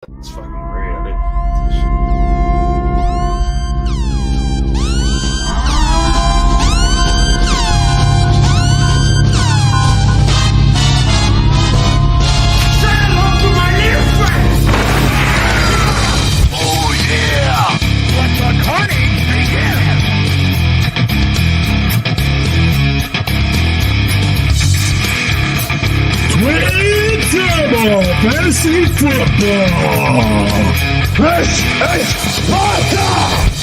It's fucking great. I mean, Oh yeah! Let the carnage begin! Twin Turbo Fantasy Football! This is Sparta!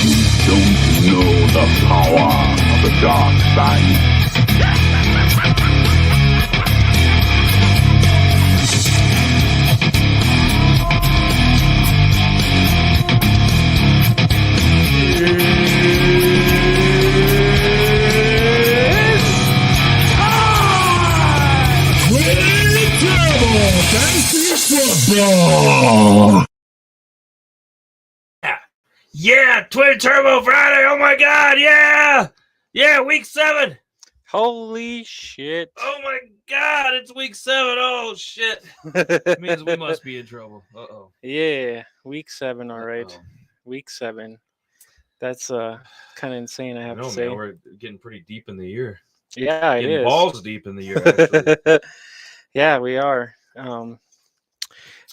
You don't know the power of the dark side. Twin Turbo Fantasy Football! yeah, Twin Turbo Friday. Oh my God, yeah, week 7. Holy shit. Oh my God, it's week 7. Oh shit, it means we must be in trouble. Uh-oh. Yeah, week 7, all right. Uh-oh. Week 7. That's kind of insane, I I have know, to say. man. We're getting pretty deep in the year. Yeah, it Getting is. balls deep in the year, actually. Yeah, we are.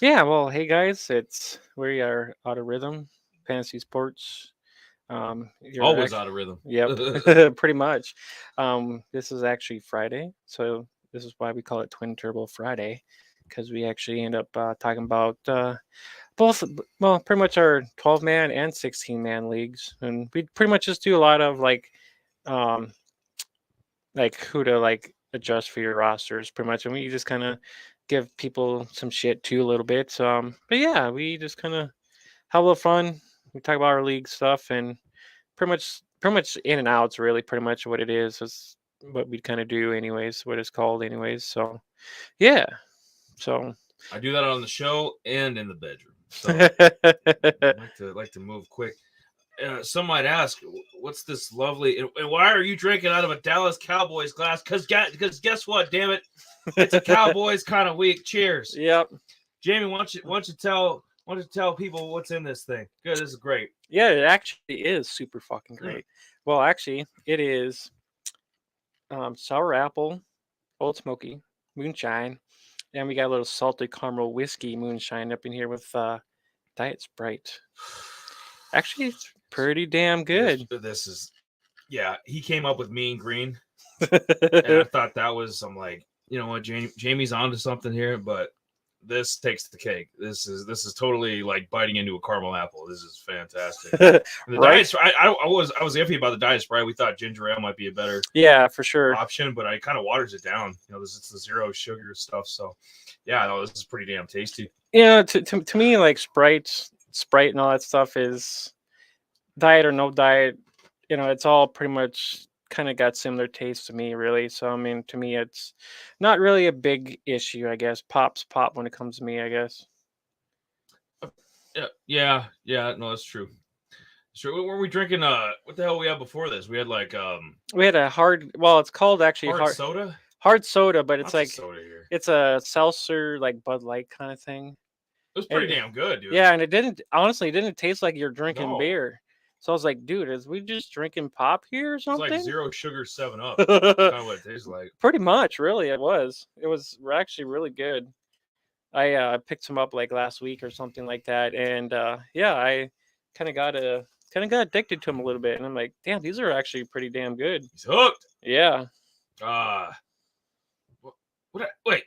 Yeah, well, hey guys, we are out of rhythm, fantasy sports. You're Always out of rhythm. Yep, pretty much. This is actually Friday, so this is why we call it Twin Turbo Friday, because we actually end up talking about both, well, pretty much our 12-man and 16-man leagues, and we pretty much just do a lot of um, like who to adjust for your rosters, pretty much, and we just kind of give people some shit too a little bit. But yeah, we just kind of have a little fun. We talk about our league stuff and pretty much in and outs, really, pretty much what it is what we kind of do, anyways, what it's called, anyways. So yeah, so I do that on the show and in the bedroom. So I like to move quick. Some might ask, what's this lovely, and why are you drinking out of a Dallas Cowboys glass? Because guess what, damn it, it's a Cowboys kind of week. Cheers. Yep. Jamie, why don't you tell people what's in this thing? Good, this is great. Yeah, it actually is super fucking great. Well, actually, it is sour apple, Old Smoky, moonshine, and we got a little salted caramel whiskey moonshine up in here with Diet Sprite. Actually, it's pretty damn good. This is, yeah, he came up with Mean Green, and I thought that was, I'm like, you know what, Jamie's onto something here, but this takes the cake. This is totally like biting into a caramel apple. This is fantastic. The Right? Diet, I was iffy about the Diet Sprite. We thought ginger ale might be a better Yeah, for sure. option, but it kind of waters it down. You know, this it's the zero sugar stuff. So yeah, no, this is pretty damn tasty. You know, to me, like Sprite and all that stuff is diet or no diet. You know, it's all pretty much kind of got similar taste to me, really. So I mean, to me, it's not really a big issue, I guess. Pop's pop when it comes to me, I guess. Yeah. No, that's true. Sure. What were we drinking? What the hell we had before this? We had like We had a well, it's called actually hard soda. hard soda, but it's Lots of like soda here. it's a seltzer, like Bud Light kind of thing. It was pretty It- damn good, dude. Yeah, and it didn't taste like you're drinking No. beer. So I was like, dude, is we just drinking pop here or It's something? like zero sugar 7-Up. That's kind of what it tastes like. Pretty much, really, it was. It was actually really good. I picked some up like last week or something like that, and yeah, I kind of got addicted to them a little bit, and I'm like, damn, these are actually pretty damn good. He's hooked. Yeah. Wait,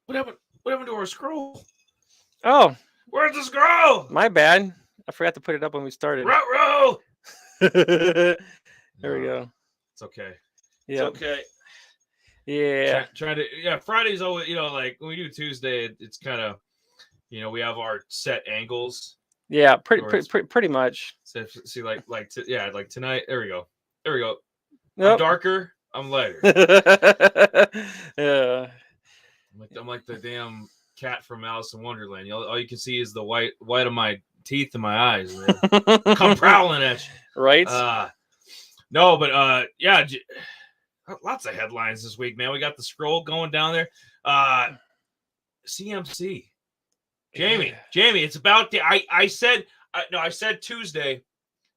what happened? What happened to our scroll? Oh, Where's the scroll? my bad. I forgot to put it up when we started. Row. There we go. It's okay. Yeah. It's okay. Yeah. Trying to, yeah. Friday's always, you know, like when we do Tuesday, it's kind of, you know, we have our set angles. Yeah. Or it's- Pretty much. So see, like tonight. There we go. I'm Nope. darker. I'm lighter. Yeah. I'm like the damn cat from Alice in Wonderland. All you can see is the white of my teeth and my eyes. Man. Come prowling at you. Right? No, but yeah, lots of headlines this week, man. We got the scroll going down there. CMC. Jamie, it's about the. I said no. I said Tuesday.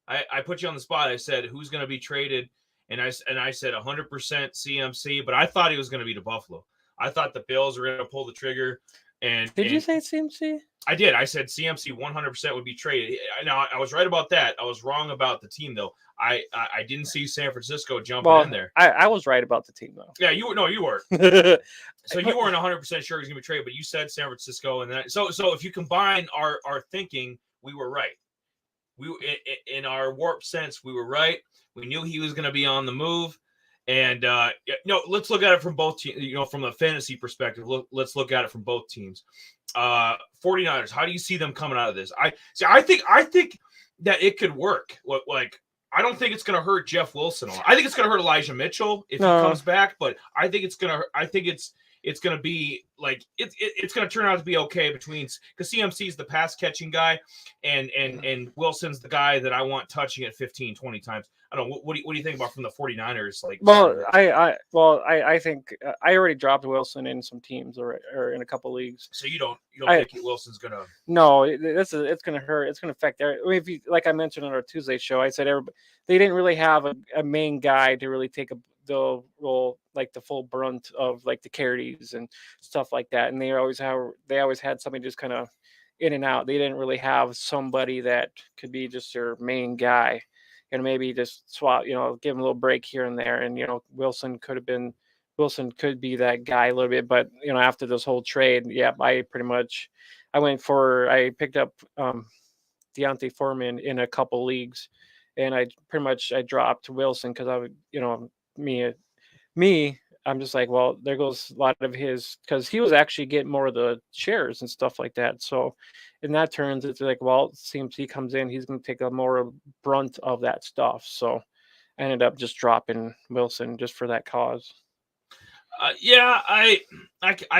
I put you on the spot. I said who's going to be traded, and I said 100% CMC, but I thought he was going to be to Buffalo. I thought the Bills were going to pull the trigger. And did you say CMC? I did. I said CMC 100% would be traded. Now I was right about that. I was wrong about the team though. I didn't see San Francisco jumping in there. I was right about the team though. Yeah, you were. So you weren't 100% sure he's going to be traded, but you said San Francisco, and then so if you combine our thinking, we were right. We in our warped sense, we were right. We knew he was going to be on the move, and let's look at it from both teams. From a fantasy perspective, let's look at it from both teams. 49ers, how do you see them coming out of this? I think that it could work. Like I don't think it's going to hurt Jeff Wilson. I think it's going to hurt Elijah Mitchell if he comes back, but I think it's going to be like it's going to turn out to be okay because CMC is the pass catching guy and Wilson's the guy that I want touching it 15, 20 times. I don't know. What do you think about from the 49ers? Like, I think I already dropped Wilson in some teams or in a couple leagues. So you don't think Wilson's going to? No, it's going to hurt. It's going to affect. If you, like I mentioned on our Tuesday show, I said they didn't really have a main guy to really take the role, like the full brunt of like the carries and stuff like that, and they always had somebody just kind of in and out. They didn't really have somebody that could be just their main guy, and maybe just swap, give him a little break here and there. And Wilson could be that guy a little bit, but after this whole trade, I picked up Deontay Foreman in a couple leagues, and I dropped Wilson because I would me, I'm just like, well, there goes a lot of his, because he was actually getting more of the shares and stuff like that. So in that turns, it's like, well, it seems he comes in, he's going to take a more brunt of that stuff. So I ended up just dropping Wilson just for that cause. I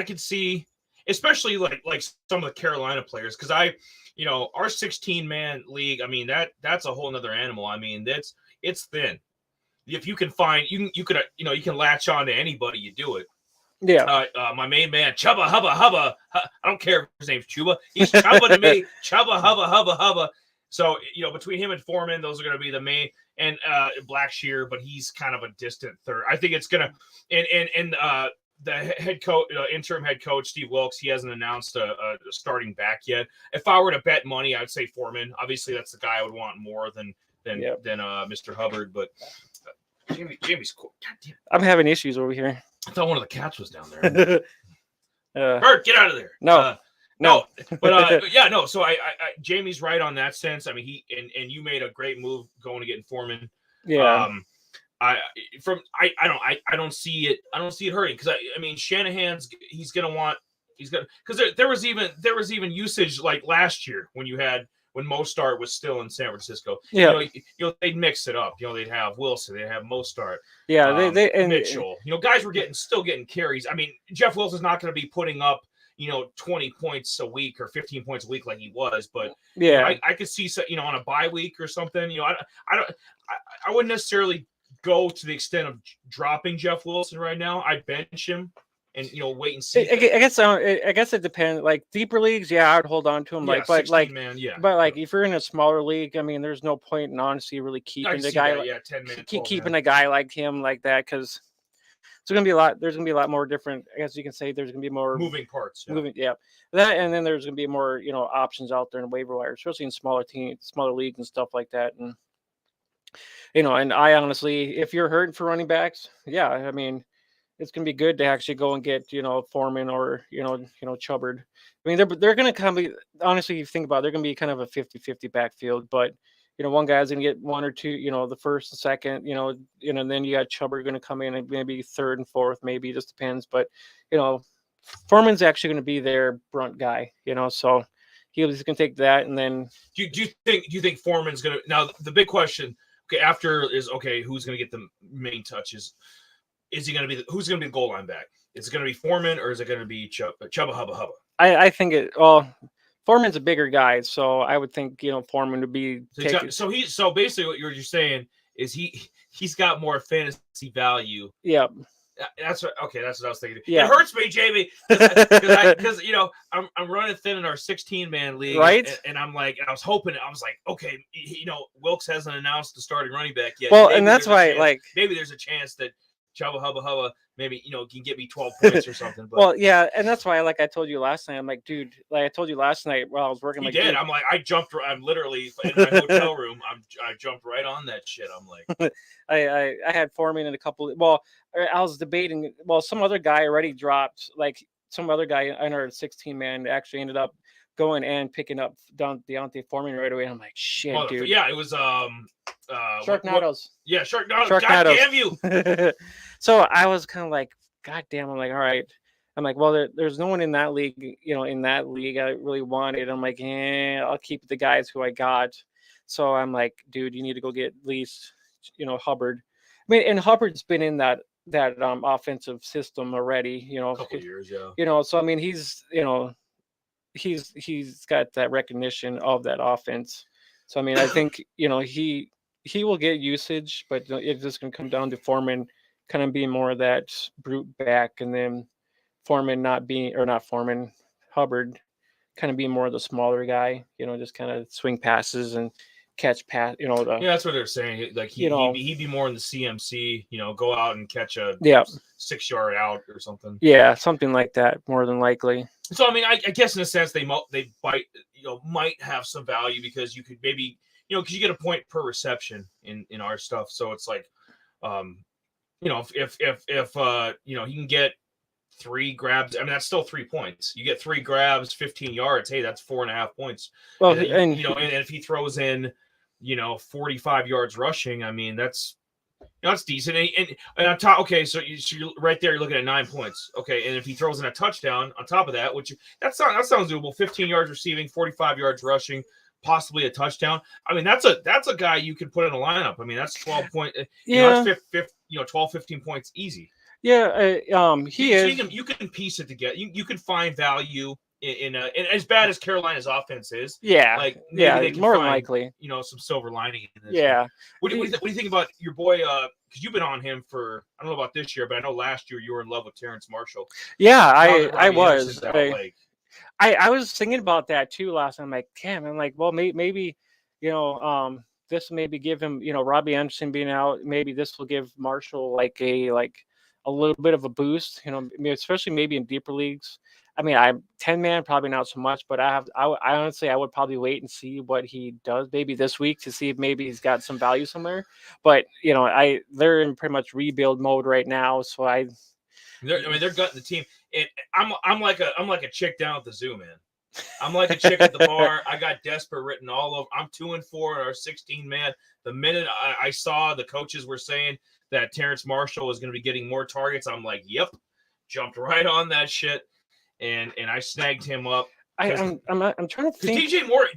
could see, especially like some of the Carolina players, because our 16-man league, I mean, that's a whole nother animal. I mean, it's thin. If you can find, you can latch on to anybody, you do it. Yeah. My main man, Chubba Hubba. I don't care if his name's Chuba. He's Chubba to me. Chubba Hubba. So, between him and Foreman, those are going to be the main, and Blackshear, but he's kind of a distant third. I think it's going to, and the head coach, interim head coach, Steve Wilkes, he hasn't announced a starting back yet. If I were to bet money, I'd say Foreman. Obviously, that's the guy I would want more than Mr. Hubbard, but Jamie's cool. God damn it. I'm having issues over here. I thought one of the cats was down there. Bert, get out of there. No. But So I Jamie's right on that sense. I mean, he and you made a great move going to getting Foreman. Yeah. I don't see it. I don't see it hurting, because I mean Shanahan's because there was even usage like last year when Mostart was still in San Francisco. Yeah. They'd mix it up. They'd have Wilson, they'd have Mostart. Yeah, Mitchell. Guys were still getting carries. I mean, Jeff Wilson's not going to be putting up 20 points a week or 15 points a week like he was, but I could see on a bye week or something. I wouldn't necessarily go to the extent of dropping Jeff Wilson right now. I'd bench him and wait and see. I guess it depends. Like deeper leagues, I would hold on to him. But if you're in a smaller league, I mean, there's no point in honestly really keeping the guy. 10-man, keeping a guy like him like that, because there's gonna be a lot more different. I guess you can say there's gonna be more moving parts. That, and then there's gonna be more options out there in waiver wire, especially in smaller teams, smaller leagues and stuff like that. And and I honestly, if you're hurting for running backs, I mean, it's going to be good to actually go and get, Foreman or, Chubbard. I mean, they're going to come, honestly, if you think about it, they're going to be kind of a 50-50 backfield, but, one guy's going to get one or two, the first and second, and then you got Chubbard going to come in and maybe third and fourth, maybe, it just depends. But, Foreman's actually going to be their brunt guy, so he's going to take that. And then do you think Foreman's going to, now the big question, after is, who's going to get the main touches? Is he going to be who's going to be the goal line back? Is it going to be Foreman, or is it going to be Chubba Hubba? I think Foreman's a bigger guy, so I would think Foreman would be. So basically, what you're saying is he's got more fantasy value. Yeah. That's what. Okay, that's what I was thinking. Yeah. It hurts me, Jamie, because I'm running thin in our 16-man league, Right? And I'm like, I was hoping, I was like, okay, Wilkes hasn't announced the starting running back yet. Well, Maybe and that's there's a why, chance- like, maybe there's a chance that Chubba Hubba Hubba maybe can get me 12 points or something. But well, yeah, and that's why, like I told you last night, I'm like, dude, like I told you last night while I was working, he like, did. dude, I'm like, I'm literally in my hotel room. I jumped right on that shit. I'm like, I had Foreman in a couple. Well, I was debating. Well, some other guy already dropped. Like some other guy in our 16-man actually ended up going and picking up Deontay Foreman right away. And I'm like, shit, dude. yeah, it was Sharknadoes. Yeah, Sharknadoes. God Sharknadoes. damn you! So I was kind of like, God damn. I'm like, all right. I'm like, well, there's no one in that league, in that league I really wanted. I'm like, I'll keep the guys who I got. So I'm like, dude, you need to go get at least, Hubbard. I mean, and Hubbard's been in that offensive system already, A couple years, yeah. So I mean, he's got that recognition of that offense. So I mean, I think he will get usage, but it's just going to come down to Foreman kind of being more of that brute back, and then Hubbard kind of being more of the smaller guy, just kind of swing passes and catch pass, Yeah, that's what they're saying. Like he'd be more in the CMC, go out and catch a 6-yard out or something. Yeah, something like that, more than likely. So I mean, I guess in a sense they might have some value because you could maybe because you get a point per reception in our stuff. So it's like, if he can get 3 grabs, I mean that's still 3 points. You get 3 grabs, 15 yards. Hey, that's 4.5 points. Well, and if he throws in 45 yards rushing, I mean that's decent. And on top, okay, so you're right there. You're looking at 9 points. Okay, and if he throws in a touchdown on top of that, that sounds doable. 15 yards receiving, 45 yards rushing, possibly a touchdown. I mean that's a guy you could put in a lineup. I mean that's 12 point. Yeah, 12, 15 points easy. Yeah, he is. You can piece it together. You can find value in as bad as Carolina's offense is. Yeah, like they can more likely. Some silver lining in this. Yeah. What do you think about your boy? Because you've been on him for, I don't know about this year, but I know last year you were in love with Terrence Marshall. Yeah, I was. I was thinking about that too last time. I'm like, damn. I'm like, well, maybe this maybe give him, Robbie Anderson being out. Maybe this will give Marshall like a little bit of a boost, especially maybe in deeper leagues. I mean, I'm 10-man, probably not so much, but I honestly, I would probably wait and see what he does maybe this week to see if maybe he's got some value somewhere. But they're in pretty much rebuild mode right now, so they're gutting the team. And I'm like a chick down at the zoo, man. I'm like a chick at the bar. I got desperate written all over. I'm 2-4 in our 16-man. The minute I saw the coaches were saying that Terrence Marshall is going to be getting more targets, I'm like, yep, jumped right on that shit, and I snagged him up. I'm trying to think. DJ Moore.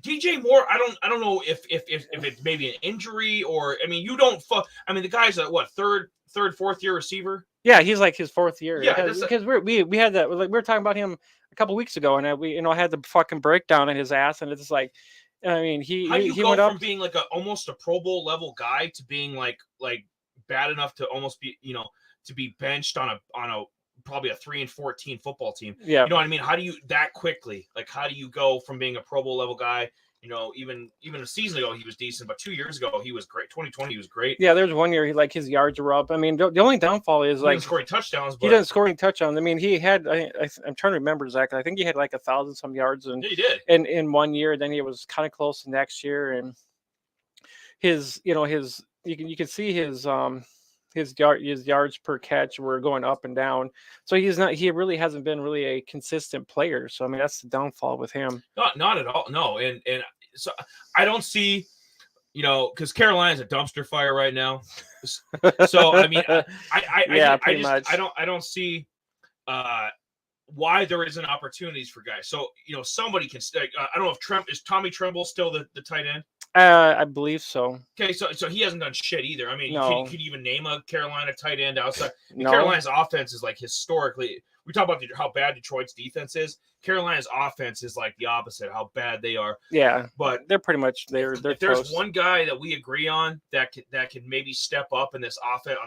I don't know if it's maybe an injury or I mean you don't. I mean the guy's a third, 4th year receiver. Yeah, he's like his 4th year. Yeah, because we had that. Like we were talking about him a couple weeks ago, and I had the fucking breakdown in his ass, and it's like, I mean he go went from up being like almost a Pro Bowl level guy to being like bad enough to almost be to be benched on a probably a 3-14 football team. Yeah, you know what I mean? How do you that quickly? Like how do you go from being a Pro Bowl level guy? Even a season ago he was decent, but 2 years ago he was great. 2020 he was great. Yeah, there's 1 year his yards were up. I mean, the only downfall is he didn't score any touchdowns. But... He didn't score any touchdowns. I mean, he had. I'm trying to remember exactly. I think he had like 1,000 some yards, and yeah, he did in 1 year. Then he was kind of close the next year, and his you can see his yards per catch were going up and down. So he really hasn't been really a consistent player. So I mean that's the downfall with him. Not at all. No, and so I don't see, because Carolina's a dumpster fire right now. So I mean, I don't see why there isn't opportunities for guys. So somebody can. I don't know if is Tommy Tremble still the tight end. I believe so. Okay, so he hasn't done shit either. I mean, no. Can you even name a Carolina tight end outside? No. Carolina's offense is like historically we talk about how bad Detroit's defense is. Carolina's offense is like the opposite, how bad they are. Yeah, But they're pretty much they're if there's toast. one guy that we agree on that can maybe step up in this offense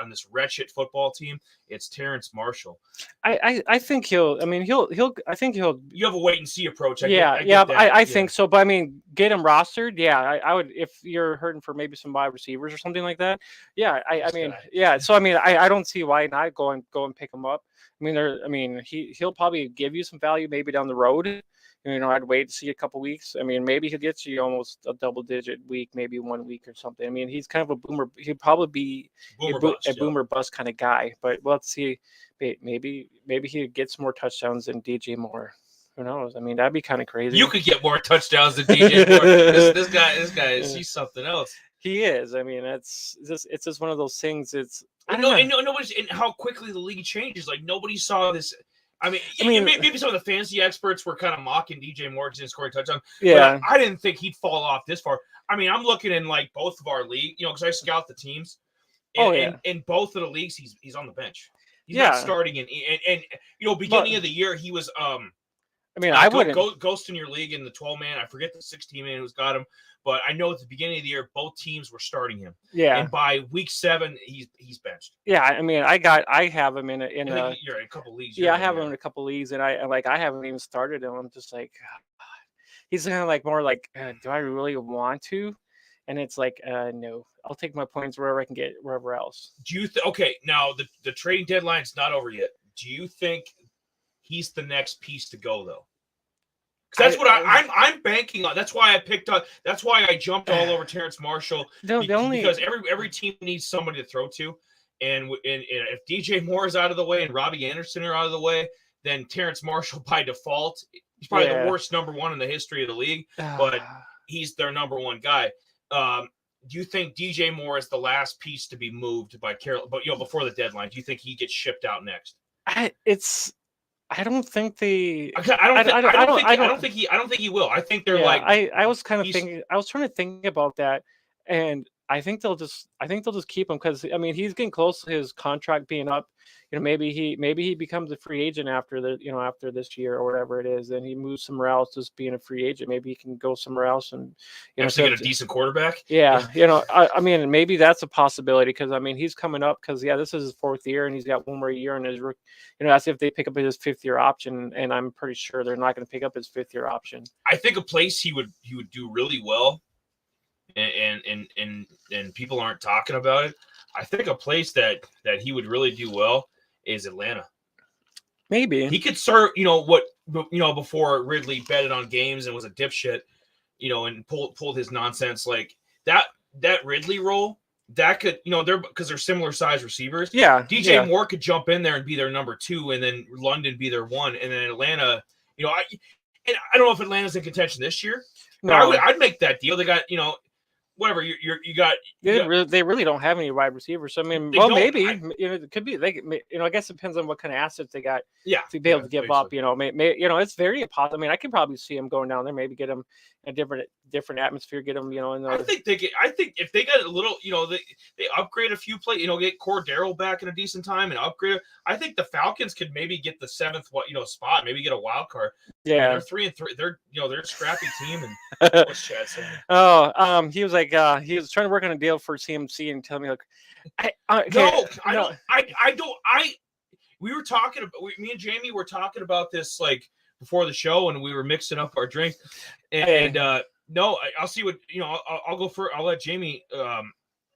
on this wretched football team, it's Terrence Marshall. I think he'll. I mean, he'll. I think he'll. You have a wait and see approach. I think so. But I mean, get him rostered. Yeah, I would if you're hurting for maybe some wide receivers or something like that. Yeah, I mean, yeah. So I mean, I don't see why not go and pick him up. I mean, he'll probably give you some value maybe down the road. You know, I'd wait to see a couple weeks. I mean, maybe he'll get you almost a double-digit week, maybe 1 week or something. I mean, he's kind of a boomer. He'd probably be a boomer bust kind of guy. But let's see. Maybe he gets more touchdowns than DJ Moore. Who knows? I mean, that'd be kind of crazy. You could get more touchdowns than DJ Moore. This guy is he's something else. He is. I mean, it's just one of those things. And how quickly the league changes. Like nobody saw this. I mean, maybe some of the fantasy experts were kind of mocking DJ Moore because he didn't score a touchdown. Yeah, but I didn't think he'd fall off this far. I mean, I'm looking in like both of our league, because I scout the teams. And, in both of the leagues, he's on the bench. He's not starting and beginning of the year he was. I mean, I wouldn't ghost in your league in the 12-man. I forget the 16-man who's got him, but I know at the beginning of the year both teams were starting him. Yeah, and by week 7 he's benched. Yeah, I mean, I have him in you're in a couple leagues. Yeah, I have him in a couple leagues, and I haven't even started him. I'm just like, he's kind of like more like, do I really want to? And it's like, no, I'll take my points wherever I can get wherever else. Do you okay? Now the trading deadline's not over yet. Do you think he's the next piece to go though? Because that's what I'm banking on. That's why I picked up. That's why I jumped all over Terrence Marshall. Because every team needs somebody to throw to, and if DJ Moore is out of the way and Robbie Anderson are out of the way, then Terrence Marshall by default, he's probably the worst number 1 in the history of the league, but he's their number 1 guy. Do you think DJ Moore is the last piece to be moved by Carolina? But before the deadline, do you think he gets shipped out next? I don't think they. I don't think he will. I think they're like. I was kind of thinking. I was trying to think about that, and I think they'll just keep him because I mean he's getting close to his contract being up. Maybe he becomes a free agent after after this year or whatever it is, and he moves somewhere else, just being a free agent. Maybe he can go somewhere else and get a decent quarterback. Yeah, I mean maybe that's a possibility because I mean he's coming up because this is his 4th year and he's got 1 more year in his that's if they pick up his 5th year option, and I'm pretty sure they're not going to pick up his 5th year option. I think a place he would do really well, and people aren't talking about it. I think a place that he would really do well is Atlanta. Maybe he could serve, before Ridley betted on games and was a dipshit, and pulled his nonsense like that Ridley role that could, because they're similar size receivers. Yeah. DJ Moore could jump in there and be their number 2, and then London be their 1, and then Atlanta, I don't know if Atlanta's in contention this year, but I'd make that deal. They got, whatever you got. They really don't have any wide receivers. So, I mean, maybe it could be. They, I guess it depends on what kind of assets they got. Yeah, to be able to give up. It's very possible. I mean, I can probably see him going down there. Maybe get him a different atmosphere. Get him, I think if they got a little, they upgrade a few play. Get Cordero back in a decent time and upgrade. I think the Falcons could maybe get the 7th spot. Maybe get a wild card. Yeah, they're 3-3. They're a scrappy team. And what's Chad saying? He was like he was trying to work on a deal for CMC and tell me like, we were talking about me and Jamie were talking about this like before the show and we were mixing up our drink and I'll see what I'll go for. I'll let Jamie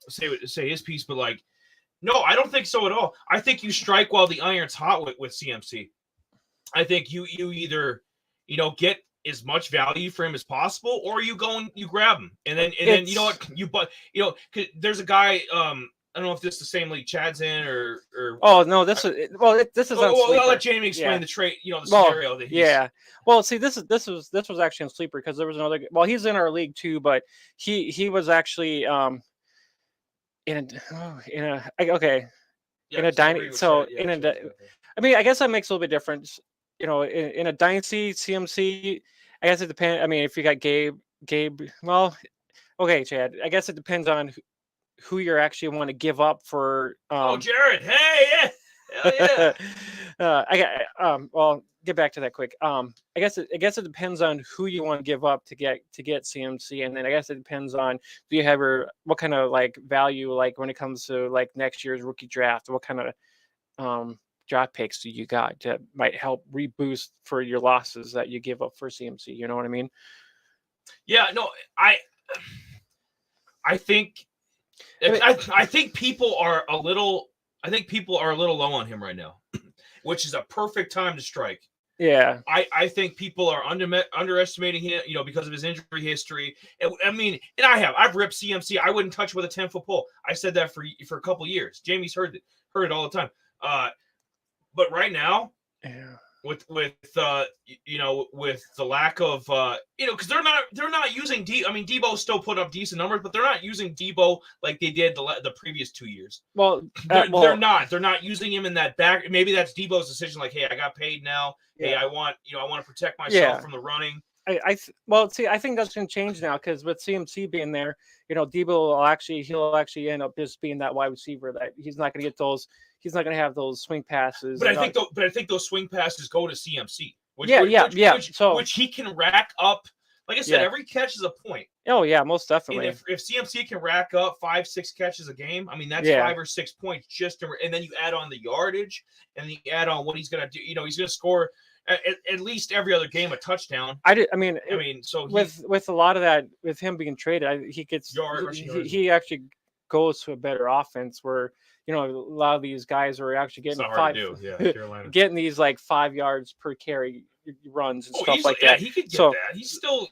say his piece, but like no, I don't think so at all. I think you strike while the iron's hot with CMC. I think you either get as much value for him as possible, or you go and you grab him, and then there's a guy. I don't know if this is the same league Chad's in or. Oh no, this is this is. I'll let Jamie explain the trade. The scenario that he's. Well, see, this was actually on Sleeper because there was another. Well, he's in our league too, but he was actually in a dynasty. So I mean, I guess that makes a little bit difference. In a dynasty CMC, I guess it depends. I mean, if you got Gabe, well, okay, Chad. I guess it depends on who you actually want to give up for. Jared, hey, Hell yeah. I got well, get back to that quick. I guess it depends on who you want to give up to get CMC, and then I guess it depends on do you have what kind of like value like when it comes to like next year's rookie draft, what kind of draft picks do you got that might help reboost for your losses that you give up for CMC? You know what I mean? Yeah, no, I think I think people are a little low on him right now, which is a perfect time to strike. Yeah. I think people are underestimating him, because of his injury history. And I've ripped CMC. I wouldn't touch with a 10-foot pole. I said that for a couple years. Jamie's heard it all the time. But right now, yeah. with the lack of because they're not using Debo still put up decent numbers, but they're not using Debo like they did the previous 2 years. Well, they're not using him in that back. Maybe that's Debo's decision. Like, hey, I got paid now. Yeah. Hey, I want to protect myself from the running. I think that's going to change now because with CMC being there, Debo he'll actually end up just being that wide receiver that he's not going to get those. He's not going to have those swing passes. But I think those swing passes go to CMC. Which he can rack up. Like I said, every catch is a point. Oh yeah, most definitely. And if CMC can rack up 5-6 catches a game, that's 5 or 6 points and then you add on the yardage and you add on what he's going to do. He's going to score at least every other game a touchdown. With a lot of that, with him being traded, he actually goes to a better offense where a lot of these guys are actually getting getting these like 5 yards per carry runs and stuff like that. Yeah, he could get that. He's still.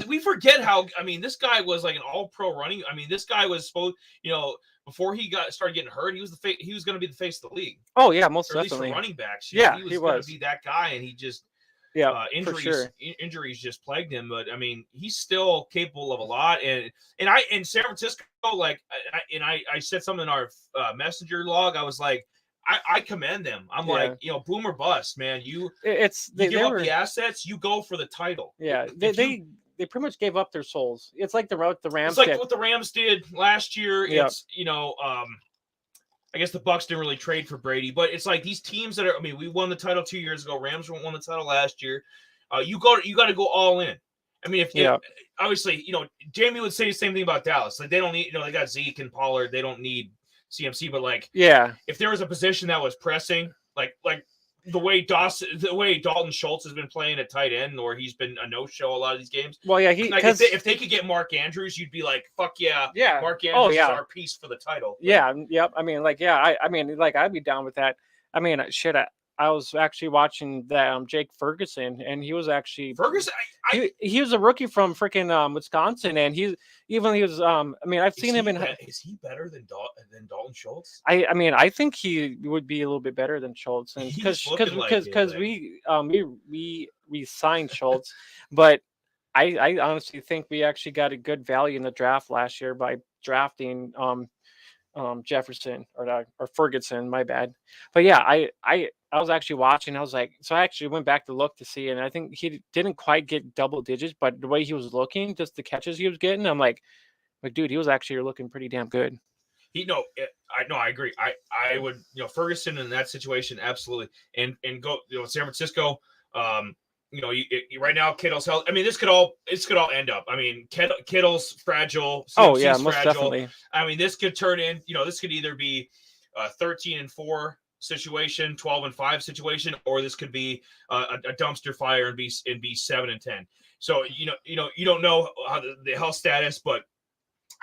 We forget how. This guy was like an all-pro running. This guy was supposed. Before he started getting hurt, he was going to be the face of the league. Oh yeah, most definitely. At least for running backs. He was going to be that guy, and he just. Injuries. For sure. Injuries just plagued him, but he's still capable of a lot. And San Francisco, I said something in our messenger log. I was like, I commend them. I'm like, boom or bust, man. You give up the assets, you go for the title. Yeah, they pretty much gave up their souls. It's like the Rams. It's like what the Rams did last year. Yeah. It's I guess the Bucs didn't really trade for Brady, but it's like these teams that are. We won the title 2 years ago. Rams won the title last year. You got to go all in. Obviously, Jamie would say the same thing about Dallas. Like they don't need, they got Zeke and Pollard. They don't need CMC, but if there was a position that was pressing, like the way Dalton Schultz has been playing at tight end, or he's been a no-show a lot of these games. Well, yeah, if they could get Mark Andrews, you'd be like, fuck yeah, Mark Andrews is our piece for the title. Yeah, yep. I'd be down with that. I was actually watching that Jake Ferguson, and he was actually he was a rookie from freaking Wisconsin, and he was I've seen him in. Is he better than Dalton Schultz? I think he would be a little bit better than Schultz, and because we signed Schultz, but I honestly think we actually got a good value in the draft last year by drafting Jefferson or Ferguson, my bad. But yeah, I was actually watching. I was like, so I actually went back to look to see, and I think he didn't quite get double digits, but the way he was looking, just the catches he was getting, I'm like, dude, he was actually looking pretty damn good. I agree. I would, Ferguson in that situation, absolutely, and go, San Francisco. Right now, Kittle's health. this could all end up. Kittle's fragile. CMC's most fragile. definitely. This could turn in. This could either be 13-4 situation, 12-5 situation, or this could be a dumpster fire and be 7-10. So you don't know how the health status, but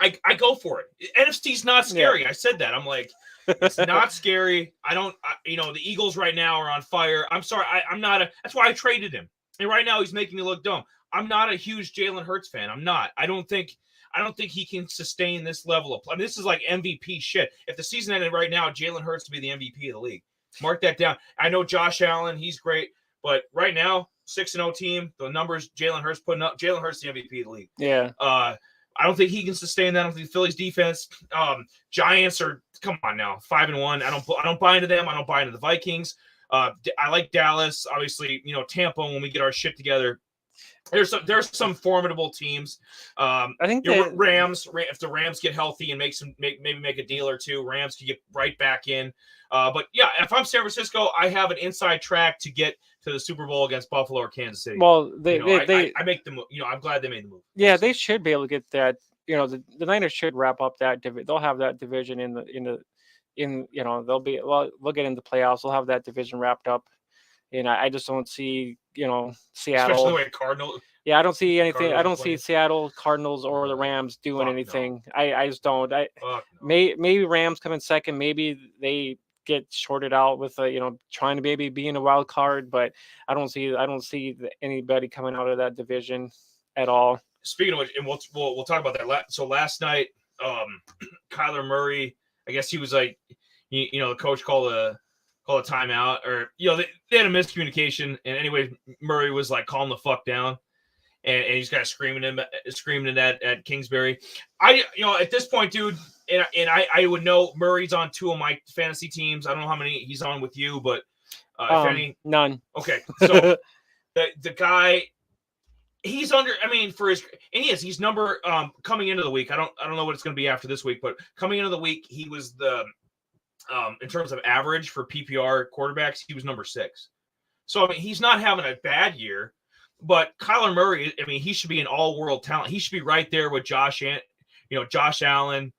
I go for it. NFC's not scary. Yeah. I said that. I'm like, it's not scary. The Eagles right now are on fire. I'm sorry. I'm not that's why I traded him. And right now he's making me look dumb. I'm not a huge Jalen Hurts fan. I'm not. I don't think he can sustain this level of play. This is like MVP shit. If the season ended right now, Jalen Hurts to be the MVP of the league. Mark that down. I know Josh Allen, he's great, but right now, 6-0 team, the numbers Jalen Hurts putting up, Jalen Hurts the MVP of the league. Yeah. I don't think he can sustain that. I don't think the Phillies defense. Giants are, come on now, 5-1. I don't buy into them. I don't buy into the Vikings. I like Dallas. Obviously, Tampa, when we get our shit together, there's some formidable teams. I think Rams. If the Rams get healthy and maybe make a deal or two, Rams can get right back in. But yeah, if I'm San Francisco, I have an inside track to get to the Super Bowl against Buffalo or Kansas City. Well, I make the move. I'm glad they made the move. Yeah, they should be able to get that. The Niners should wrap up that division. They'll have that division they'll get into playoffs. They'll have that division wrapped up. And I just don't see, Seattle. Especially the way Cardinals. Yeah, I don't see anything. I don't see Seattle, Cardinals, or the Rams doing anything. No. I just don't. Maybe Rams come in second. Maybe they get shorted out with trying to maybe be in a wild card. But I don't see anybody coming out of that division at all. Speaking of which, and we'll talk about that. So last night, Kyler Murray, I guess he was like, the coach called a timeout, or they had a miscommunication, and anyway, Murray was like, calm the fuck down, and he's kind of screaming at Kingsbury. At this point, dude, and I would know Murray's on 2 of my fantasy teams. I don't know how many he's on with you, but if any, none. Okay, so the guy, he's under. I mean, he's number coming into the week. I don't know what it's going to be after this week, but coming into the week, he was the. In terms of average for PPR quarterbacks, he was number 6. So, I mean, he's not having a bad year, but Kyler Murray, I mean, he should be an all-world talent. He should be right there with Josh Allen,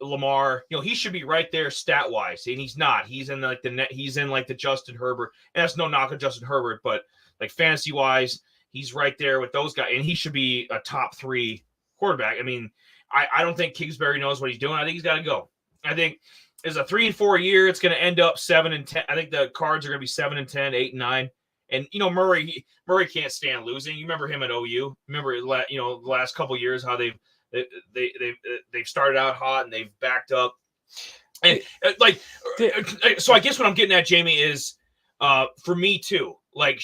Lamar. He should be right there stat-wise, and he's not. He's in like the Justin Herbert, and that's no knock on Justin Herbert, but like fantasy-wise, he's right there with those guys, and he should be a top 3 quarterback. I mean, I don't think Kingsbury knows what he's doing. I think he's got to go. I think as a 3-4 year, it's going to end up 7-10. I think the Cards are going to be 7-10, 8-9. And Murray can't stand losing. You remember him at OU. Remember the last couple of years how they've started out hot and they've backed up. And so I guess what I'm getting at, Jamie, is for me too. Like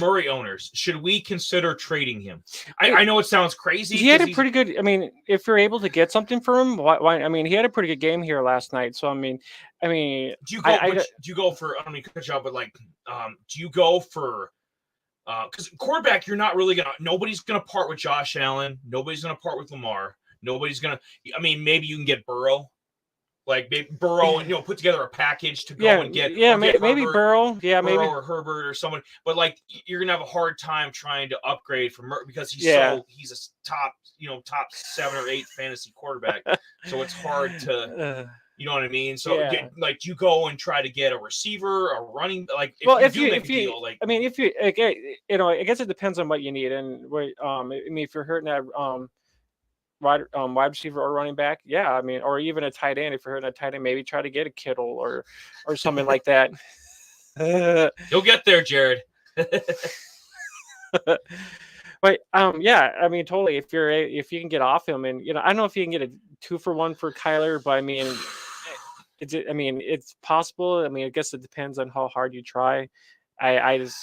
Murray owners, should we consider trading him? I know it sounds crazy. He had a pretty good. I mean, if you're able to get something for him, why? I mean, he had a pretty good game here last night. So I mean, do you go for? I don't mean to cut you out, but do you go for? Because quarterback, you're not really nobody's gonna part with Josh Allen. Nobody's gonna part with Lamar. Nobody's gonna. I mean, maybe you can get Burrow. Like maybe Burrow and put together a package to go and get maybe Burrow, maybe or Herbert or someone, but like you're gonna have a hard time trying to upgrade from because he's a top 7 or 8 fantasy quarterback, so it's hard to you know what I mean. So you go and try to get a receiver, a running if you I guess it depends on what you need and if you're hurting that wide receiver or running back, I mean, or even a tight end. If you're hurting a tight end, maybe try to get a Kittle or something like that. You'll get there, Jared. But I mean, totally. If you can get off him, and I don't know if you can get a 2-for-1 for Kyler, but I mean, it's possible. I mean, I guess it depends on how hard you try. I just.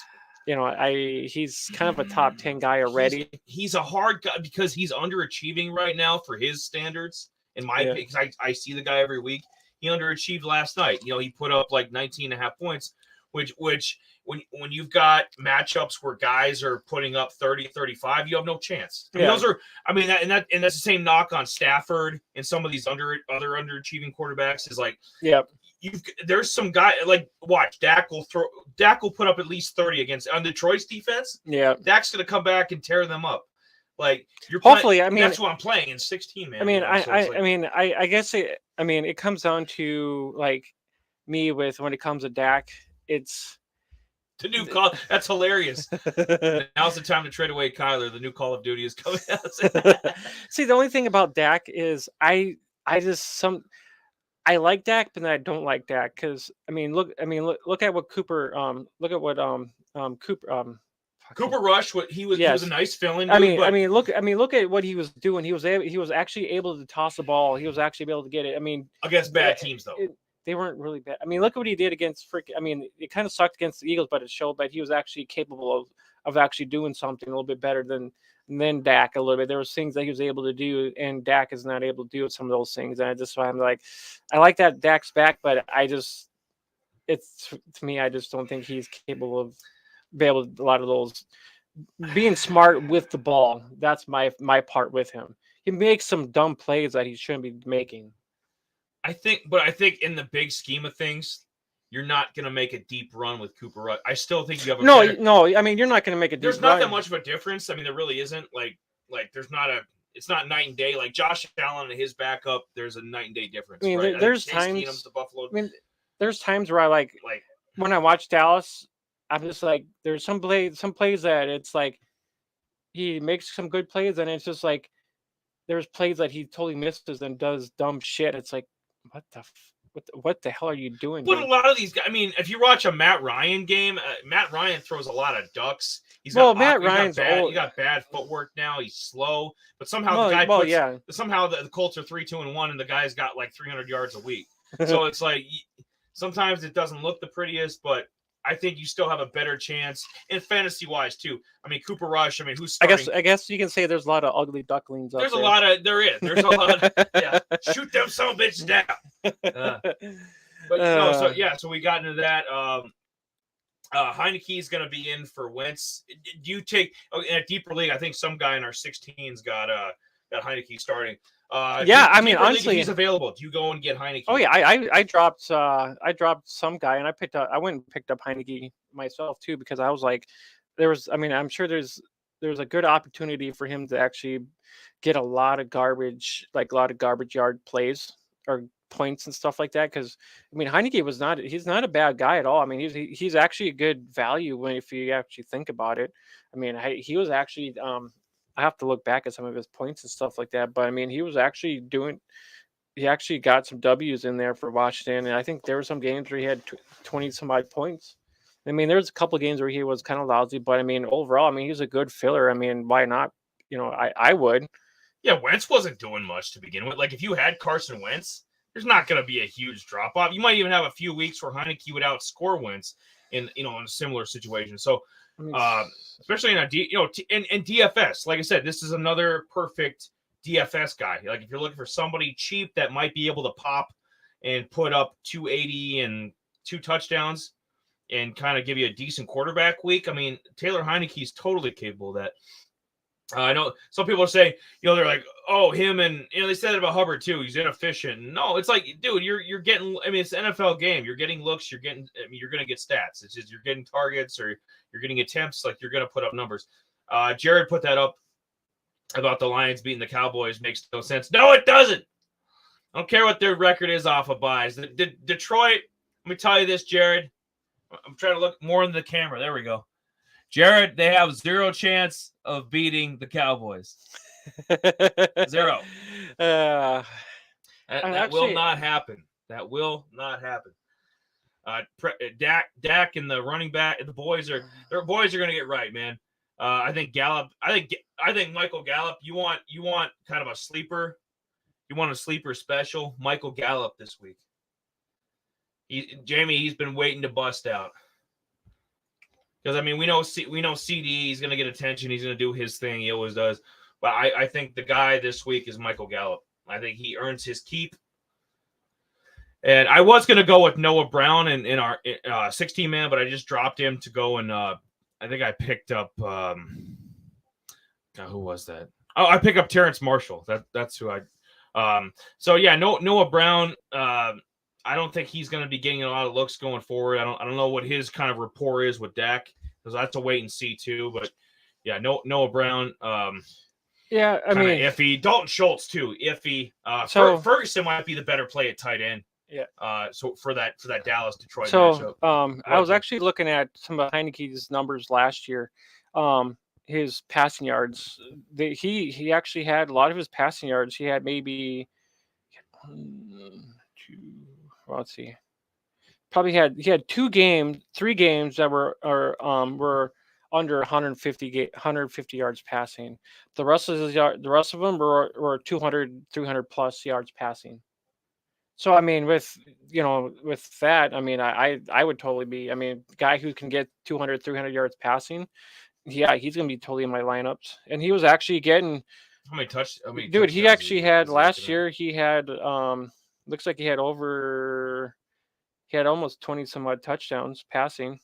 He's kind of a top 10 guy already. He's a hard guy because he's underachieving right now for his standards. In my opinion, because I see the guy every week. He underachieved last night. He put up like 19.5 points, which when you've got matchups where guys are putting up 30, 35, you have no chance. I mean, that's the same knock on Stafford and some of these other underachieving quarterbacks is like, there's some guy watch Dak will put up at least 30 on Detroit's defense. Yeah, Dak's gonna come back and tear them up. Like hopefully, that's what I'm playing in 16, man. I mean, I guess it comes down to like me with when it comes to Dak, it's the new call. That's hilarious. Now's the time to trade away Kyler. The new Call of Duty is coming out. See, the only thing about Dak is I like Dak, but then I don't like Dak because look at what Cooper Cooper Rush. He was a nice fill-in. Look at what he was doing. He was actually able to toss the ball. He was actually able to get it. I mean, against bad teams though. They weren't really bad. I mean, look at what he did against it kind of sucked against the Eagles, but it showed that he was actually capable of actually doing something a little bit better than Dak a little bit. There was things that he was able to do, and Dak is not able to do some of those things. And I'm like, I like that Dak's back, but to me, I just don't think he's capable of. be able to, a lot of those being smart with the ball. That's my part with him. He makes some dumb plays that he shouldn't be making. I think in the big scheme of things, you're not going to make a deep run with Cooper Rush. I still think you have a no. I mean, you're not going to make a deep There's not run. that much of a difference. I mean, there really isn't. Like there's not it's not night and day. Like Josh Allen and his backup, there's a night and day difference. I mean, right? there's Case times. Keenum's the Buffalo. I mean, there's times where I like when I watch Dallas, I'm just like, there's some plays that it's like he makes some good plays, and it's just like there's plays that he totally misses and does dumb shit. It's like, what the hell are you doing? But dude? a lot of these guys, I mean, if you watch a Matt Ryan game, Matt Ryan throws a lot of ducks. Matt Ryan's old. He got bad footwork now. He's slow, but somehow somehow the Colts are 3-2-1, and the guy's got like 300 yards a week. So it's like sometimes it doesn't look the prettiest, but I think you still have a better chance in fantasy wise too. I mean, Cooper Rush. I mean, who's starting? I guess you can say there's a lot of ugly ducklings. There's a lot of There's a lot of shoot them some bitches down. So we got into that. Heineke is going to be in for Wentz. Do you take in a deeper league? I think some guy in our 16s got Heineke starting. I mean, honestly, if he's available, do you go and get Heineke? Oh yeah, I dropped some guy, and I went and picked up Heineke myself too, because I was like, I'm sure there's a good opportunity for him to actually get a lot of garbage yard plays or points and stuff like that. Because I mean, Heineke he's not a bad guy at all. I mean, he's actually a good value if you actually think about it. I mean, he was actually I have to look back at some of his points and stuff like that, but I mean, he actually got some W's in there for Washington, and I think there were some games where he had 20 some odd points. I mean, there's a couple of games where he was kind of lousy, but I mean, overall, I mean, he was a good filler. I mean, why not? I would. Yeah, Wentz wasn't doing much to begin with. Like, if you had Carson Wentz, there's not going to be a huge drop off. You might even have a few weeks where Heineke would outscore Wentz in a similar situation. So, especially in in DFS, like I said, this is another perfect DFS guy. Like, if you're looking for somebody cheap that might be able to pop and put up 280 and 2 touchdowns and kind of give you a decent quarterback week, I mean, Taylor Heineke is totally capable of that. I know some people say, they're like, oh, him, and they said it about Hubbard too. He's inefficient. No, it's like, dude, you're getting. I mean, it's an NFL game. You're getting looks. You're going to get stats. It's just you're getting targets or you're getting attempts. Like, you're going to put up numbers. Jared put that up about the Lions beating the Cowboys. Makes no sense. No, it doesn't. I don't care what their record is off of buys. Detroit. Let me tell you this, Jared. I'm trying to look more in the camera. There we go. Jared, they have 0 chance of beating the Cowboys. 0. That will not happen. That will not happen. Dak and the running back, the boys are going to get right, man. I think Gallup. I think Michael Gallup. You want kind of a sleeper. You want a sleeper special. Michael Gallup this week. He's been waiting to bust out. Because, I mean, we know CD, he's going to get attention. He's going to do his thing. He always does. But I think the guy this week is Michael Gallup. I think he earns his keep. And I was going to go with Noah Brown in our 16-man, but I just dropped him to go and I think I picked up who was that? Oh, I picked up Terrence Marshall. That's who so, yeah, Noah Brown, I don't think he's going to be getting a lot of looks going forward. I don't know what his kind of rapport is with Dak, because I have to wait and see too. But yeah, Noah Brown. I mean, iffy. Dalton Schultz too, iffy. Ferguson might be the better play at tight end. Yeah. So for that Dallas Detroit matchup. I was actually looking at some of Heineke's numbers last year. His passing yards. He actually had a lot of his passing yards. He had maybe 1, 2. Let's see. Probably he had 3 games that were under 150 yards passing. The rest of them were 200, 300 plus yards passing. So I mean, with that, I mean, I would totally be. I mean, guy who can get 200, 300 yards passing, yeah, he's gonna be totally in my lineups. And he was actually getting. How many touchdowns? Dude, he actually had last year. He had looks like he had almost 20 some odd touchdowns passing.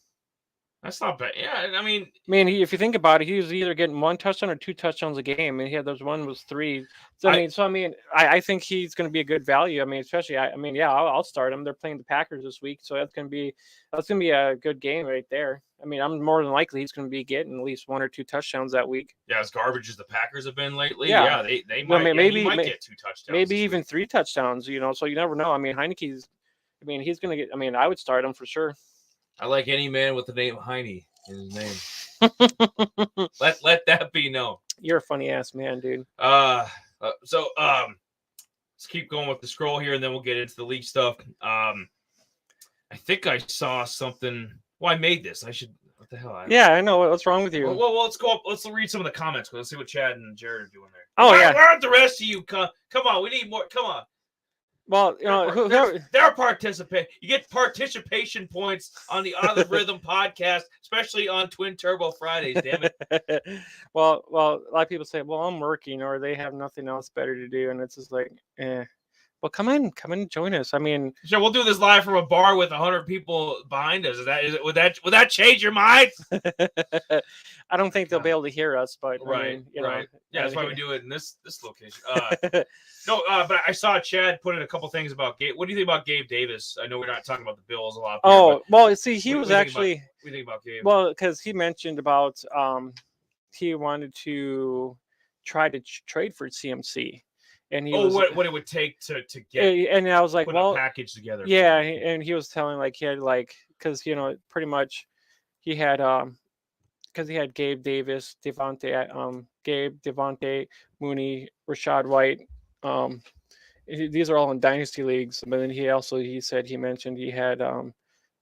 That's not bad. Yeah, I mean, if you think about it, he was either getting 1 touchdown or 2 touchdowns a game, and he had those one was 3. So I think he's going to be a good value. I mean, especially yeah, I'll start him. They're playing the Packers this week, so that's going to be a good game right there. I mean, I'm more than likely he's going to be getting at least 1 or 2 touchdowns that week. yeah, as garbage as the Packers have been lately, Yeah. they might, he might get 2 touchdowns. Maybe this even week. 3 touchdowns, so you never know. I mean, Heineke's he's going to get I would start him for sure. I like any man with the name Heine in his name. let that be known. You're a funny ass man, dude. So let's keep going with the scroll here, and then we'll get into the league stuff. I think I saw something. Well, I made this. I should. What the hell? Yeah, I know. What's wrong with you? Well, let's go up. Let's read some of the comments. Let's see what Chad and Jared are doing there. Oh, yeah. Where aren't the rest of you? Come on, we need more. Come on. Well, they're participating. You get participation points on the On the Rhythm podcast, especially on Twin Turbo Fridays. Damn it. well, a lot of people say, "Well, I'm working," or they have nothing else better to do, and it's just like, eh. Well, come in, and join us. I mean, sure, we'll do this live from a bar with 100 people behind us. Would that change your mind? I don't think they'll be able to hear us, but right, right. Yeah, that's why we do it in this location. But I saw Chad put in a couple things about Gabe. What do you think about Gabe Davis? I know we're not talking about the Bills a lot. Oh, well, see, he was actually. What do you think about Gabe? Well, because he mentioned about he wanted to try to trade for CMC. And he what it would take to get, and I was like, well, a package together. Yeah, and he was telling he had because pretty much he had because he had Gabe Davis, Devontae, Mooney, Rashad White. These are all in dynasty leagues. But then he said he mentioned he had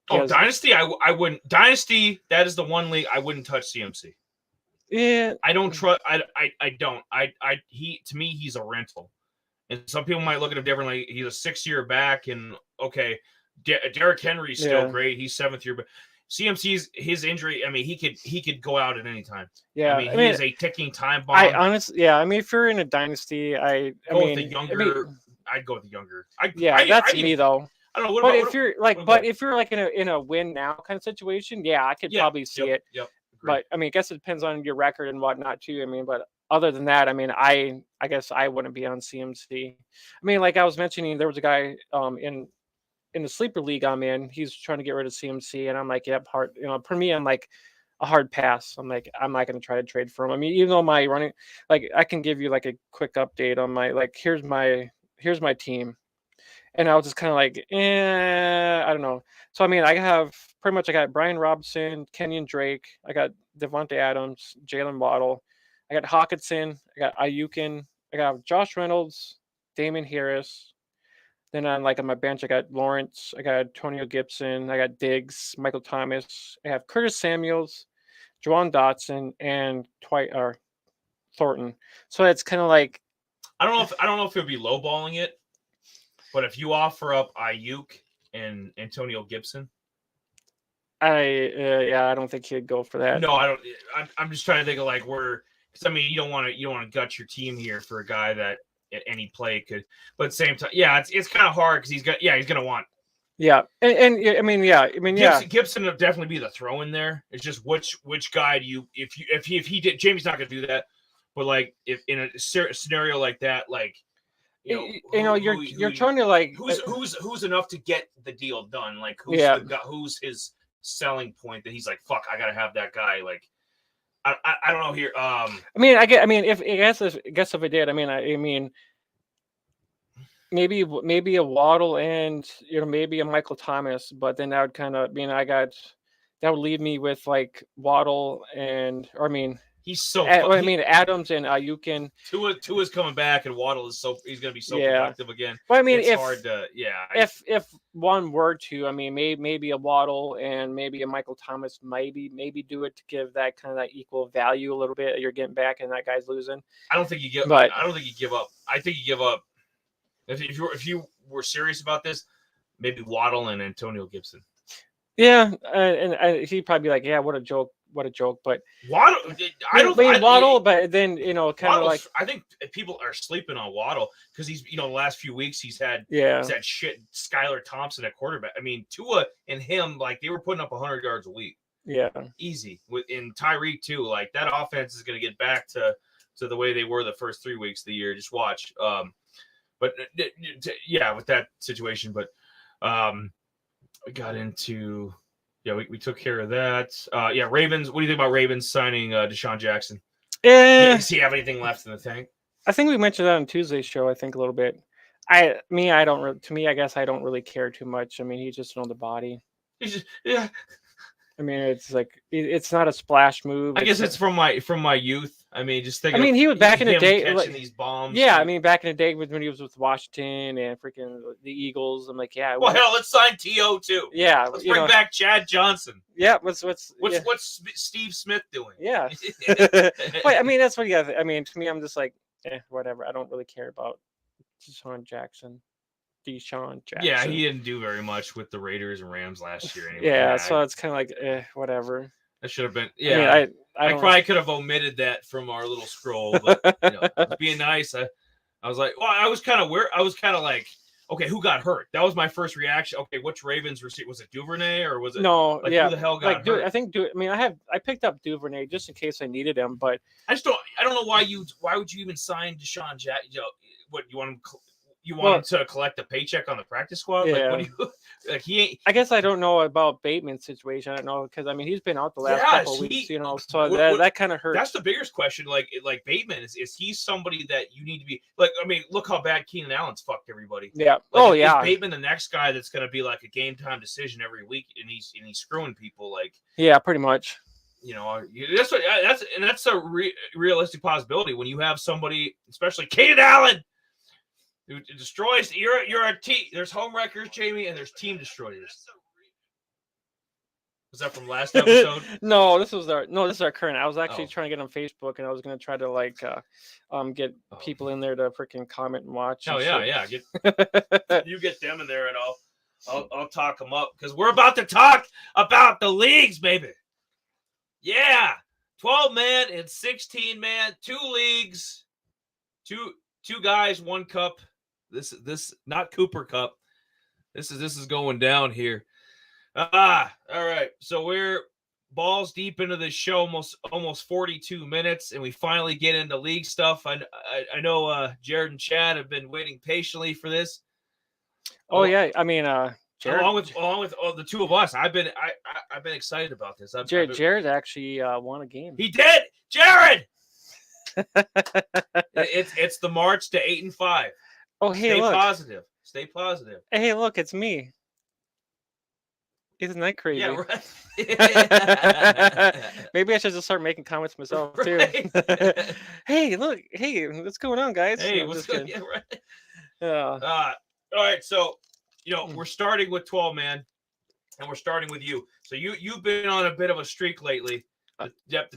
dynasty. I wouldn't dynasty. That is the one league I wouldn't touch CMC. Yeah, I don't trust. I don't. To me, he's a rental. And some people might look at him differently. He's a 6-year back, and okay, Derrick Henry's still great. He's 7th year, but CMC's his injury. I mean, he could go out at any time. Yeah, I mean, he is a ticking time bomb. I honestly, I mean, if you're in a dynasty, I'd go with the younger. That's me though. I don't know. If you're in a win now kind of situation, yeah, I could probably see it. Yep. But I mean, I guess it depends on your record and whatnot too. I mean, but other than that, I mean, I guess I wouldn't be on CMC. I mean, like I was mentioning, there was a guy in the sleeper league I'm in. He's trying to get rid of CMC, and I'm like, yep, hard. For me, I'm like a hard pass. I'm like, I'm not going to try to trade for him. I mean, even though my running, I can give you a quick update on my here's my team. And I was just kind of I don't know. So, I mean, I got Brian Robinson, Kenyon Drake. I got Devontae Adams, Jalen Waddle. I got Hawkinson. I got Ayukin. I got Josh Reynolds, Damon Harris. Then on my bench, I got Lawrence. I got Antonio Gibson. I got Diggs, Michael Thomas. I have Curtis Samuels, Juwan Dotson, and Thornton. So it's kind of I don't know if it would be lowballing it. But if you offer up Ayuk and Antonio Gibson, I don't think he'd go for that. No, I don't. I'm just trying to think of because I mean you don't want to gut your team here for a guy that at any play could. But at the same time, yeah, it's kind of hard because he's gonna want. Yeah, and I mean, Gibson would definitely be the throw in there. It's just which guy do you if he did. Jamie's not gonna do that, but if in a scenario like that, you're trying to who's enough to get the deal done? Who's his selling point that he's like, fuck, I gotta have that guy. I don't know here. If if it did, I mean, maybe a Waddle and maybe a Michael Thomas, but then that would kind of that would leave me with Waddle he's so. Adams and Ayukin. Tua's coming back, and Waddle he's going to be so productive again. Well, I mean, it's hard to. If one were to, maybe a Waddle and maybe a Michael Thomas, maybe do it to give that kind of that equal value a little bit. You're getting back, and that guy's losing. I don't think you give. I don't think you give up. I think you give up. If you were serious about this, maybe Waddle and Antonio Gibson. Yeah, and he'd probably be like, yeah, what a joke. But Waddle, Waddle, but then I think people are sleeping on Waddle because he's the last few weeks he's had shit Skylar Thompson at quarterback. I mean, Tua and him they were putting up 100 yards a week. Yeah. Easy. In Tyreek too. Like that offense is going to get back to the way they were the first 3 weeks of the year. Just watch. But yeah, with that situation. But we got into we took care of that. Ravens. What do you think about Ravens signing Deshaun Jackson? Does he have anything left in the tank? I think we mentioned that on Tuesday's show. I think a little bit. I guess I don't really care too much. I mean, he's just on the body. He's just, yeah. I mean, it's like it's not a splash move. I guess it's from my youth. I mean, just think. I mean, he was back in the day catching these bombs. Yeah, I mean, back in the day when he was with Washington and freaking the Eagles. I'm like, yeah. Well, hell, let's sign T.O. too. Yeah, let's bring back Chad Johnson. Yeah, what's Steve Smith doing? Yeah, but I mean, that's what you got. I mean, to me, I'm just like, whatever. I don't really care about Deshaun Jackson. Yeah, he didn't do very much with the Raiders and Rams last year. Anyway. Yeah, so it's kind of like, whatever. That should have been. Yeah, I mean, I probably could have omitted that from our little scroll, but being nice, I was like, well, I was kind of weird. I was kind of like, okay, who got hurt? That was my first reaction. Okay, which Ravens receiver was it? Duvernay or was it? No, who the hell got hurt? I think. I mean, I picked up Duvernay just in case I needed him, but I don't know why would you even sign Deshaun Jackson? What you want him? You want him to collect a paycheck on the practice squad? Yeah. Like, he ain't. I guess I don't know about Bateman's situation. I don't know because I mean he's been out the last couple of weeks, so that kind of hurts. That's the biggest question. Like Bateman is he somebody that you need to be like? I mean, look how bad Keenan Allen's fucked everybody. Yeah. Is Bateman the next guy that's going to be like a game time decision every week, and he's screwing people like? Yeah, pretty much. That's a realistic possibility when you have somebody, especially Keenan Allen. It destroys. You're a team. There's home wreckers, Jamie, and there's team destroyers. Was that from last episode? No, this is our current. I was actually trying to get on Facebook, and I was gonna try to like get people in there to freaking comment and watch. Oh yeah. You get them in there, and I'll talk them up because we're about to talk about the leagues, baby. Yeah, 12-man and 16-man, 2 leagues, two guys, 1 cup. This not Cooper Cup. This is going down here. All right. So we're balls deep into this show, almost 42 minutes, and we finally get into league stuff. I know Jared and Chad have been waiting patiently for this. Oh yeah, I mean Jared, along with the two of us, I've been excited about this. Jared actually won a game. He did, Jared. It's the march to 8-5. Oh, hey, Stay positive. Hey, look, it's me. Isn't that crazy? Yeah, right. Maybe I should just start making comments myself too. Hey, look. Hey, what's going on, guys? Hey, what's going on? Yeah, right. All right, so we're starting with 12-man, and we're starting with you. So you've been on a bit of a streak lately. Yep.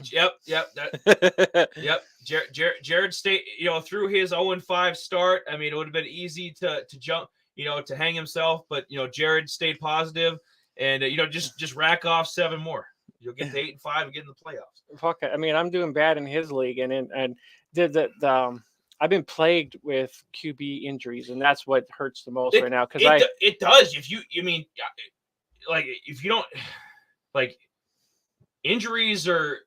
Jared stayed, through his 0-5 start. I mean, it would have been easy to jump, to hang himself, but Jared stayed positive, and just rack off 7 more. You'll get to 8-5 and get in the playoffs. Fuck it. I mean, I'm doing bad in his league, and did that. I've been plagued with QB injuries, and that's what hurts the most right now. Because it does. If you don't like. Injuries are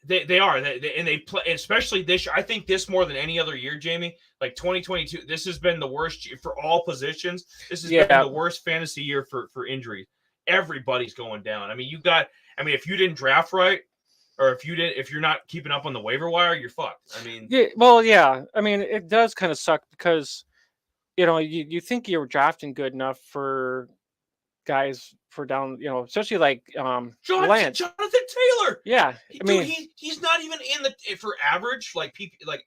they are and they play, especially this year. I think this more than any other year, Jamie. Like 2022, this has been the worst year for all positions. This has been the worst fantasy year for injuries. Everybody's going down. I mean, if you didn't draft right, or if you're not keeping up on the waiver wire, you're fucked. I mean, yeah. I mean, it does kind of suck because you think you're drafting good enough for guys for down, especially like Lance. Jonathan Taylor. Yeah, he's not even for average, like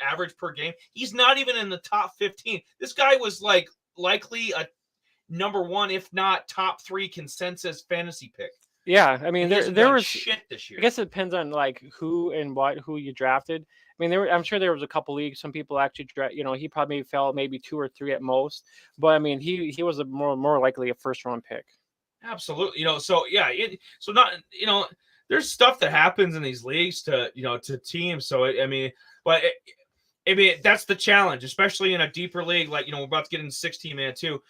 average per game. He's not even in the top 15. This guy was like likely a number 1, if not top 3 consensus fantasy pick. Yeah, I mean there was shit this year. I guess it depends on like who you drafted. I mean, I'm sure there was a couple leagues. Some people actually, he probably fell maybe 2 or 3 at most. But I mean, he was a more likely a 1st-round pick. Absolutely. So yeah, there's stuff that happens in these leagues to teams. So that's the challenge, especially in a deeper league. Like, we're about to get into 16-man too.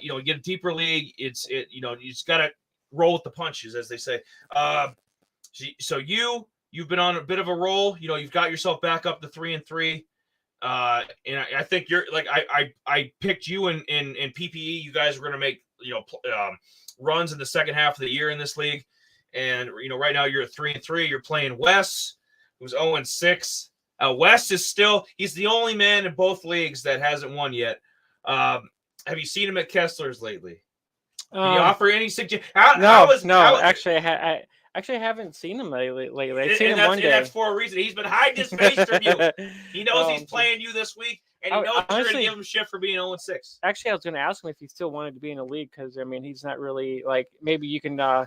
You get a deeper league. You just got to roll with the punches, as they say. So you've been on a bit of a roll. You've got yourself back up to 3-3. And I think you're like I picked you in PPE. You guys were going to make runs in the second half of the year in this league, and right now you're at 3-3. You're playing Wes, who's 0-6. Wes is he's the only man in both leagues that hasn't won yet. Have you seen him at Kessler's lately? Can you offer any suggestions? No. Actually, I haven't seen him lately. I've seen him one day. And that's for a reason. He's been hiding his face from you. He knows he's playing you this week, and he knows you're going to give him shit for being 0-6. Actually, I was going to ask him if he still wanted to be in the league because, he's not really, maybe you can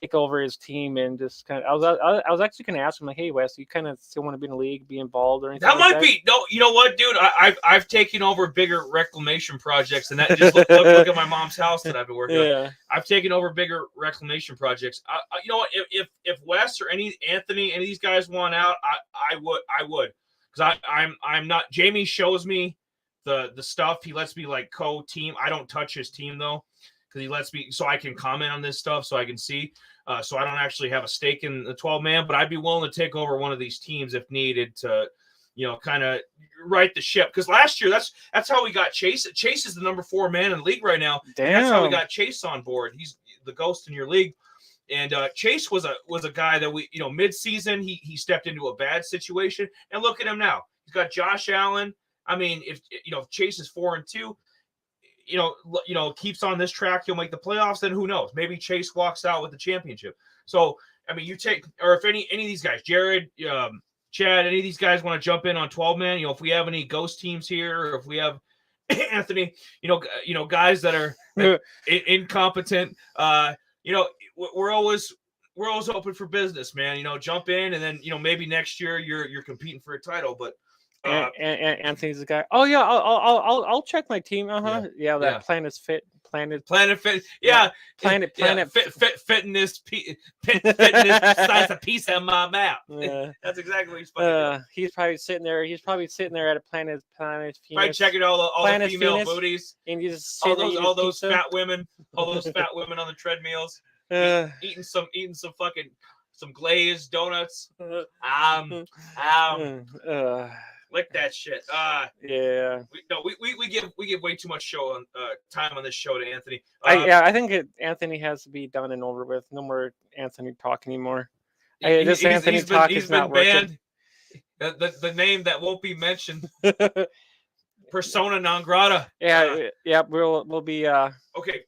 take over his team and just kind of. I was actually going to ask him, hey, Wes, you kind of still want to be in the league, be involved or anything? That might be. No, you know what, dude? I've taken over bigger reclamation projects, and that just look at my mom's house that I've been working on. I've taken over bigger reclamation projects. You know what? If Wes or Anthony, any of these guys want out, I would, because I'm not. Jamie shows me the stuff. He lets me co-team. I don't touch his team though, because he lets me so I can comment on this stuff so I can see. So I don't actually have a stake in the 12-man, but I'd be willing to take over one of these teams if needed to, kind of right the ship. Because last year, that's how we got Chase. Chase is the number 4 man in the league right now. Damn. That's how we got Chase on board. He's the ghost in your league. And Chase was a guy that we, mid-season, he stepped into a bad situation. And look at him now. He's got Josh Allen. I mean, if Chase is 4-2, keeps on this track, he'll make the playoffs. Then who knows? Maybe Chase walks out with the championship. So, you take, or if any of these guys, Jared, Chad, any of these guys want to jump in on 12-man, if we have any ghost teams here, or if we have Anthony, guys that are incompetent, we're always open for business, man. Jump in, and then maybe next year you're competing for a title, but. And Anthony's the guy. Oh yeah, I'll check my team. That Planet Fit. Yeah, Planet Fitness size a piece of my mouth. That's exactly what he's fucking doing. He's probably sitting there. He's probably sitting there at a Planet Venus. Probably checking all the female Venus, booties, and he's all those fat women on the treadmills, eating some fucking glazed donuts. Lick that shit. Yeah. We give way too much time on this show to Anthony. I think Anthony has to be done and over with. No more Anthony talk anymore. Anthony talk is not working. The name that won't be mentioned. Persona non grata. Yeah. We'll be. Okay.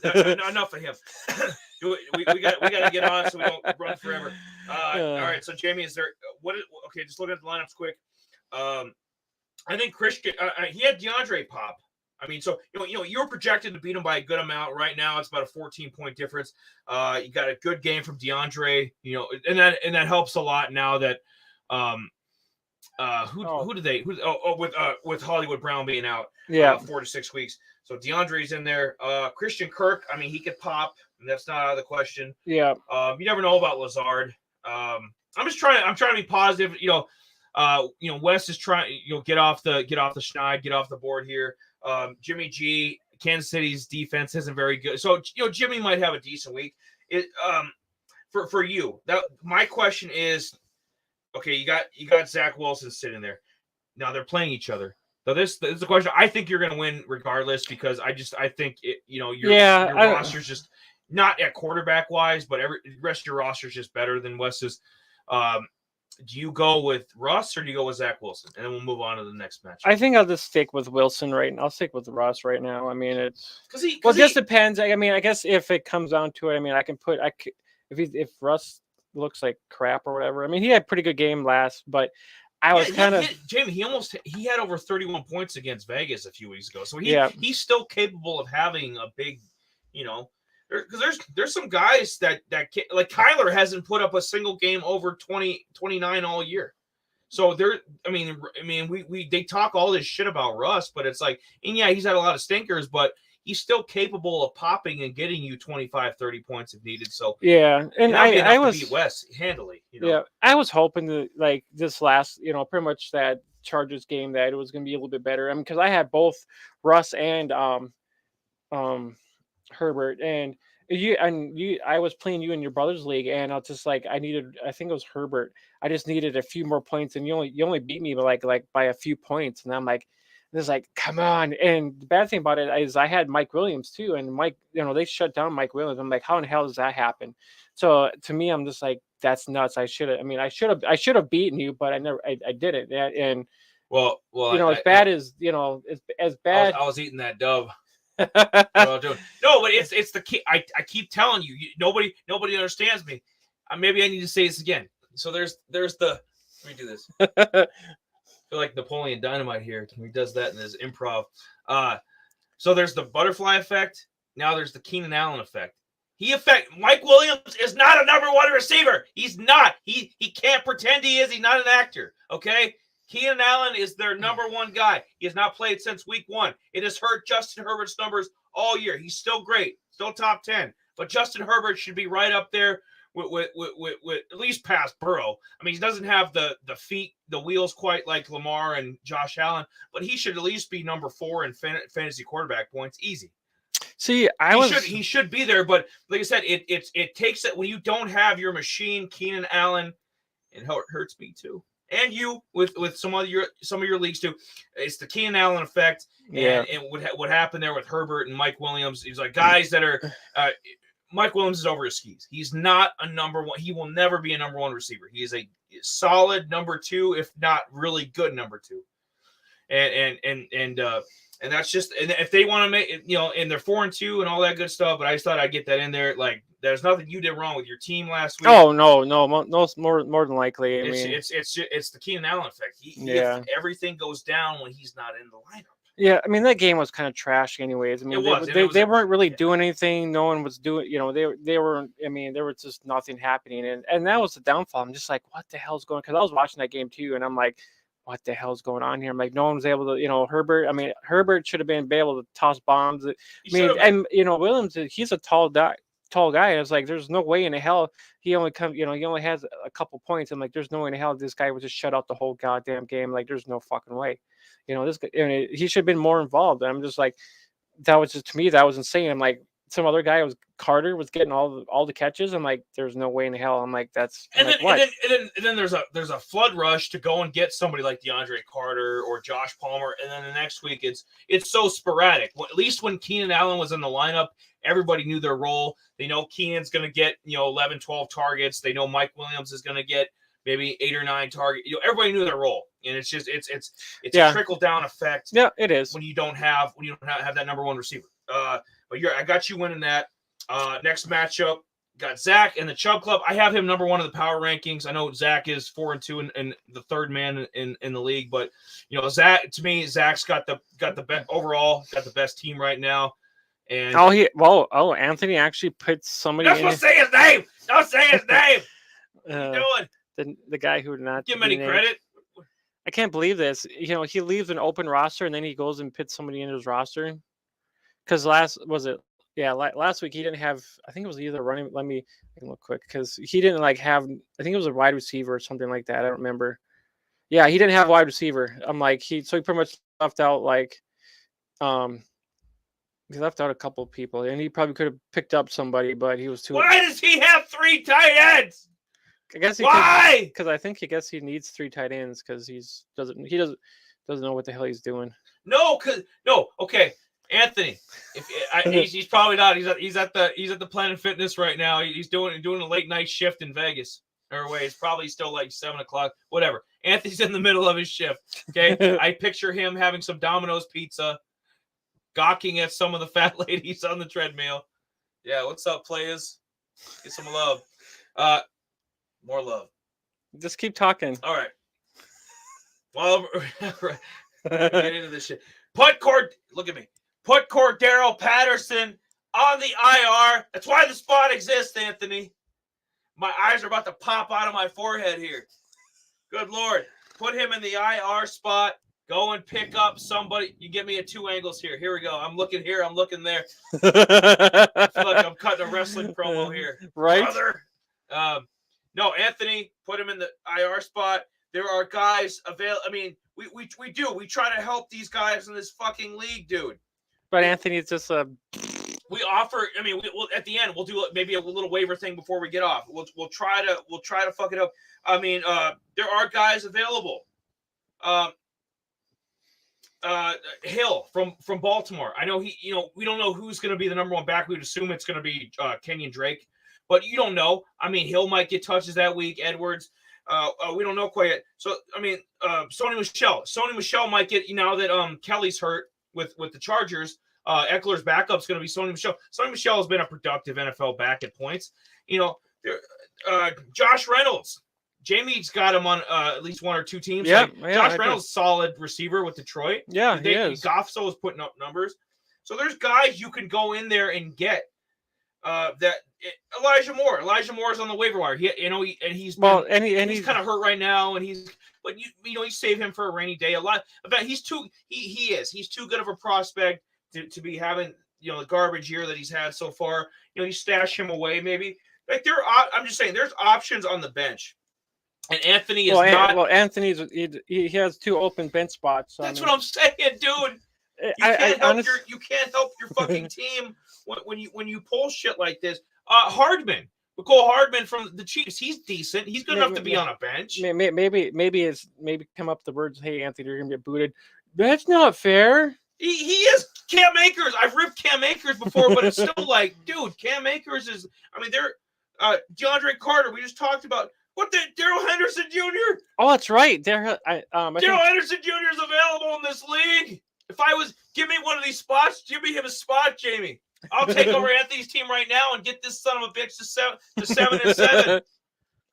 Enough of him. we got to get on so we don't run forever. All right. So Jamie, is there okay? Just looking at the lineups quick. I think Christian. He had DeAndre pop. So you're projected to beat him by a good amount. Right now, it's about a 14-point difference. You got a good game from DeAndre. And that helps a lot now that with Hollywood Brown being out 4 to 6 weeks. So DeAndre's in there. Christian Kirk. He could pop, and that's not out of the question. Yeah. You never know about Lazard. I'm trying to be positive. Wes is trying, get off the schneid, get off the board here. Jimmy G, Kansas City's defense isn't very good. So, Jimmy might have a decent week. For you, that my question is, okay, you got Zach Wilson sitting there. Now they're playing each other. So this is the question. I think you're going to win regardless because I think your roster's just not at quarterback wise, but the rest of your roster is just better than Wes's. Do you go with Russ or do you go with Zach Wilson? And then we'll move on to the next match. I think I'll just stick with Wilson right now. I'll stick with Russ right now. It's it just depends. I guess if it comes down to it, I can put if Russ looks like crap or whatever. He had a pretty good game last, but I was Jamie. He had over 31 points against Vegas a few weeks ago, so he's still capable of having a big, because there's some guys that like Kyler hasn't put up a single game over 29 all year. So they talk all this shit about Russ, but it's like, and yeah, he's had a lot of stinkers, but he's still capable of popping and getting you 25, 30 points if needed. So yeah, and I was beat West handily. Yeah, I was hoping that this last, pretty much that Chargers game that it was going to be a little bit better. Because I had both Russ and Herbert, and I was playing you in your brother's league, and I was just like, I think it was Herbert. I just needed a few more points, and you only beat me by like by a few points, and I'm like, this like, come on. And the bad thing about it is I had Mike Williams too, and Mike, they shut down Mike Williams. I'm like, how in hell does that happen? So to me, I'm just like, that's nuts. I should have beaten you, but I didn't. And well, as bad as as bad. I was eating that dove. No, but it's the key. I keep telling you, nobody understands me. Maybe I need to say this again. So there's the. Let me do this. I feel like Napoleon Dynamite here when he does that in his improv. So there's the butterfly effect. Now there's the Keenan Allen effect. Mike Williams is not a number one receiver. He's not. He can't pretend he is. He's not an actor. Okay. Keenan Allen is their number one guy. He has not played since week 1. It has hurt Justin Herbert's numbers all year. He's still great, still top 10. But Justin Herbert should be right up there with at least past Burrow. I mean, he doesn't have the feet, the wheels quite like Lamar and Josh Allen, but he should at least be number 4 in fantasy quarterback points, easy. See, he should be there, but like I said, it takes it when you don't have your machine, Keenan Allen, and it hurts me too. And you with some of your leagues too. It's the Keenan Allen effect. Yeah. And what happened there with Herbert and Mike Williams. He's like guys that are Mike Williams is over his skis. He's not a number one. He will never be a number 1 receiver. He is a solid number 2, if not really good number 2. And that's just, and if they want to make it, and they're 4-2 and all that good stuff, but I just thought I'd get that in there. Like, there's nothing you did wrong with your team last week. Oh no, more than likely. It's the Keenan Allen effect. Everything goes down when he's not in the lineup. Yeah, I mean that game was kind of trash, anyways. I mean, they weren't really doing anything. No one was doing. They were. I mean, there was just nothing happening, and that was the downfall. I'm just like, what the hell's going? Because I was watching that game too, and I'm like, what the hell's going on here? I'm like, no one was able to, Herbert should have been able to toss bombs. And Williams, he's a tall guy. I was like, there's no way in the hell he only has a couple points. I'm like, there's no way in the hell this guy would just shut out the whole goddamn game. Like, there's no fucking way. This guy, he should have been more involved. And I'm just like, that was just, to me, that was insane. I'm like, some other guy Carter was getting all the catches. I'm like, there's no way in hell. I'm like, that's and then there's a flood rush to go and get somebody like DeAndre Carter or Josh Palmer, and then the next week it's so sporadic. Well, at least when Keenan Allen was in the lineup, everybody knew their role. They know Keenan's going to get 11, 12 targets. They know Mike Williams is going to get maybe 8 or 9 targets. Everybody knew their role, and it's a trickle down effect. Yeah, it is when you don't have that number 1 receiver. But I got you winning that. Next matchup, got Zach and the Chubb Club. I have him number 1 in the power rankings. I know Zach is 4-2 and the third man in the league, but Zach's got the best overall, got the best team right now. And Anthony actually put somebody. Don't say his name. Don't say his name. What are you doing? The guy who would not give him any credit. I can't believe this. He leaves an open roster and then he goes and puts somebody in his roster. Because last week he didn't have. I think it was either running. I can look quick because he didn't have. I think it was a wide receiver or something like that. I don't remember. Yeah, he didn't have a wide receiver. I'm like he pretty much left out he left out a couple of people, and he probably could have picked up somebody, but he was too. Why does he have 3 tight ends? I guess why? Because I guess he needs 3 tight ends because he doesn't know what the hell he's doing. Okay. Anthony, he's probably not. He's at the Planet Fitness right now. He's doing a late night shift in Vegas. Or wait, it's probably still like 7:00. Whatever. Anthony's in the middle of his shift. Okay, I picture him having some Domino's pizza, gawking at some of the fat ladies on the treadmill. Yeah, what's up, players? Get some love. More love. Just keep talking. All right. Well, get into this shit. Look at me. Put Cordero Patterson on the IR. That's why the spot exists, Anthony. My eyes are about to pop out of my forehead here. Good Lord. Put him in the IR spot. Go and pick up somebody. You get me at 2 angles here. Here we go. I'm looking here. I'm looking there. I feel like I'm cutting a wrestling promo here. Right. Brother. No, Anthony, put him in the IR spot. There are guys available. I mean, we try to help these guys in this fucking league, dude. But Anthony's just we offer. I mean, we'll at the end we'll do maybe a little waiver thing before we get off. We'll try to fuck it up. I mean, there are guys available. Hill from Baltimore. I know we don't know who's going to be the number one back. We'd assume it's going to be Kenyon Drake, but you don't know. I mean, Hill might get touches that week. Edwards, we don't know quite yet. So I mean, Sony Michel might get now that Kelly's hurt with the Chargers. Eckler's backup is going to be Sony Michel. Sony Michel has been a productive NFL back at points. Josh Reynolds. Jamie's got him on at least one or two teams. Yeah, Josh Reynolds, solid receiver with Detroit. Yeah, he is. Goffso is putting up numbers. So there's guys you can go in there and get. Elijah Moore is on the waiver wire. He's kind of hurt right now, and you save him for a rainy day. He's too good of a prospect to be having the garbage year that he's had so far. You stash him away maybe. Like I'm just saying, there's options on the bench. And Anthony is not. Well, Anthony's he has 2 open bench spots. So that's what I'm saying, dude. You can't help your fucking team when you pull shit like this. Hardman, Mecole Hardman from the Chiefs. He's decent. He's good enough to be on a bench. Maybe come up the words. Hey, Anthony, you're gonna get booted. That's not fair. He is Cam Akers. I've ripped Cam Akers before, but it's still like, dude, Cam Akers is. I mean, they're DeAndre Carter. We just talked about. What the Darrell Henderson Jr.? Oh, that's right. Darrell Henderson Jr. is available in this league. Give me one of these spots. Give me him a spot, Jamie. I'll take over Anthony's team right now and get this son of a bitch to 7-7.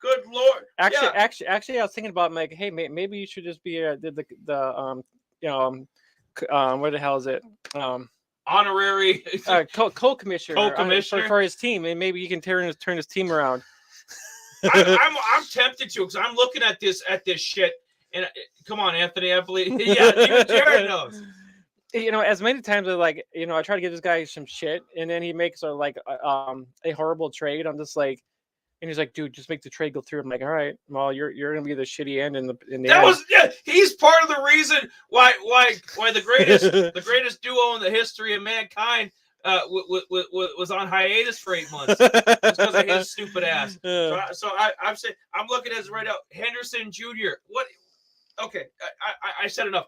Good Lord. Actually, I was thinking about like, hey, maybe you should just be what the hell is it? Honorary co-commissioner for his team, and maybe you can turn his team around. I'm tempted to because I'm looking at this shit and come on, Anthony, I believe even Jared knows. As many times as I try to give this guy some shit, and then he makes a horrible trade. I'm just like, and he's like, dude, just make the trade go through. I'm like, all right, well, you're gonna be the shitty end in the end. He's part of the reason why the greatest duo in the history of mankind was on hiatus for 8 months because of his stupid ass. So I'm saying I'm looking at this right now. Henderson Jr. What? Okay, I said enough.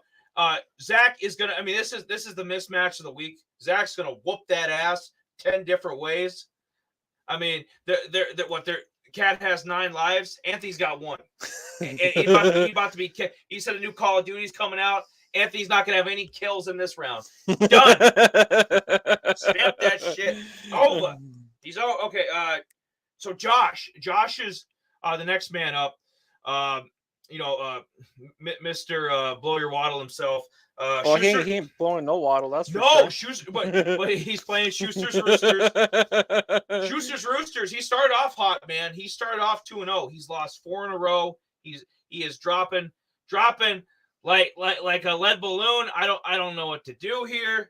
Zach is gonna. I mean, this is the mismatch of the week. Zach's gonna whoop that ass 10 different ways. I mean, Cat has 9 lives. Anthony's got 1. And he's about to be. He said a new Call of Duty's coming out. Anthony's not going to have any kills in this round. Done. Snap that shit. Over. He's okay. So Josh is the next man up. Mr. Blow Your Waddle himself. He ain't blowing no waddle. That's for sure. But he's playing Schuster's Roosters. Schuster's Roosters. He started off hot, man. He started off 2-0. He's lost 4 in a row. He is dropping like a lead balloon. I don't know what to do here.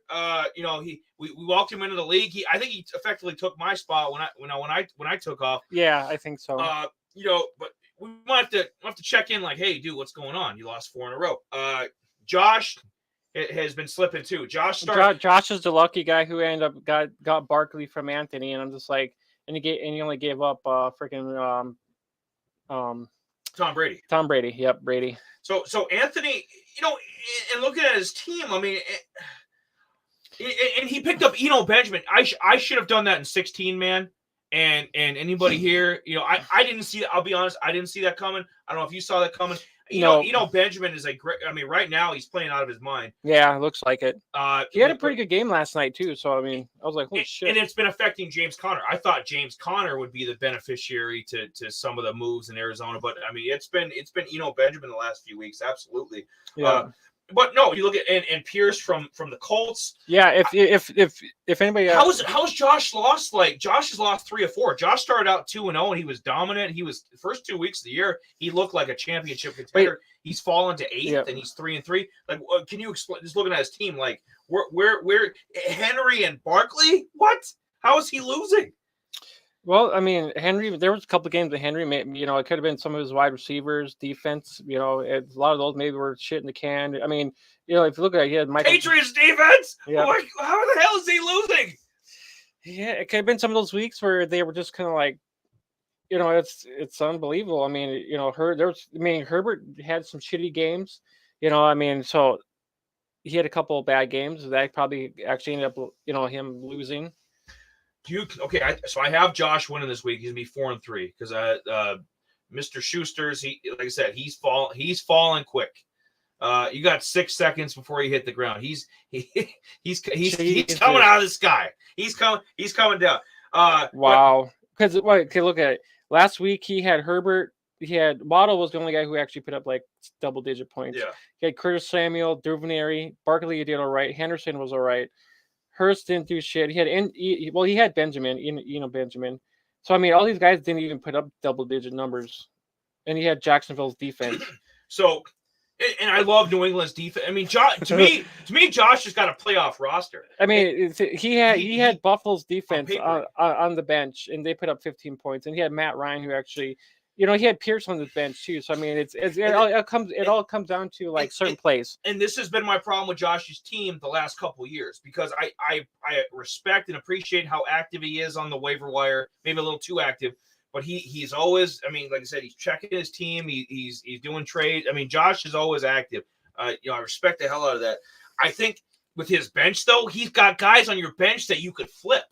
We walked him into the league. I think he effectively took my spot when I took off. Yeah, I think so. But we might have to check in. Like, hey, dude, what's going on? You lost 4 in a row. Josh has been slipping too. Josh is the lucky guy who ended up got Barkley from Anthony, and I'm just like, and he only gave up freaking Tom Brady. Tom Brady. Yep, Brady. So Anthony, and looking at his team, I mean, and he picked up Benjamin. I should have done that in 16 man. And anybody here, I didn't see. I'll be honest, I didn't see that coming. I don't know if you saw that coming. Benjamin is a great. I mean, right now he's playing out of his mind. Yeah, it looks like it. He had a pretty good game last night too. So I mean, I was like, holy shit! And it's been affecting James Conner. I thought James Conner would be the beneficiary to some of the moves in Arizona, but I mean, it's been Benjamin the last few weeks. Absolutely. Yeah. But no, you look at and Pierce from the Colts. Yeah, if anybody, how is Josh lost? Like Josh has lost 3 or 4. Josh started out 2-0 and he was dominant. He was the first 2 weeks of the year. He looked like a championship contender. He's fallen to 8th and he's 3-3. Like, can you explain? Just looking at his team, like where Henry and Barkley? What? How is he losing? Well, I mean, Henry, there was a couple of games that Henry made, it could have been some of his wide receivers, defense, a lot of those maybe were shit in the can. I mean, if you look at it, he had Michael. Patriots defense? Yeah. How the hell is he losing? Yeah, it could have been some of those weeks where they were just kind of like, it's unbelievable. I mean, Herbert had some shitty games. I mean, so he had a couple of bad games that probably actually ended up, him losing. So I have Josh winning this week. He's gonna be 4-3 because Mr. Schuster's like I said, he's falling quick. You got 6 seconds before you hit the ground. He's coming out of the sky. He's coming down. Wow. Because okay, look at it. Last week he had Herbert. He had Waddle was the only guy who actually put up like double-digit points. Yeah. He had Curtis Samuel, Duvernay, Barkley did all right. Henderson was all right. Hurst didn't do shit. He had Benjamin, Benjamin. So I mean, all these guys didn't even put up double-digit numbers, and he had Jacksonville's defense. So, and I love New England's defense. I mean, to me, Josh just got a playoff roster. I mean, he had Buffalo's defense on the bench, and they put up 15 points, and he had Matt Ryan, who actually. He had Pierce on the bench too. So I mean, it all comes down to like certain plays. And this has been my problem with Josh's team the last couple of years because I respect and appreciate how active he is on the waiver wire, maybe a little too active, but he's always. I mean, like I said, he's checking his team. He's doing trades. I mean, Josh is always active. I respect the hell out of that. I think with his bench though, he's got guys on your bench that you could flip.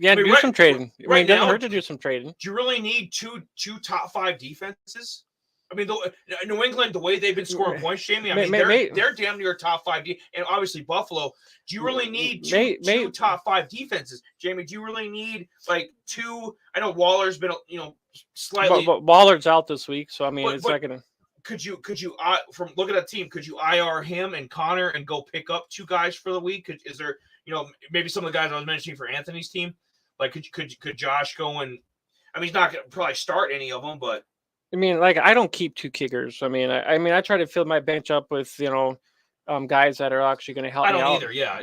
Yeah, do some trading. I mean, it doesn't hurt to do some trading. Do you really need two top 5 defenses? I mean, New England, the way they've been scoring points, Jamie, I mean, they're damn near top 5. And obviously Buffalo. Do you really need two top 5 defenses, Jamie? Do you really need like 2? I know Waller's been, slightly. But Waller's out this week, so I mean, it's not gonna. Could you from looking at the team? Could you IR him and Connor and go pick up 2 guys for the week? Is there, maybe some of the guys I was mentioning for Anthony's team? Like, could Josh go and? I mean, he's not going to probably start any of them, but I mean, like, I don't keep 2 kickers. I mean, I try to fill my bench up with guys that are actually going to help me out. I don't either. Yeah, I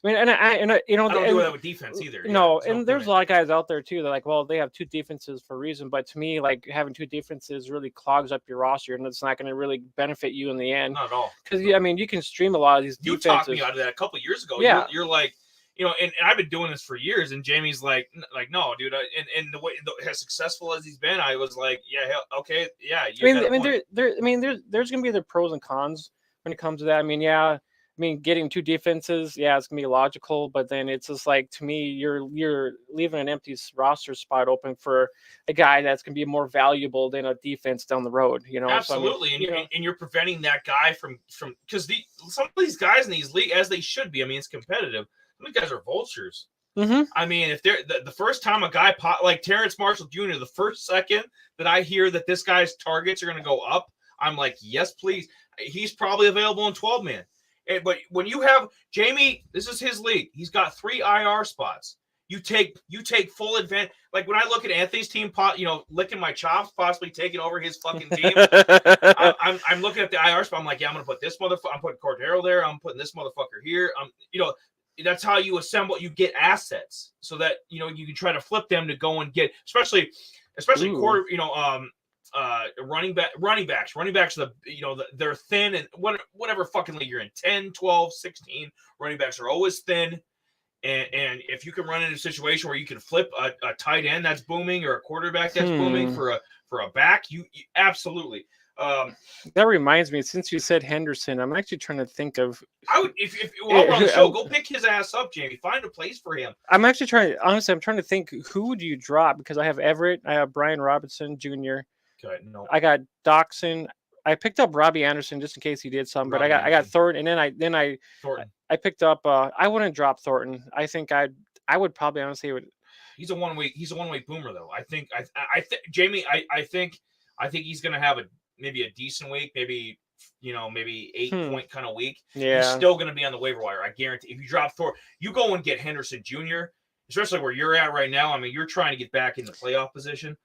mean, I don't do that with defense either. No, and there's a lot of guys out there too that like, well, they have 2 defenses for a reason, but to me, like having 2 defenses really clogs up your roster, and it's not going to really benefit you in the end. Not at all. Because I mean, you can stream a lot of these defenses. You talked me out of that a couple of years ago. Yeah, you're like. And I've been doing this for years, and Jamie's like, no, dude. And the way as successful as he's been, I was like, yeah, okay, yeah. There's gonna be the pros and cons when it comes to that. I mean, getting 2 defenses, yeah, it's gonna be logical, but then it's just like to me, you're leaving an empty roster spot open for a guy that's gonna be more valuable than a defense down the road. Absolutely, so, I mean, and you're preventing that guy from because some of these guys in these leagues, as they should be. I mean, it's competitive. Some of these guys are vultures. Mm-hmm. I mean, if they're the first time a guy like Terrence Marshall Jr., the first second that I hear that this guy's targets are going to go up, I'm like, yes, please. He's probably available in 12-man. But when you have Jamie, this is his league. He's got 3 IR spots. You take full advantage. Like when I look at Anthony's team, licking my chops, possibly taking over his fucking team. I'm looking at the IR spot. I'm like, yeah, I'm going to put this motherfucker. I'm putting Cordero there. I'm putting this motherfucker here. That's how you assemble. You get assets so that you can try to flip them to go and get, especially quarter. Running backs. Running backs are they're thin, and whatever fucking league you're in, 10, 12, 16. Running backs are always thin, and if you can run into a situation where you can flip a tight end that's booming or a quarterback that's booming for a back, you absolutely. That reminds me, since you said Henderson, I'm actually trying to think of. I would if while we're on the show, go pick his ass up, Jamie. Find a place for him. I'm actually trying to think who would you drop, because I have Everett, I have Brian Robinson Jr. Okay, no. I got Doxson. I picked up Robbie Anderson just in case he did something, but I got Thornton, and then I picked up. I wouldn't drop Thornton. I think I would probably honestly would. He's a one way boomer though. I think Jamie. I think he's gonna have maybe a decent week, maybe 8-point kind of week. Yeah. He's still going to be on the waiver wire. I guarantee. If you drop Thor, you go and get Henderson Jr., especially where you're at right now. I mean, you're trying to get back in the playoff position.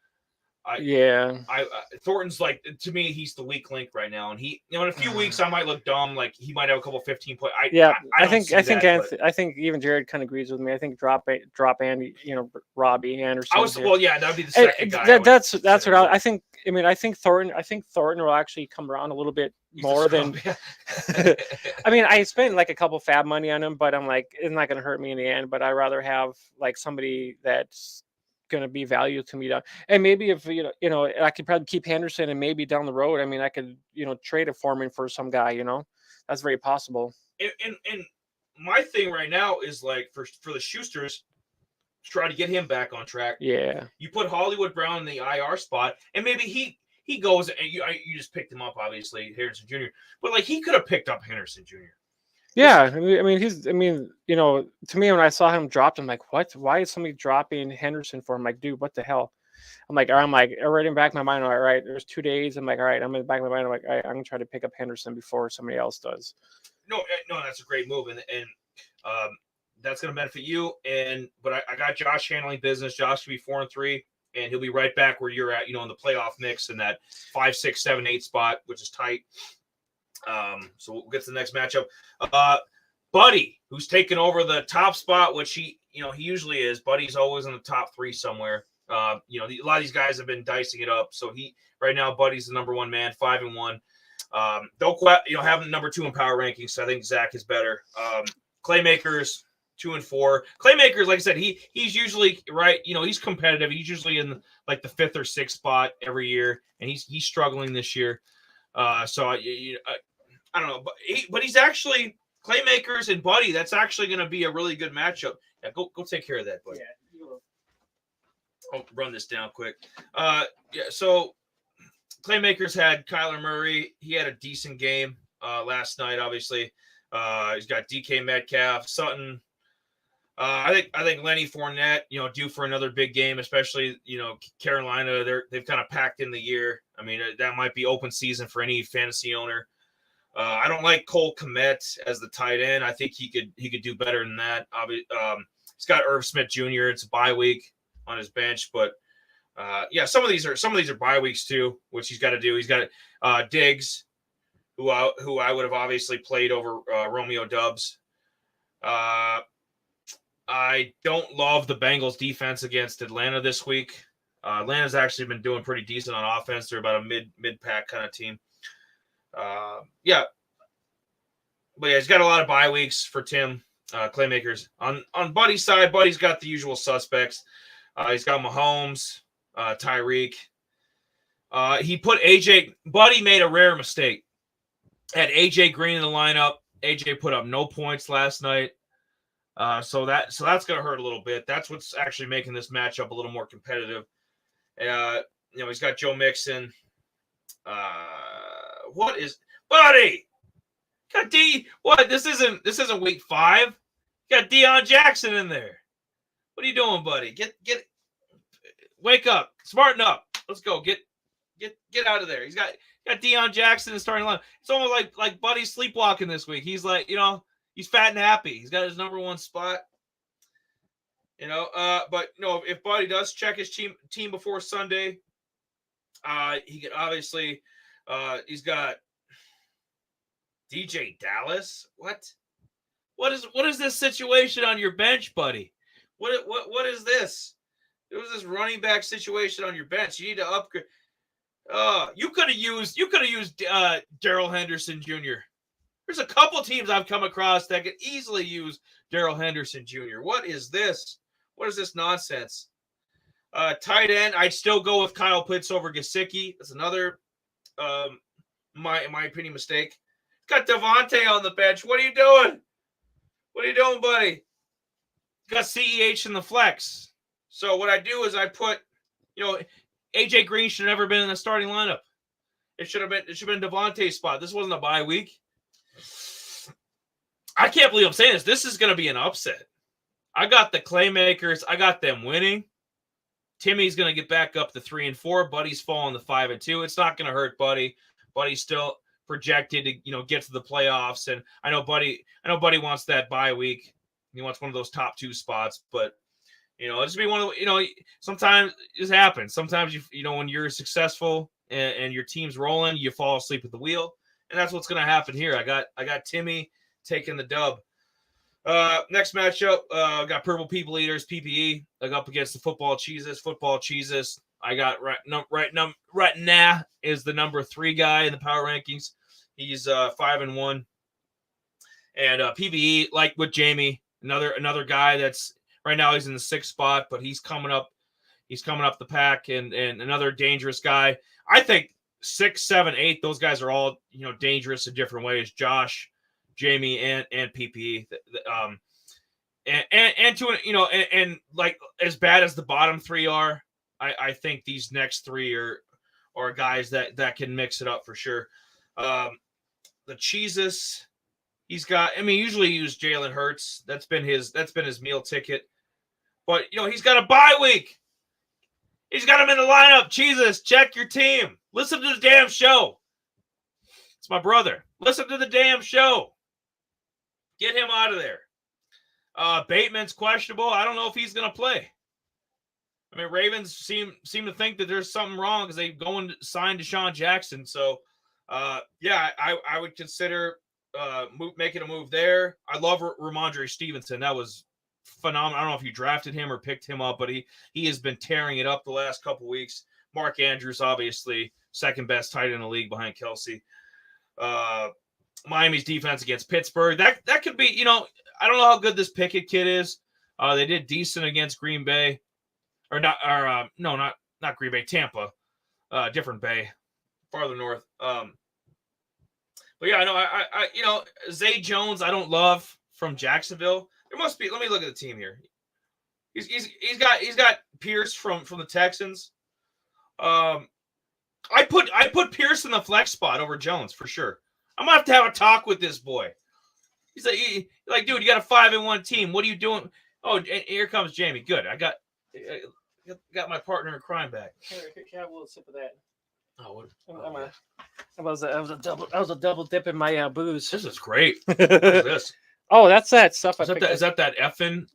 Thornton's like, to me, he's the weak link right now, and he, in a few weeks, I might look dumb, like he might have a couple 15-point. I think even Jared kind of agrees with me. I think drop Andy, Robbie Anderson. That'd be the second guy. That's what I think. I think Thornton will actually come around a little bit more than I mean, I spent like a couple fab money on him, but I'm like, it's not going to hurt me in the end. But I'd rather have like somebody that's going to be value to me. And maybe if I could probably keep Henderson, and maybe down the road, I mean, I could trade a Foreman for some guy. That's very possible. And my thing right now is like for the Schusters, try to get him back on track. Yeah. You put Hollywood Brown in the IR spot, and maybe he goes, and you just picked him up, obviously, Henderson Jr. But like he could have picked up Henderson Jr. Yeah, to me, when I saw him dropped, I'm like, what? Why is somebody dropping Henderson for him? Like, dude, what the hell? I'm like, right in the back of my mind, all right, there's 2 days. I'm like, all right, I'm in the back of my mind. I'm like, all right, I'm going to try to pick up Henderson before somebody else does. No, that's a great move. And that's going to benefit you. But I got Josh handling business. Josh will be 4-3, and he'll be right back where you're at, in the playoff mix in that 5, 6, 7, 8 spot, which is tight. So we'll get to the next matchup. Buddy, who's taken over the top spot, which he usually is. Buddy's always in the top 3 somewhere. A lot of these guys have been dicing it up. So right now, Buddy's the number 1 man, 5-1. Don't have him number 2 in power rankings. So I think Zach is better. Claymakers 2-4. Claymakers, like I said, he's usually right. He's competitive. He's usually in like the 5th or 6th spot every year, and he's struggling this year. So I don't know, but he's actually Claymakers and Buddy. That's actually going to be a really good matchup. Yeah, go take care of that, buddy. Yeah. I'll run this down quick. So Claymakers had Kyler Murray. He had a decent game last night. Obviously, he's got DK Metcalf, Sutton. I think Lenny Fournette, due for another big game, especially Carolina. They've kind of packed in the year. I mean, that might be open season for any fantasy owner. I don't like Cole Kmet as the tight end. I think he could do better than that. He's got Irv Smith Jr. It's a bye week on his bench, but some of these are bye weeks too, which he's got to do. He's got Diggs, who I would have obviously played over Romeo Doubs. I don't love the Bengals defense against Atlanta this week. Atlanta's actually been doing pretty decent on offense. They're about a mid-pack kind of team. But he's got a lot of bye weeks for Tim Claymakers. On Buddy's side, Buddy's got the usual suspects. He's got Mahomes, Tyreek. He put AJ. Buddy made a rare mistake. Had AJ Green in the lineup. AJ put up no points last night. So that's going to hurt a little bit. That's what's actually making this matchup a little more competitive. He's got Joe Mixon. What is Buddy? Got what? This isn't week 5. Got Deion Jackson in there. What are you doing, buddy? Get wake up. Smarten up. Let's go. Get out of there. He's got Deion Jackson in the starting line. It's almost like Buddy's sleepwalking this week. He's like, he's fat and happy. He's got his number 1 spot. But no, if Buddy does check his team before Sunday, he could obviously he's got DJ Dallas. What is this situation on your bench, buddy? What is this? There was this running back situation on your bench. You need to upgrade. You could have used Darrell Henderson Jr. There's a couple teams I've come across that could easily use Darrell Henderson Jr. What is this? What is this nonsense? Tight end, I'd still go with Kyle Pitts over Gesicki. That's another, my opinion, mistake. Got Devontae on the bench. What are you doing? What are you doing, buddy? Got CEH in the flex. So what I do is I put, AJ Green should have never been in the starting lineup. It should have been Devontae's spot. This wasn't a bye week. I can't believe I'm saying this. This is going to be an upset. I got the Claymakers. I got them winning. Timmy's going to get back up to 3-4. Buddy's falling to 5-2. It's not going to hurt Buddy. Buddy's still projected to, get to the playoffs. And I know Buddy wants that bye week. He wants one of those top 2 spots, but it's be one of sometimes it happens. Sometimes when you're successful and your team's rolling, you fall asleep at the wheel. And that's what's going to happen here. I got Timmy taking the dub. Next matchup, got Purple People Eaters, PPE, up against the Football Cheeses. I got right now is the number 3 guy in the power rankings. He's 5-1. And PBE, like with Jamie, another guy that's right now he's in the 6th spot, but he's coming up the pack, and another dangerous guy. I think 6, 7, 8, those guys are all dangerous in different ways. Josh, Jamie, and PPE. And like as bad as the bottom 3 are, I think these next 3 are guys that can mix it up for sure. The Cheeses, he's got. I mean, usually use Jalen Hurts. That's been his meal ticket. But he's got a bye week. He's got him in the lineup. Jesus, check your team. Listen to the damn show. It's my brother. Listen to the damn show. Get him out of there. Bateman's questionable. I don't know if he's going to play. I mean, Ravens seem to think that there's something wrong because they go and sign Deshaun Jackson. So, yeah, I would consider making a move there. I love Ramondre Stevenson. That was phenomenal. I don't know if you drafted him or picked him up, but he has been tearing it up the last couple weeks. Mark Andrews, obviously, second best tight end in the league behind Kelsey. Miami's defense against Pittsburgh. That could be, I don't know how good this Pickett kid is. They did decent against Green Bay. Not Green Bay, Tampa. Different Bay, farther north. But yeah, I know I Zay Jones I don't love from Jacksonville. There must be. Let me look at the team here. He's got Pierce from the Texans. I put Pierce in the flex spot over Jones for sure. I'm gonna have to have a talk with this boy. He's like, dude, you got a 5-1 team. What are you doing? Oh, and here comes Jamie. Good. I got my partner in crime back. Here, can I have a little sip of that? Oh, I was a double dip in my booze. this is great. What is this? Oh, that's that stuff. Is that effing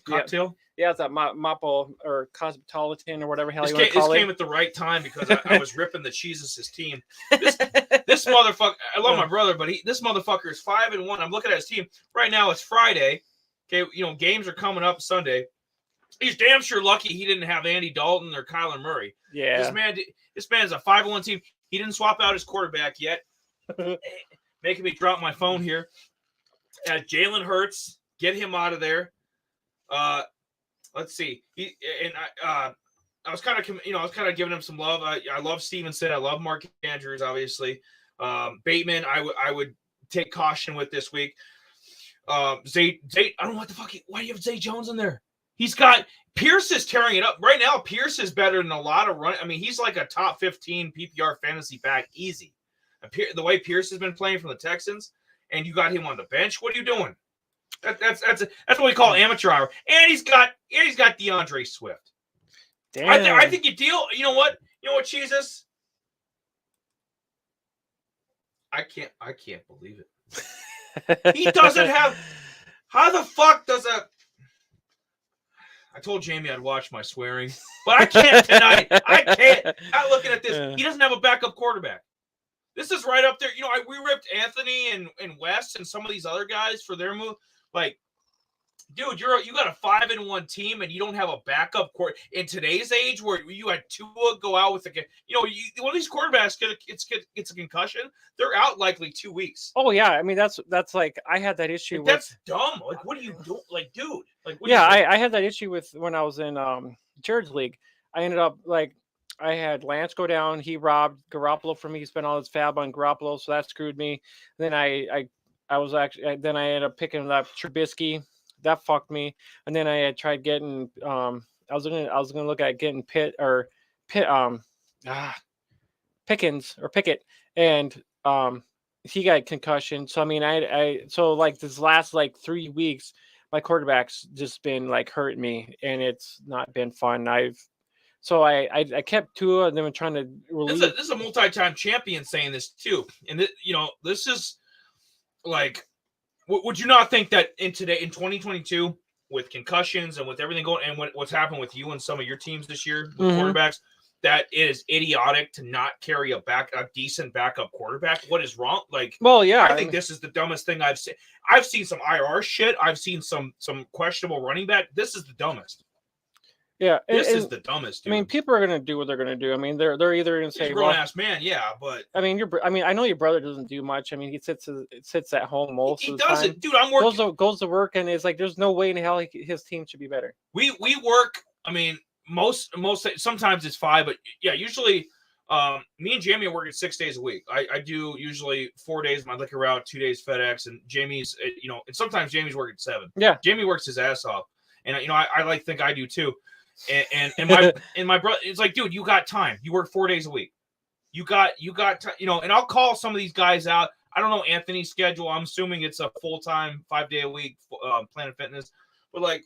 cocktail? Yeah, it's that Mapo or Cosmopolitan or whatever hell This you want to call it. This came at the right time because I was ripping the Cheeses' team. This motherfucker, I love my brother, but this motherfucker is 5-1. I'm looking at his team right now. It's Friday. Okay, games are coming up Sunday. He's damn sure lucky he didn't have Andy Dalton or Kyler Murray. Yeah, this man's a 5-1 team. He didn't swap out his quarterback yet. Making me drop my phone here. Jalen Hurts, get him out of there. Let's see. I was kind of giving him some love. I love Stevenson. I love Mark Andrews, obviously. Bateman, I would take caution with this week. Zay, I don't know what the fuck. Why do you have Zay Jones in there? He's got Pierce is tearing it up right now. Pierce is better than a lot of run. I mean, he's like a top 15 PPR fantasy back, easy. The way Pierce has been playing from the Texans, and you got him on the bench. What are you doing? That's what we call amateur hour. And he's got DeAndre Swift. damn. I think you deal. You know what? Jesus. I can't believe it. He doesn't have. How the fuck does a? I told Jamie I'd watch my swearing, but I can't tonight. I can't. I'm looking at this. He doesn't have a backup quarterback. This is right up there. We ripped Anthony and West and some of these other guys for their move. Like, dude, you got a 5-1 team and you don't have a backup court in today's age where you had Tua go out with one of these quarterbacks gets a concussion. They're out likely 2 weeks. Oh yeah, I mean that's like I had that issue. That's dumb. Like, what are you doing? Like, dude. Like, I had that issue with when I was in Jared's league. I ended up like I had Lance go down. He robbed Garoppolo from me. He spent all his fab on Garoppolo, so that screwed me. Then I ended up picking up Trubisky. That fucked me. And then I had tried getting I was gonna look at getting Pickens or Pickett, and he got concussion. So I mean so like this last like 3 weeks, my quarterback's just been like hurting me, and it's not been fun. I kept Tua, and then I'm trying to relieve. This is a multi-time champion saying this too, and this is like, would you not think that in 2022 with concussions and with everything going and what's happened with you and some of your teams this year with quarterbacks, that it is idiotic to not carry a decent backup quarterback? What is wrong? Like, well, yeah, I think this is the dumbest thing I've seen. I've seen some IR shit. I've seen some questionable running back. This is the dumbest. Yeah, This is the dumbest, I dude. mean, people are gonna do what they're gonna do. I mean, they're either gonna He's say, a grown well, ass man, yeah, but I mean, I know your brother doesn't do much. I mean, he sits at home most he of the time. doesn't, dude. I'm working. Goes to work, and it's like there's no way in hell his team should be better. We work. I mean, most sometimes it's 5, but yeah, usually. Me and Jamie are working 6 days a week. I do usually 4 days my liquor route, 2 days FedEx, and Jamie's, and sometimes Jamie's working 7. Yeah, Jamie works his ass off, and I like think I do too. And my brother, it's like, dude, you got time. You work 4 days a week. You got time, and I'll call some of these guys out. I don't know Anthony's schedule. I'm assuming it's a full-time 5-day a week Planet Fitness, but like,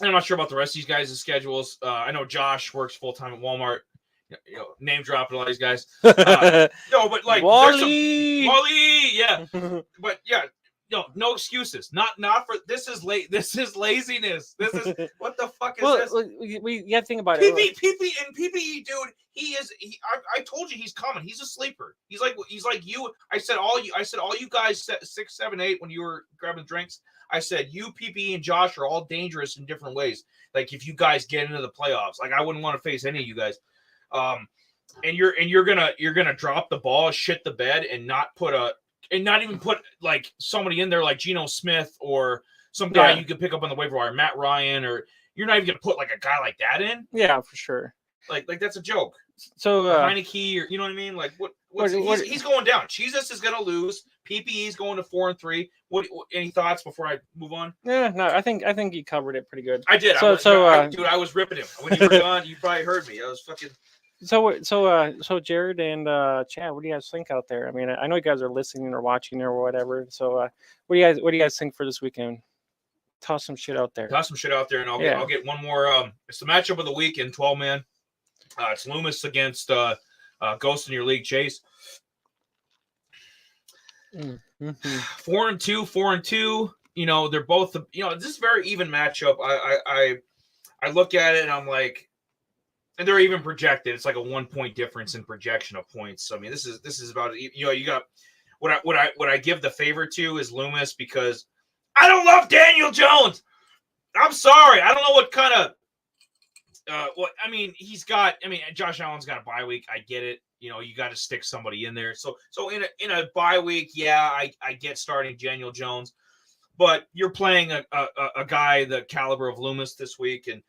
I'm not sure about the rest of these guys' schedules. I know Josh works full-time at Walmart. Name dropping all these guys. No, but like Wally, yeah. But yeah, no excuses. Not for this is late. This is laziness. This is what the fuck is this? Look, we got to think about PP, it. PPE, dude. I told you he's coming. He's a sleeper. He's like you. I said all you guys 6, 7, 8 when you were grabbing drinks. I said you, PPE, and Josh are all dangerous in different ways. Like if you guys get into the playoffs, like I wouldn't want to face any of you guys. And you're gonna drop the ball, shit the bed, and not even put like somebody in there like Geno Smith or some guy you could pick up on the waiver wire, Matt Ryan, or you're not even gonna put like a guy like that in. Yeah, for sure. Like that's a joke. So Heineke, or you know what I mean? Like he's going down. Jesus is gonna lose. PPE's going to 4-3. What any thoughts before I move on? Yeah, no, I think you covered it pretty good. I did. Dude, I was ripping him when you were gone. You probably heard me. I was fucking. So Jared and Chad, what do you guys think out there? I mean, I know you guys are listening or watching or whatever. So what do you guys think for this weekend? Toss some shit out there. And I'll get one more. It's the matchup of the week in 12-man. It's Loomis against Ghost in your league, Chase. 4-2, 4-2. They're both. This is a very even matchup. I look at it and I'm like. And they're even projected. It's like a 1-point difference in projection of points. So I mean, this is about you got what I give the favor to is Loomis because I don't love Daniel Jones. I'm sorry, I don't know what kind of Josh Allen's got a bye week. I get it. You got to stick somebody in there. So in a bye week, yeah, I get starting Daniel Jones, but you're playing a guy the caliber of Loomis this week and.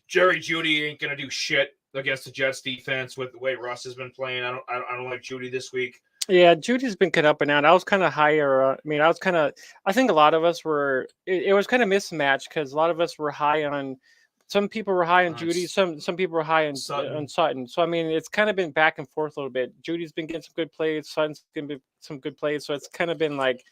Jerry Jeudy ain't gonna do shit against the Jets defense with the way Russ has been playing. I don't like Jeudy this week. Yeah, Judy's been kind of up and down. I was kind of higher. I think a lot of us were. It was kind of mismatched because a lot of us were high on. Some people were high on Jeudy. Some people were high on Sutton. So I mean, it's kind of been back and forth a little bit. Judy's been getting some good plays. Sutton's going to be some good plays. So it's kind of been like.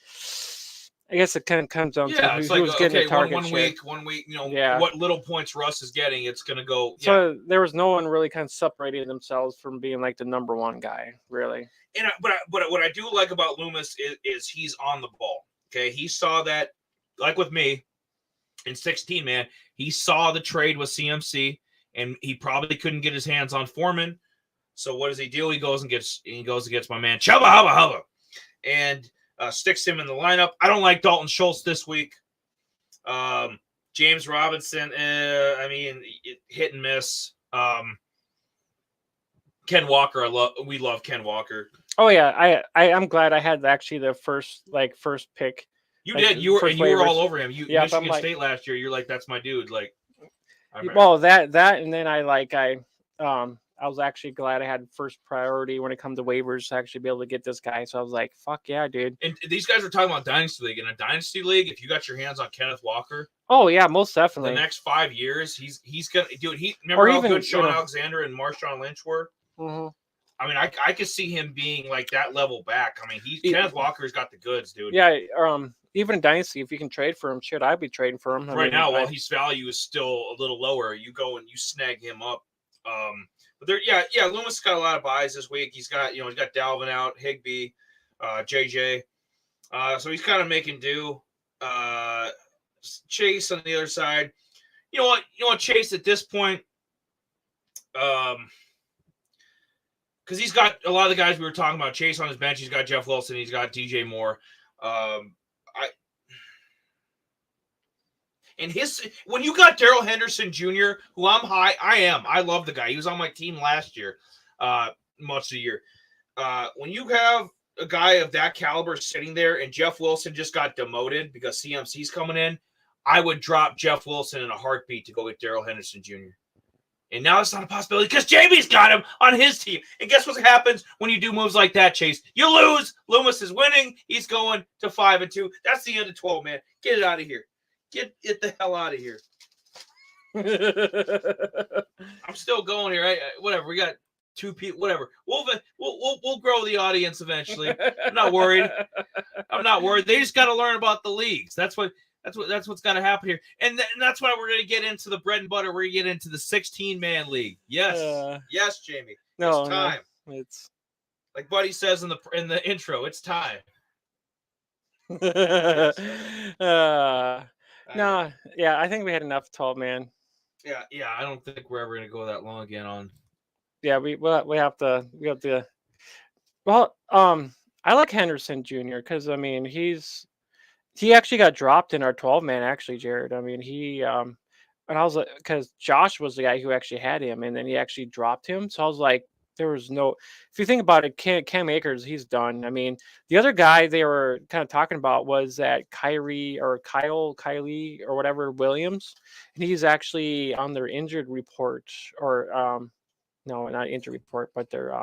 I guess it kind of comes down to who's getting the target. One week, what little points Russ is getting, it's going to go. Yeah. So there was no one really kind of separating themselves from being like the number one guy, really. And but what I do like about Loomis is he's on the ball. Okay, he saw that, like with me, in 16, man, he saw the trade with CMC, and he probably couldn't get his hands on Foreman. So what does he do? He goes against my man Chubba Hubba Hubba, and. Sticks him in the lineup. I don't like Dalton Schultz this week. James Robinson, hit and miss. Ken Walker, we love Ken Walker. Oh yeah, I'm glad I had actually the first pick. You did. You were all over him. Michigan State last year. You're like, that's my dude. Like, that, and then I was actually glad I had first priority when it comes to waivers to actually be able to get this guy. So I was like, fuck yeah, dude. And these guys were talking about Dynasty League. In a Dynasty League, if you got your hands on Kenneth Walker. Oh, yeah, most definitely. The next 5 years, he's going to do it. Remember how good Sean Alexander and Marshawn Lynch were? Mm-hmm. I mean, I could see him being like that level back. I mean, Kenneth Walker's got the goods, dude. Yeah, even in Dynasty, if you can trade for him, I'd be trading for him. While his value is still a little lower, you go and you snag him up. But Loomis got a lot of buys this week. He's got Dalvin out, Higbee, JJ. So he's kind of making do. Chase on the other side. You know what, Chase at this point, because he's got a lot of the guys we were talking about. Chase on his bench, he's got Jeff Wilson, he's got DJ Moore. And when you got Darrell Henderson Jr., who I love the guy. He was on my team last year, much of the year. When you have a guy of that caliber sitting there and Jeff Wilson just got demoted because CMC's coming in, I would drop Jeff Wilson in a heartbeat to go get Darrell Henderson Jr. And now it's not a possibility because Jamie's got him on his team. And guess what happens when you do moves like that, Chase? You lose. Loomis is winning. He's going to 5-2. That's the end of 12, man. Get it out of here. Get it the hell out of here. I'm still going here. Whatever. We got 2 people. Whatever. We'll grow the audience eventually. I'm not worried. They just got to learn about the leagues. That's what's got to happen here, and that's why we're going to get into the bread and butter. We're going to get into the 16-man league. Yes, yes, Jamie. No, it's time. No, it's like Buddy says in the intro. It's time. No, yeah, I think we had enough 12-man. Yeah. I don't think we're ever going to go that long again on. Yeah, we have to. Well, I like Henderson Jr. because I mean he actually got dropped in our 12-man, actually, Jared. I mean, and I was like, because Josh was the guy who actually had him, and then he actually dropped him. So I was like, there was no, if you think about it, Cam Akers, he's done. I mean, the other guy they were kind of talking about was that Kylie or whatever Williams, and he's actually on their injured report, or no, not injured report, but they're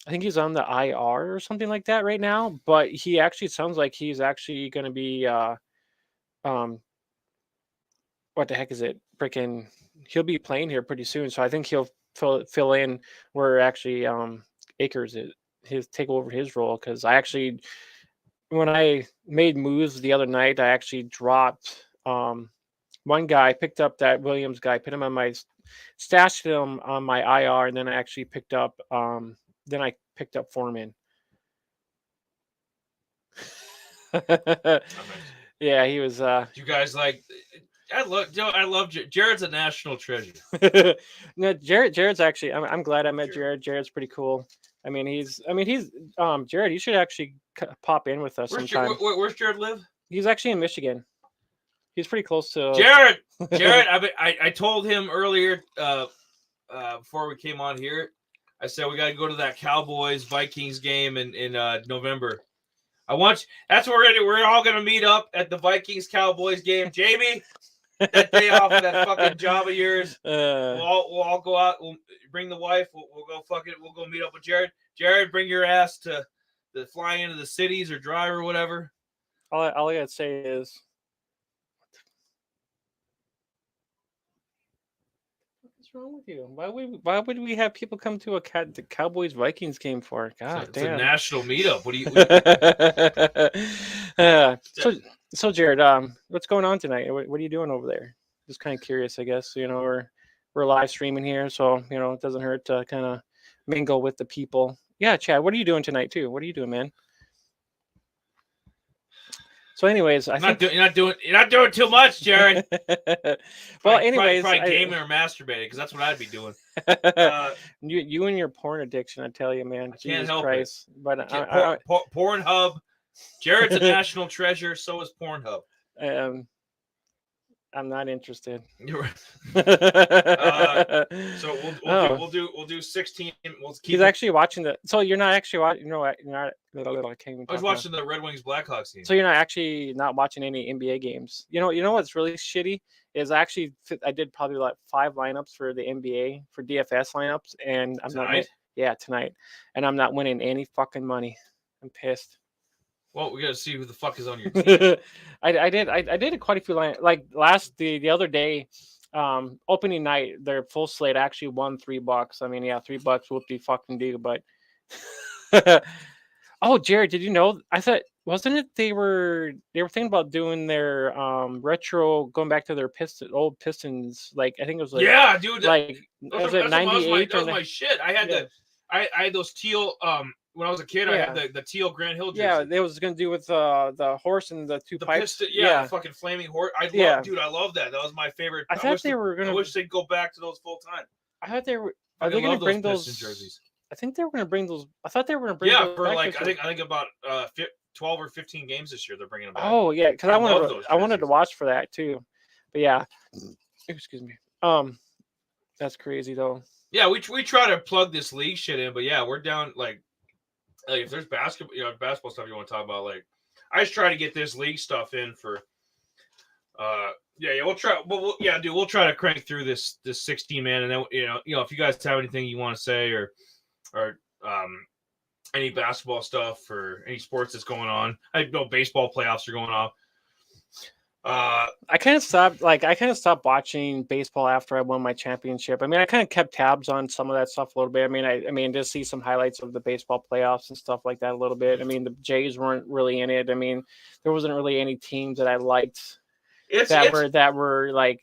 I think he's on the IR or something like that right now, but he actually sounds like he's actually going to be, what the heck is it? He'll be playing here pretty soon. So I think he'll fill in where actually Akers take over his role. Cause when I made moves the other night, I actually dropped one guy, picked up that Williams guy, put him on stashed him on my IR. And then I actually picked up, Foreman. Yeah, he was. You guys like? I love Jared's a national treasure. No, Jared's actually. I'm glad I met Jared. Jared's pretty cool. I mean, he's. Jared. You should actually pop in with us sometime. Where's Jared live? He's actually in Michigan. He's pretty close to Jared. I told him earlier, before we came on here. I said we got to go to that Cowboys Vikings game in November. That's where we're all gonna meet up at the Vikings Cowboys game. Jamie, that day off of that fucking job of yours, we'll all go out. We'll bring the wife. We'll go We'll go meet up with Jared. Jared, bring your ass to fly into the cities or drive or whatever. All I gotta say is. What's wrong with you? Why would we have people come to the Cowboys Vikings game for? God damn. It's a national meetup. What do you? So Jared, what's going on tonight? What are you doing over there? Just kind of curious, I guess. We're live streaming here, so it doesn't hurt to kind of mingle with the people. Yeah, Chad, what are you doing tonight too? What are you doing, man? So, anyways, you're not doing too much, Jared. Well, anyways, probably gaming or masturbating because that's what I'd be doing. You and your porn addiction, I tell you, man. I can't help it. But Pornhub. Jared's a national treasure. So is Pornhub. I'm not interested. You're right. So we'll do 16. He's actually watching So you're not actually watching. You're not. I was watching the Red Wings Blackhawks game. So you're not watching any NBA games. You know what's really shitty is I did probably like 5 lineups for the NBA for DFS lineups, and I'm tonight? Tonight, and I'm not winning any fucking money. I'm pissed. Well, we got to see who the fuck is on your team. I did quite a few lines. Like the other day, opening night, their full slate actually won $3. I mean, yeah, $3 whoop-de fucking do. But oh, Jared, did you know? I thought wasn't it they were thinking about doing their retro, going back to their old Pistons. Like I think it was like yeah, dude. Like was it 98? That was my shit. I had I had those teal when I was a kid. I had the teal Grant Hill jersey. Yeah, they was gonna do with the horse and the two pipes. Piston, the fucking flaming horse. I love that. That was my favorite. I thought they were gonna. I wish they'd go back to those full time. I thought they were. Are they gonna bring those jerseys? I think they were gonna bring those. I thought they were gonna bring. Yeah, for like I think about 12 or 15 games this year. They're bringing them back. Oh yeah, because I wanted to watch for that too. But yeah, excuse me. That's crazy though. Yeah, we try to plug this league shit in, but yeah, we're down like if there's basketball, basketball stuff you want to talk about, like I just try to get this league stuff in for. We'll try. We'll try to crank through this 16 man, and then if you guys have anything you want to say or any basketball stuff or any sports that's going on. I know baseball playoffs are going on. I kind of stopped watching baseball after I won my championship. I mean, I kind of kept tabs on some of that stuff a little bit. I mean, just see some highlights of the baseball playoffs and stuff like that a little bit. I mean, the Jays weren't really in it. I mean, there wasn't really any teams that I liked that were like.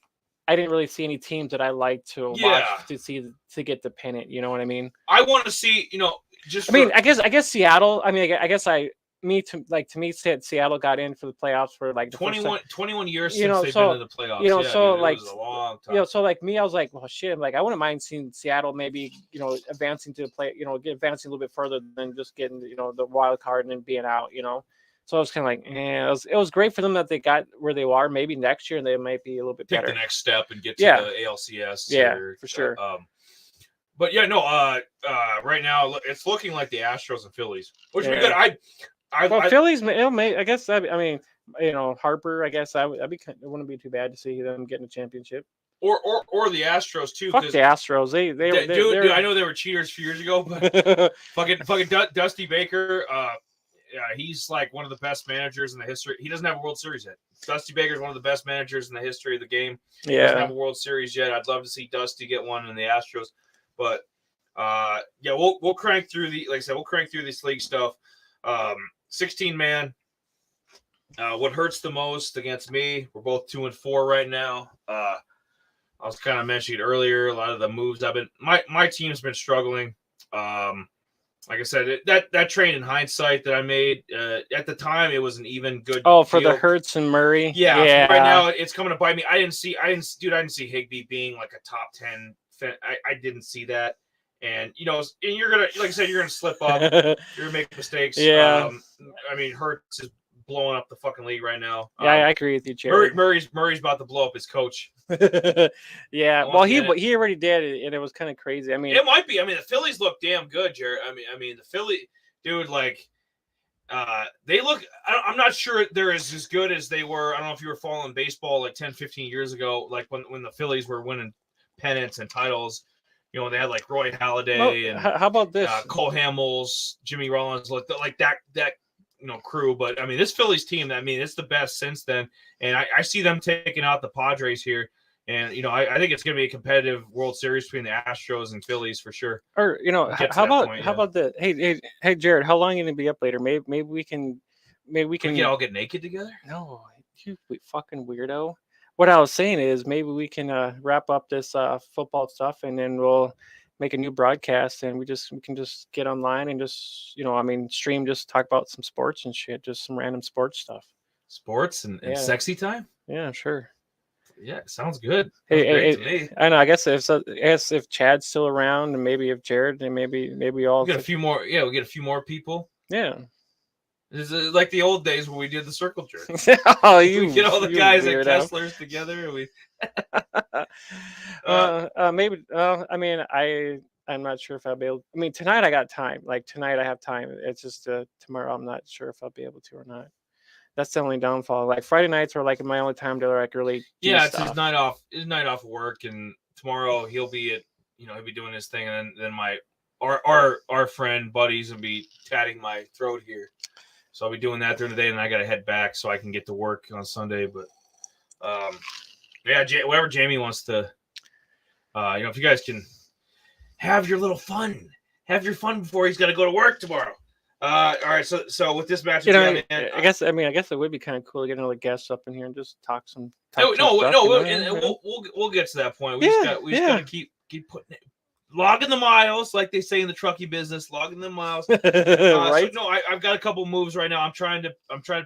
I didn't really see any teams that I liked to watch to get the pennant. You know what I mean? I want to see. I guess Seattle. I mean, to me, Seattle got in for the playoffs for like the 21 years since they've been in the playoffs. It was a long time. So like me, I was like, well, shit. Like I wouldn't mind seeing Seattle maybe, advancing to the play, advancing a little bit further than just getting, the wild card and then being out, So I was kind of like, it was great for them that they got where they are. Maybe next year they might be a little bit better. Take the next step and get to the ALCS. Yeah, for sure. But yeah, no. Right now it's looking like the Astros and Phillies, which would be good. Phillies. I guess. I mean, Harper. I guess it wouldn't be too bad to see them getting a championship. Or the Astros too. Fuck the Astros. Dude, I know they were cheaters a few years ago, but fucking Dusty Baker. He's like one of the best managers in the history. He doesn't have a World Series yet. Dusty Baker's one of the best managers in the history of the game. He doesn't have a World Series yet. I'd love to see Dusty get one in the Astros. But we'll crank through this league stuff. 16 man. What hurts the most against me? We're both 2-4 right now. I was kind of mentioning it earlier. A lot of the moves my team's been struggling. Like I said, that trade in hindsight that I made at the time, it was an even good. Oh, for the Hurts and Murray. Yeah. Right now, it's coming to bite me. I didn't see Higbee being like a top 10. I didn't see that, and you're gonna, like I said, you're gonna slip up. You're gonna make mistakes. Yeah. I mean, Hurts is blowing up the fucking league right now. Yeah, I agree with you, Jared. Murray's about to blow up his coach. Yeah, well, he already did, and it was kind of crazy. I mean, it might be. I mean, the Phillies look damn good, Jared. I mean, the Philly dude, like, they look. I'm not sure they're as good as they were. I don't know if you were following baseball like 10, 15 years ago, like when the Phillies were winning pennants and titles. They had like Roy Halladay and how about this? Cole Hamels, Jimmy Rollins, like that crew. But I mean, this Phillies team, I mean, it's the best since then. And I see them taking out the Padres here. And, I think it's going to be a competitive World Series between the Astros and Phillies for sure. Or, how about the, hey, Jared, how long are you going to be up later? Maybe we can all get naked together. No, you fucking weirdo. What I was saying is maybe we can wrap up this football stuff, and then we'll make a new broadcast, and we can just get online and just stream, just talk about some sports and shit, just some random sports stuff. Sports and sexy time. Yeah, sure. Yeah, sounds good. Hey, to me. I know. I guess if Chad's still around, and maybe if Jared, then maybe all get a few more. Yeah, we get a few more people. Yeah. This is like the old days when we did the circle jerk. We get all the guys at Kessler's together. And we maybe. I mean, I'm not sure if I'll be able. I mean, tonight I got time. Like tonight I have time. It's just tomorrow I'm not sure if I'll be able to or not. That's the only downfall. Like Friday nights are like my only time to like really. It's his night off. His night off work, and tomorrow he'll be he'll be doing his thing, and then our friend buddies will be tatting my throat here. So I'll be doing that during the day, and I got to head back so I can get to work on Sunday. But, whatever Jamie wants to, if you guys can have your little fun, before he's got to go to work tomorrow. All right. So with this match, I guess it would be kind of cool to get another guest up in here and just talk some. We'll get to that point. We just got to keep putting it. Logging the miles, like they say in the trucking business, logging the miles. Right? So, no, I've got a couple moves right now. I'm trying to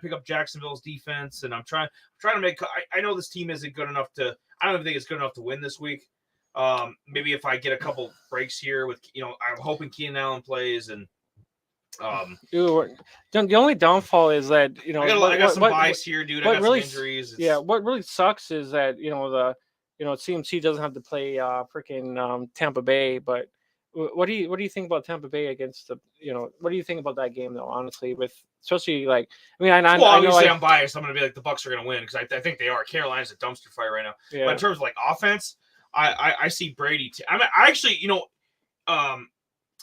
pick up Jacksonville's defense, and I'm trying to make. I know this team isn't good enough to. I don't even think it's good enough to win this week. Maybe if I get a couple breaks here with, I'm hoping Keenan Allen plays, and Ooh, the only downfall is that I got some bias here, dude. I got really, some injuries. yeah, what really sucks is that CMC doesn't have to play freaking Tampa Bay. But what do you think about Tampa Bay against the what do you think about that game though? Honestly, with especially like I know obviously I'm biased. I'm going to be like the Bucks are going to win because I think they are. Carolina's a dumpster fire right now. yeah. But in terms of like offense, I see Brady. I actually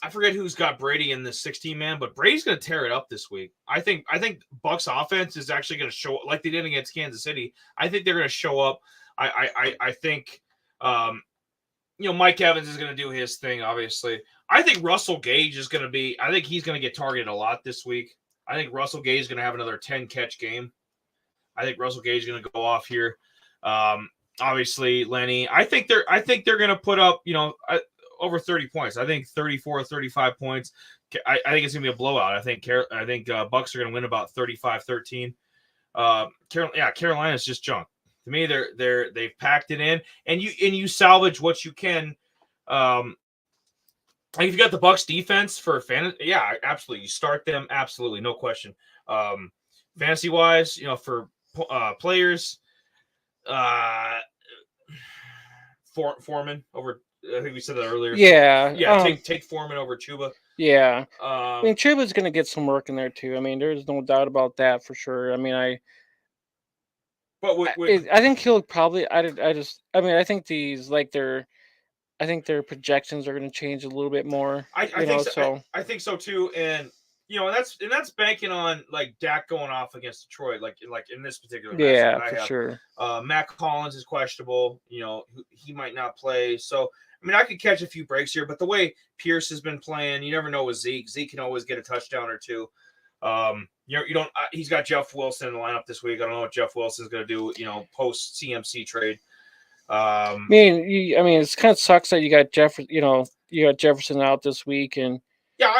I forget who's got Brady in the 16-man, but Brady's going to tear it up this week. I think Bucks offense is actually going to show like they did against Kansas City. I think they're going to show up. I think Mike Evans is going to do his thing. Obviously, I think Russell Gage is going to be. I think he's going to get targeted a lot this week. I think Russell Gage is going to have another 10-catch game. I think Russell Gage is going to go off here. Obviously, Lenny. I think they're going to put up over 30 points. I think 34 or 35 points. I think it's going to be a blowout. I think Bucks are going to win about 35-13. Carolina's just junk. To me, they've packed it in, and you salvage what you can. If you got the Bucks defense for fantasy, yeah, absolutely. You start them, absolutely, no question. Fantasy wise, for players, Foreman over. I think we said that earlier. Yeah, take Foreman over Chuba. Yeah, Chuba's going to get some work in there too. There's no doubt about that for sure. I think he'll probably. I think these I think their projections are going to change a little bit more. I think so too, and that's banking on like Dak going off against Detroit, like in this particular match. Yeah, for sure. Matt Collins is questionable. He might not play. So I could catch a few breaks here, but the way Pierce has been playing, you never know with Zeke. Zeke can always get a touchdown or two. You don't. He's got Jeff Wilson in the lineup this week. I don't know what Jeff Wilson's going to do. Post CMC trade. It's kind of sucks that you got Jefferson out this week, and yeah,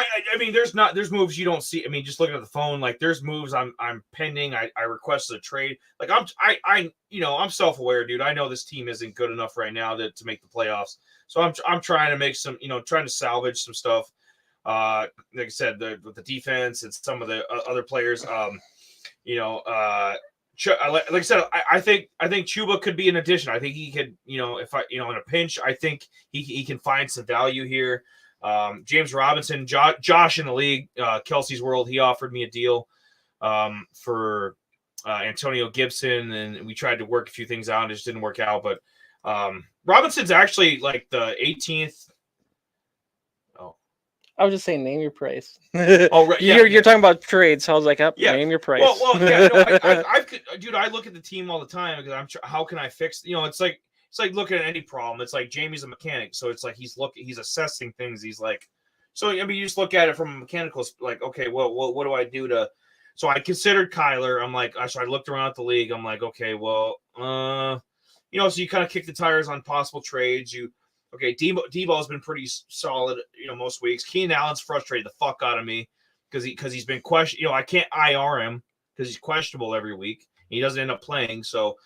there's moves you don't see. Just looking at the phone, like there's moves I'm pending. I requested a trade. Like I'm self-aware, dude. I know this team isn't good enough right now to make the playoffs. So I'm trying to make some, trying to salvage some stuff. Like I said, with the defense and some of the other players, like I said, I think Chuba could be an addition. I think he could, if in a pinch, I think he can find some value here. James Robinson, Josh in the league, Kelsey's World, he offered me a deal for Antonio Gibson, and we tried to work a few things out. It just didn't work out. But Robinson's actually like the 18th. I was just saying, name your price. Oh, right. Yeah, you're talking about trades. So I was like, name your price. Well, yeah. No, dude, I look at the team all the time because how can I fix? It's like looking at any problem. It's like Jamie's a mechanic, so it's like he's assessing things. He's like, so you just look at it from a mechanical, like, okay, well, what do I do to? So I considered Kyler. I'm like, so I looked around at the league. I'm like, okay, well, so you kind of kick the tires on possible trades. Debo has been pretty solid, most weeks. Keenan Allen's frustrated the fuck out of me because he's been questioned. I can't IR him because he's questionable every week. He doesn't end up playing. So,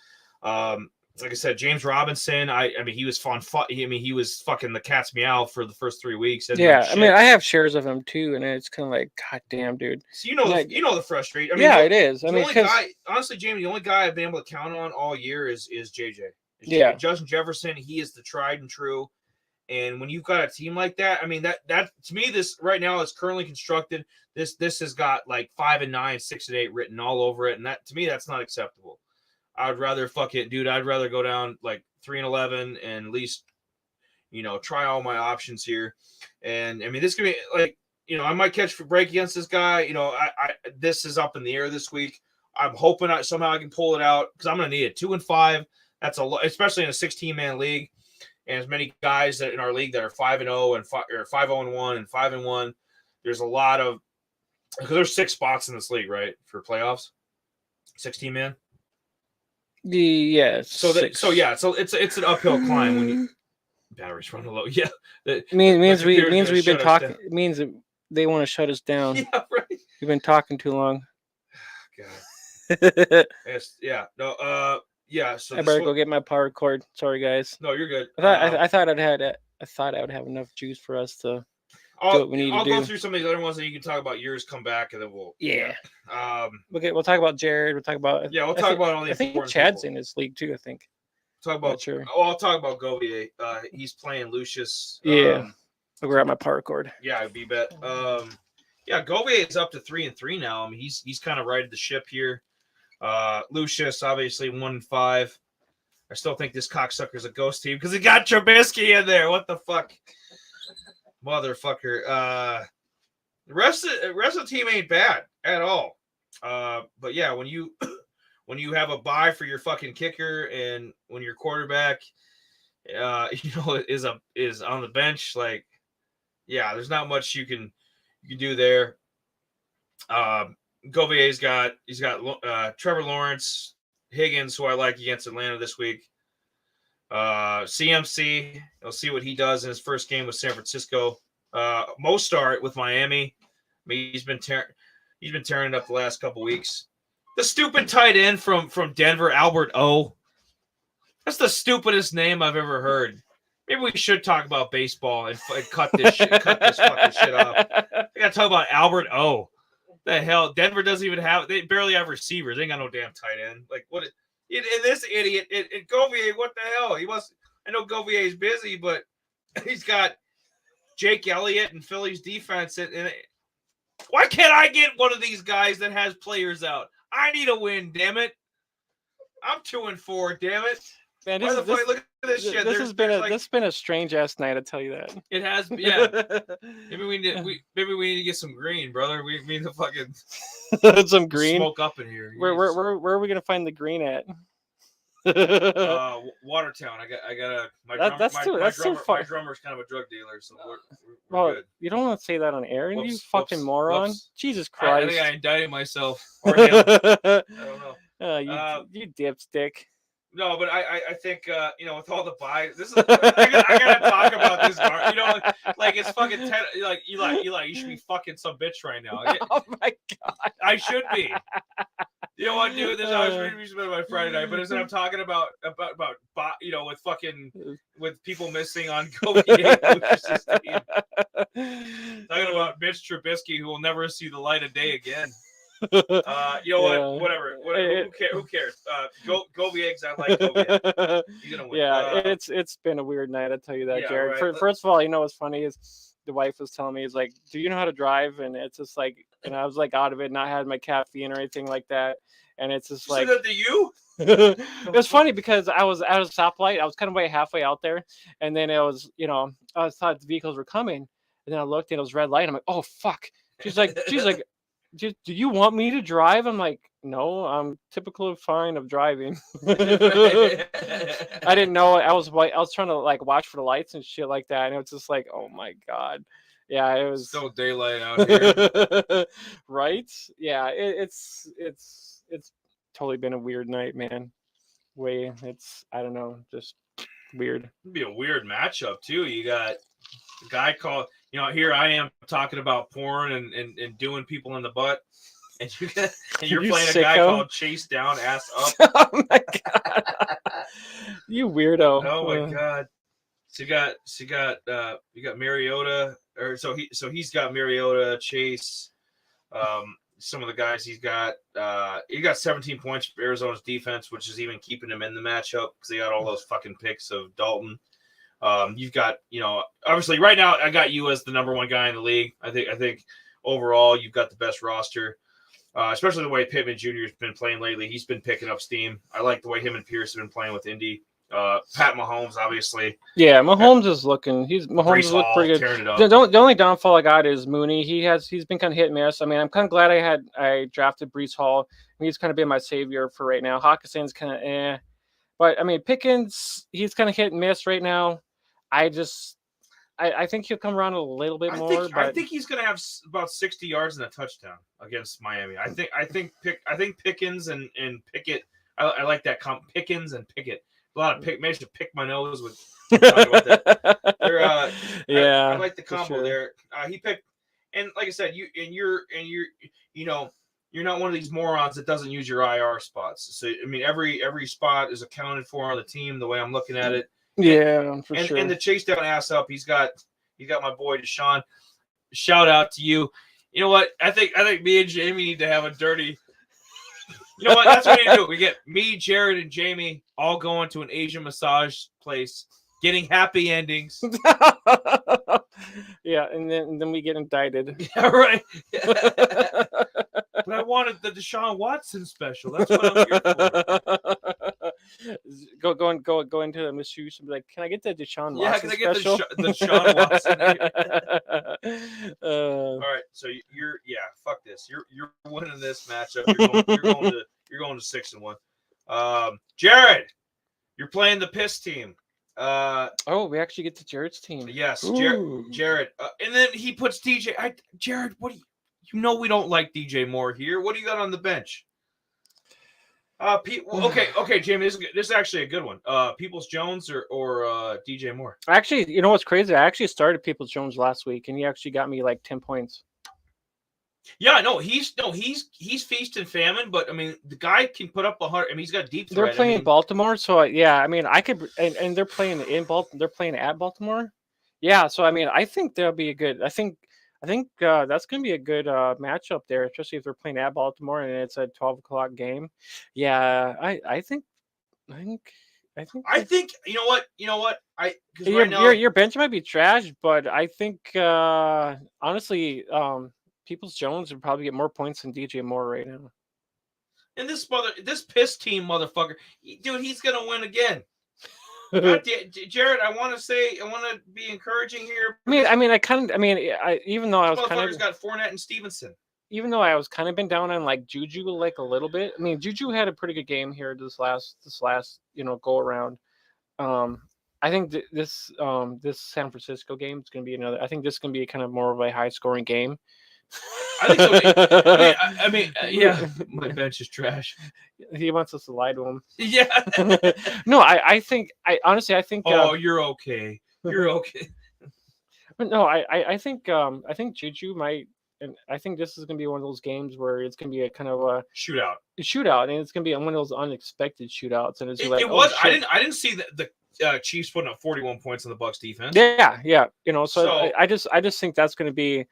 like I said, James Robinson, he was fun. He was fucking the cat's meow for the first 3 weeks. Yeah, I have shares of him too, and it's kind of like, god damn, dude. So the frustration. It is. Honestly, Jamie, the only guy I've been able to count on all year is JJ. Yeah, Justin Jefferson, he is the tried and true. And when you've got a team like that, that to me, this right now is currently constructed. This has got like 5-9, 6-8 written all over it, and that to me, that's not acceptable. I'd rather I'd rather go down like 3-11 and at least, try all my options here. And this could be like, I might catch a break against this guy. This is up in the air this week. I'm hoping somehow I can pull it out because I'm going to need it. 2-5. That's a lot, especially in a 16-man league. And as many guys that in our league that are 5-0 and 5-0-1 and 5-1, there's a lot of because there's 6 spots in this league, right, for playoffs, 16-man. Yeah. So it's an uphill climb when you batteries running low. Yeah, means we've been talking. It means that they want to shut us down. Yeah, right. We've been talking too long. God. Yeah. No. Yeah, so I better go get my power cord. Sorry, guys. No, you're good. I thought I would have enough juice for us to. what we need I'll to go do. through some of these other ones, and you can talk about yours. Come back, and then we'll. Yeah. Okay. We'll talk about Jared. We'll talk about. Yeah, we'll talk about all the I think important Chad's people. in his league too. I think. Talk about. Not sure. Oh, I'll talk about Govier. He's playing Lucius. Yeah. I'll grab my power cord. Yeah, B-bet. Yeah, Govier is up to 3-3 now. I mean, he's kind of righted the ship here. Lucius obviously 1-5. I still think this cocksucker's a ghost team because he got Trubisky in there. What the fuck, motherfucker? The rest of the team ain't bad at all. But yeah, when you have a bye for your fucking kicker and when your quarterback, is on the bench, like, yeah, there's not much you can do there. Govier's got Trevor Lawrence, Higgins, who I like against Atlanta this week. CMC, we'll see what he does in his first game with San Francisco. Mostart with Miami. I mean, he's been tearing it up the last couple weeks. The stupid tight end from Denver, Albert O. That's the stupidest name I've ever heard. Maybe we should talk about baseball and cut this fucking shit off. I gotta talk about Albert O. The hell, Denver doesn't even have. They barely have receivers. They ain't got no damn tight end. Like what? And this idiot, Govier. What the hell? He must. I know Govier's busy, but he's got Jake Elliott and Philly's defense. And why can't I get one of these guys that has players out? I need a win, damn it. I'm 2-4, damn it. Man, Look at this shit. This has been a strange ass night. I tell you that. It has, yeah. Maybe we need to get some green, brother. We need to fucking some green smoke up in here. Where are we gonna find the green at? Watertown. My drummer's kind of a drug dealer, so we're good. You don't want to say that on air, you fucking moron. Whoops. Jesus Christ! I think I indicted myself. Or him. I don't know. You dipstick. No, but I think with all the buys, this is I gotta talk about this guy. Like it's fucking 10. Like Eli, you should be fucking some bitch right now. Oh my god, I should be. You know what, dude? I was reading about my Friday night, but instead I'm talking about with people missing on Lucas's team. Talking about Mitch Trubisky, who will never see the light of day again. What? Whatever. Who cares? Go the eggs. I like Govier. He's gonna win. Yeah, it's been a weird night. I tell you that, yeah, Jared. Right. First of all, what's funny is the wife was telling me, "Is like, do you know how to drive?" And it's just like, and I was like out of it, not had my caffeine or anything like that. And it's just like, said that to you? It was funny because I was at a stoplight. I was kind of halfway out there, and then it was, I thought the vehicles were coming, and then I looked and it was red light. I'm like, oh fuck. She's like. Do you want me to drive? I'm like, no, I'm typically fine of driving. I didn't know. I was trying to like watch for the lights and shit like that, and it was just like, oh my god, yeah, it was still daylight out here, right? Yeah, it's totally been a weird night, man. I don't know, just weird. It'd be a weird matchup too. You got a guy called. Here I am talking about porn and doing people in the butt, and you're playing a guy called Chase Down Ass Up. Oh my god, you weirdo! Oh my god. So you got Mariota, he's got Mariota, Chase, some of the guys he's got. He got 17 points for Arizona's defense, which is even keeping him in the matchup because they got all those fucking picks of Dalton. You've got, obviously right now I got you as the number one guy in the league. I think overall you've got the best roster, especially the way Pittman Jr. has been playing lately. He's been picking up steam. I like the way him and Pierce have been playing with Indy. Pat Mahomes, obviously. Yeah, Mahomes is looking. Mahomes is looking pretty good. The only downfall I got is Mooney. He's been kind of hit and miss. I mean, I'm kind of glad I drafted Breece Hall. He's kind of been my savior for right now. Hawkinson's kind of eh. But I mean, Pickens, he's kind of hit and miss right now. I think he'll come around a little bit more. I think he's going to have about 60 yards and a touchdown against Miami. I think Pickens and Pickett. I like that Pickens and Pickett. A lot of managed to pick my nose with. About that. Yeah, I like the combo there. He picked, and like I said, you're not one of these morons that doesn't use your IR spots. So I mean, every spot is accounted for on the team. The way I'm looking at it. Yeah, for sure. And the Chase Down Ass Up, he's got my boy Deshaun. shout out to you. You know what? I think me and Jamie need to have a dirty. You know what? That's what we need to do. We get me, Jared, and Jamie all going to an Asian massage place, getting happy endings. Yeah, and then we get indicted. Yeah, right. But I wanted the Deshaun Watson special. That's what I'm here for. Go into the masseuse and be like, "Can I get the Deshaun Yeah, Watson can I get special?" the Deshaun Watson? All right, so fuck this. You're winning this matchup. You're going to 6-1. Jared, you're playing the Piss team. Oh, we actually get to Jared's team. Yes, Ooh. Jared. And then he puts DJ. Jared, what do you we don't like DJ Moore here. What do you got on the bench? Okay, Jamie, this is actually a good one. Peoples Jones or DJ Moore. Actually, you know what's crazy? I actually started Peoples Jones last week, and he actually got me like 10 points. Yeah, he's feast and famine, but I mean the guy can put up 100. I mean he's got deep threat. They're playing Baltimore, so yeah, I mean I could, and they're playing in Baltimore. They're playing at Baltimore. Yeah, so I mean I think that'll be a good. I think that's going to be a good matchup there, especially if they're playing at Baltimore and it's a 12 o'clock game. Yeah, I think you know what your bench might be trash, but I think honestly, Peoples Jones would probably get more points than DJ Moore right now. And this Piss team motherfucker, dude, he's gonna win again. Jared, I want to be encouraging here. Even though I was got Fournette and Stevenson. Even though I was kind of been down on like Juju like a little bit. I mean, Juju had a pretty good game here this last go around. I think this San Francisco game is going to be another. I think this is going to be kind of more of a high scoring game. I think so. I mean, yeah. My bench is trash. He wants us to lie to him. Yeah. No, I think. Oh, you're okay. You're okay. But no, I think Juju might, and I think this is going to be one of those games where it's going to be a kind of a shootout, and it's going to be one of those unexpected shootouts. And it's like, it was. Shit. I didn't see the Chiefs putting up 41 points on the Bucs defense. Yeah. So I just think that's going to be.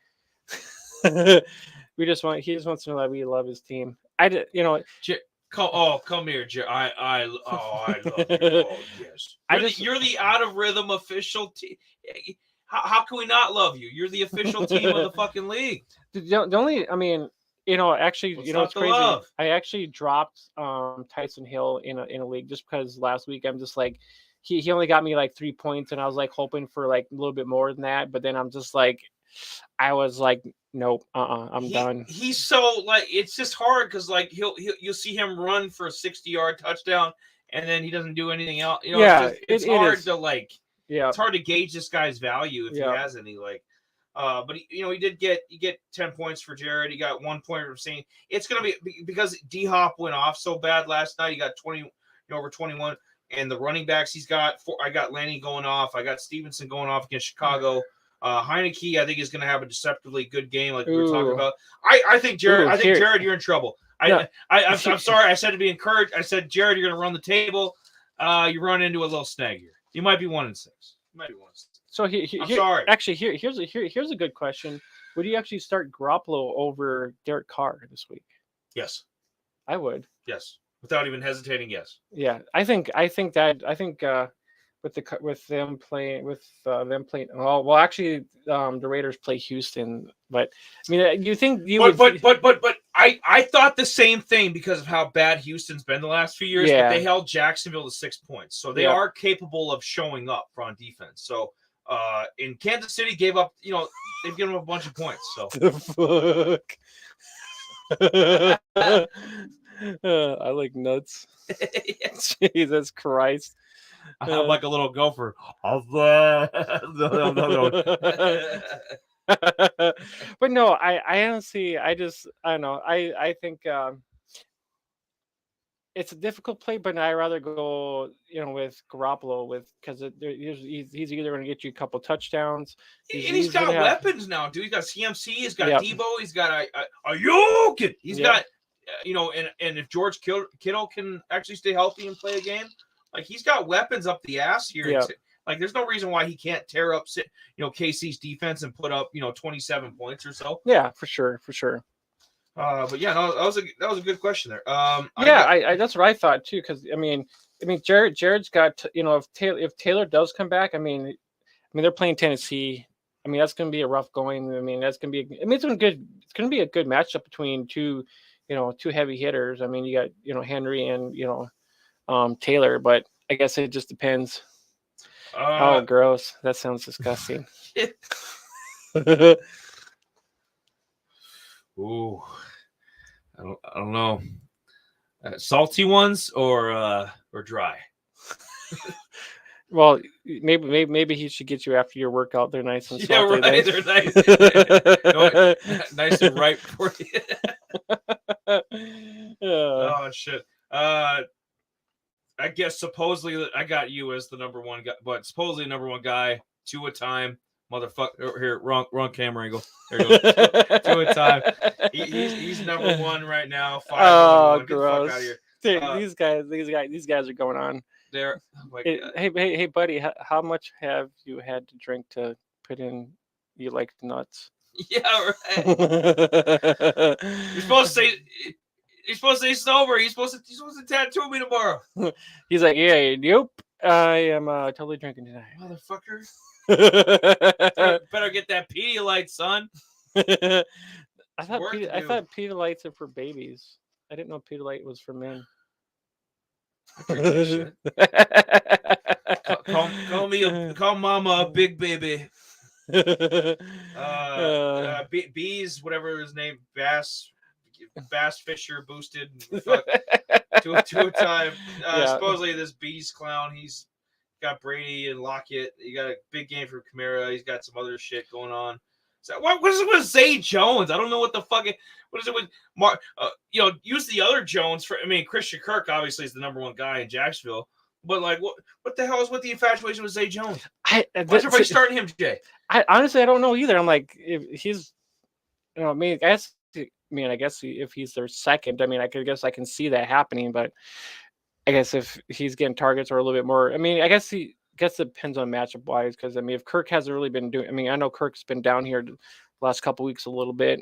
He just wants to know that we love his team. Come here, Jerry. I love you. Oh, yes. You're the out of rhythm official team. How can we not love you? You're the official team of the fucking league. The only, I mean, actually, it's crazy. Love? I actually dropped Tyson Hill in a league just because last week I'm just like, he only got me like 3 points, and I was like hoping for like a little bit more than that, but then I'm just like, I was like, nope, I'm done. He's so like, it's just hard because like you'll see him run for a 60-yard touchdown, and then he doesn't do anything else. It's hard to like. Yeah, it's hard to gauge this guy's value if he has any. Like, but he did get 10 points for Jared. He got 1 point from seeing. It's gonna be because D Hop went off so bad last night. He got 20, over 21, and the running backs he's got. I got Lanny going off. I got Stevenson going off against Chicago. Heineke, I think, is going to have a deceptively good game, like we were talking about. I think Jared. Jared, you're in trouble. I'm sorry. I said to be encouraged. I said, Jared, you're going to run the table. You run into a little snag here. You might be 1-6. So I'm sorry. Actually, here's a good question. Would you actually start Garoppolo over Derek Carr this week? Yes, I would. Yes, without even hesitating. Yes. Yeah, I think with them playing. Oh, well, actually, the Raiders play Houston, but I mean, you think you would? But I thought the same thing because of how bad Houston's been the last few years. Yeah. But they held Jacksonville to 6 points, so they are capable of showing up on defense. So, in Kansas City gave up. They've given up a bunch of points. So. The fuck. I like nuts. Jesus Christ. I'm like a little gopher. But no, I honestly, I don't know. I think it's a difficult play, but I'd rather go, with Garoppolo because he's either going to get you a couple touchdowns. He's got weapons now, dude. He's got CMC. He's got Debo. He's got Ayuk. He's got, and if George Kittle can actually stay healthy and play a game. Like, he's got weapons up the ass here. Yeah. Like, there's no reason why he can't tear up, KC's defense and put up, 27 points or so. Yeah, for sure. But yeah, no, that was a good question there. I that's what I thought too. Because I mean, Jared's got if Taylor does come back, I mean they're playing Tennessee. I mean that's going to be a rough going. I mean that's going to be. It's going to be a good matchup between two heavy hitters. I mean you got Henry and Taylor, but I guess it just depends. Oh, gross! That sounds disgusting. Ooh, I don't know. Salty ones or dry? Well, maybe he should get you after your workout. They're nice and salty. Yeah, right. They're nice, nice and ripe for you. Oh shit. I guess supposedly I got you as the number one guy, but supposedly number one guy, 2 a time. Motherfucker, here, wrong camera angle. There you go. 2 a time. He's number one right now. 5 Oh, Get the fuck out of here. Dude, these guys are going on. There. Hey, buddy, how much have you had to drink to put in? You like nuts? Yeah, right. You're supposed to stay sober. He's supposed to tattoo me tomorrow. He's like, yeah, nope. I am totally drinking tonight, motherfucker. Better get that Pedialyte, son. I thought Pedialytes are for babies. I didn't know Pedialyte was for men. Call mama a big baby. Bees, whatever his name, Bass Fisher boosted. Fuck, to a time. Supposedly this Bees clown, he's got Brady and Lockett. You got a big game for Kamara. He's got some other shit going on. So what is it with Zay Jones? I don't know what the fuck. What is it with Mark? Use the other Jones for. I mean, Christian Kirk obviously is the number one guy in Jacksonville. But like, what the hell is with the infatuation with Zay Jones? Why is everybody starting him, Jay? I honestly don't know either. I'm like, if he's, I guess if he's their second, I guess I can see that happening. But I guess if he's getting targets or a little bit more, I guess it depends on matchup wise. Because if Kirk hasn't really been doing, I know Kirk's been down here the last couple weeks a little bit,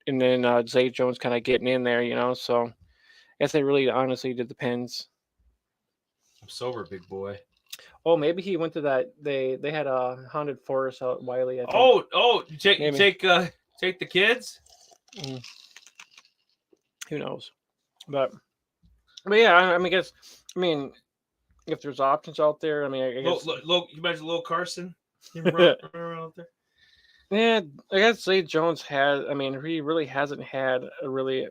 and then Zay Jones kind of getting in there, So I guess it really honestly depends. I'm sober, big boy. Oh, maybe he went to that. They had a haunted forest out at Wiley. I think. Oh, take the kids. Who knows? But yeah, if there's options out there, I guess. You imagine Lil Carson run out there. Yeah, I guess Zay Jones has. He really hasn't had a really.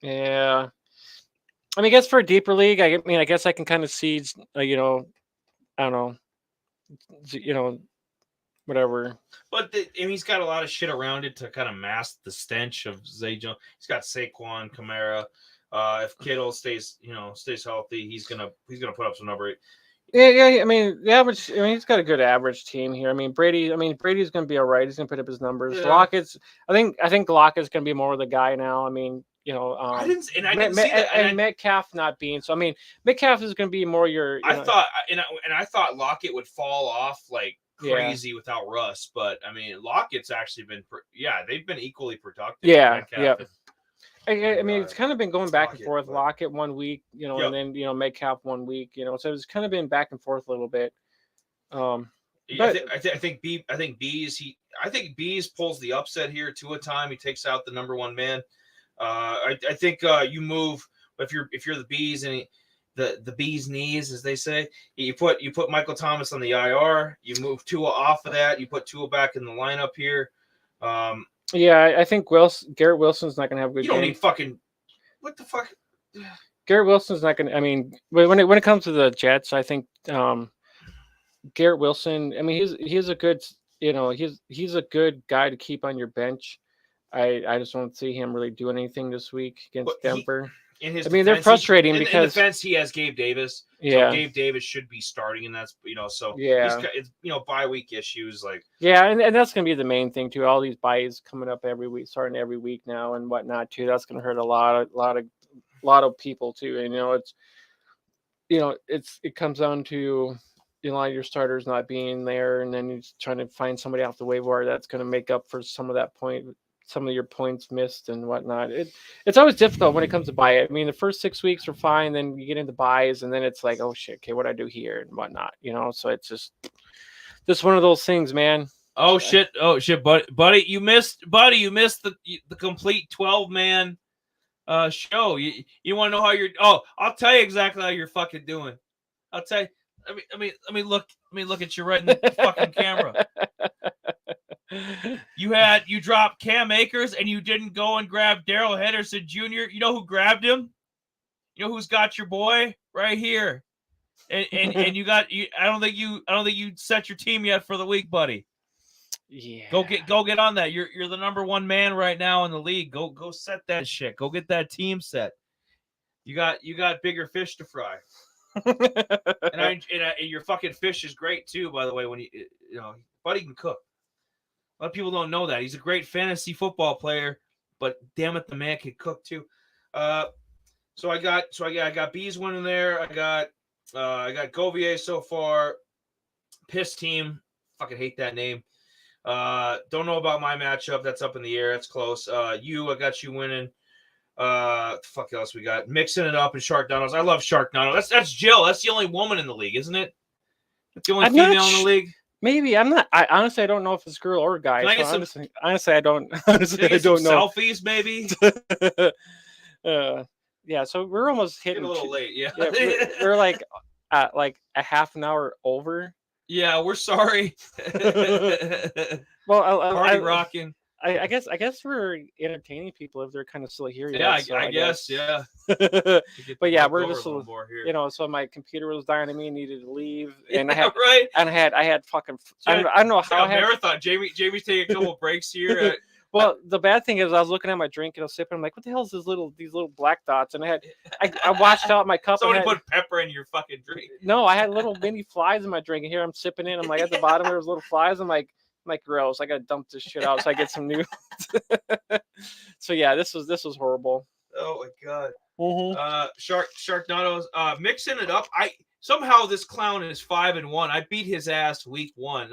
Yeah. I guess for a deeper league, I guess I can kind of see, I don't know, whatever. But he's got a lot of shit around it to kind of mask the stench of Zay Jones. He's got Saquon, Kamara. If Kittle stays healthy, he's gonna put up some number. Yeah. The average. He's got a good average team here. Brady's gonna be all right. He's gonna put up his numbers. Yeah. Lockett's. I think Lockett's gonna be more the guy now. I didn't see that. And Metcalf not being so. Metcalf is going to be more your. I thought Lockett would fall off like crazy without Russ, but Lockett's actually been. They've been equally productive. Yeah. It's kind of been going back and forth. Lockett 1 week, and then Metcalf 1 week, So it's kind of been back and forth a little bit. I think Bees pulls the upset here 2 a time. He takes out the number one man. I think you move if you're the Bees and the Bees knees, as they say. You put Michael Thomas on the IR. You move Tua off of that. You put Tua back in the lineup here. I think Garrett Wilson's not going to have a good game. You don't need fucking what the fuck. Garrett Wilson's not going to. When it comes to the Jets, I think Garrett Wilson. He's a good. He's a good guy to keep on your bench. I just don't see him really doing anything this week against Denver. They're frustrating because in defense he has Gabe Davis. Yeah, so Gabe Davis should be starting, and that's it's bye week issues like. Yeah, and that's gonna be the main thing too. All these buys coming up every week, starting every week now and whatnot too. That's gonna hurt a lot of people too. And it comes down to a lot of your starters not being there, and then you're trying to find somebody off the waiver wire that's going to make up for some of your points missed and whatnot. It's always difficult when it comes to buy. I mean, the first 6 weeks are fine, then you get into buys, and then it's like, oh shit, okay, what do I do here and whatnot, So it's just one of those things, man. Oh shit, buddy, you missed the complete 12-man show. You want to know how you're? Oh, I'll tell you exactly how you're fucking doing. I'll tell you. Let me look at you right in the fucking camera. You dropped Cam Akers and you didn't go and grab Daryl Henderson Jr. You know who grabbed him? You know who's got your boy right here? And you got you. I don't think you set your team yet for the week, buddy. Yeah. Go get on that. You're the number one man right now in the league. Go set that shit. Go get that team set. You got bigger fish to fry. and your fucking fish is great too, by the way. When buddy can cook. A lot of people don't know that. He's a great fantasy football player, but damn it, the man can cook too. So I got Bees winning there. I got Govier so far. Piss team. Fucking hate that name. Don't know about my matchup. That's up in the air. That's close. I got you winning. The fuck else we got? Mixing it up in Sharknadoes. I love Sharknado. That's Jill. That's the only woman in the league, isn't it? That's the only female in the league. Maybe I'm not. I honestly I don't know if it's girl or guy. Can I get honestly I don't. Honestly I don't know. Selfies maybe. Yeah. So we're almost hitting a little late. Yeah. We're like a half an hour over. Yeah, we're sorry. Well, party rocking. I guess we're entertaining people if they're kind of still here. Yeah, I guess. Yeah. But yeah, we're just more here. So my computer was dying on me, needed to leave, and I had fucking. I don't know how. Marathon. Jamie's taking a couple breaks here. Well, the bad thing is I was looking at my drink and I was sipping. I'm like, what the hell is these little black dots? And I washed out my cup. Somebody put pepper in your fucking drink. No, I had little mini flies in my drink, and here I'm sipping in. I'm like, at the bottom there's little flies. I'm like gross. I gotta dump this shit out so I get some new. So yeah, this was horrible. Oh my god. Mm-hmm. Sharknadoes. Mixing it up. Somehow this clown is 5-1. I beat his ass week 1.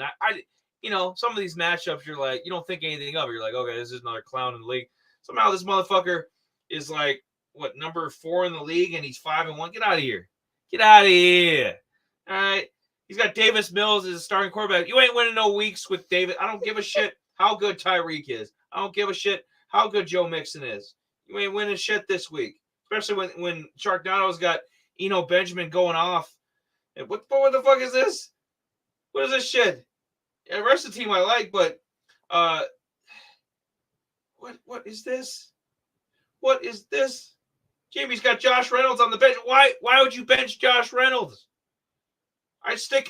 Some of these matchups, you're like, you don't think anything of it. You're like, okay, this is another clown in the league. Somehow this motherfucker is like, what, number 4 in the league, and he's 5-1. Get out of here. Get out of here. All right. He's got Davis Mills as a starting quarterback. You ain't winning no weeks with David. I don't give a shit how good Tyreek is. I don't give a shit how good Joe Mixon is. You ain't winning shit this week, especially when Sharknadoes got Eno Benjamin going off. And what the fuck is this? What is this shit? Yeah, the rest of the team I like, but what is this? What is this? Jamie's got Josh Reynolds on the bench. Why would you bench Josh Reynolds? I'd stick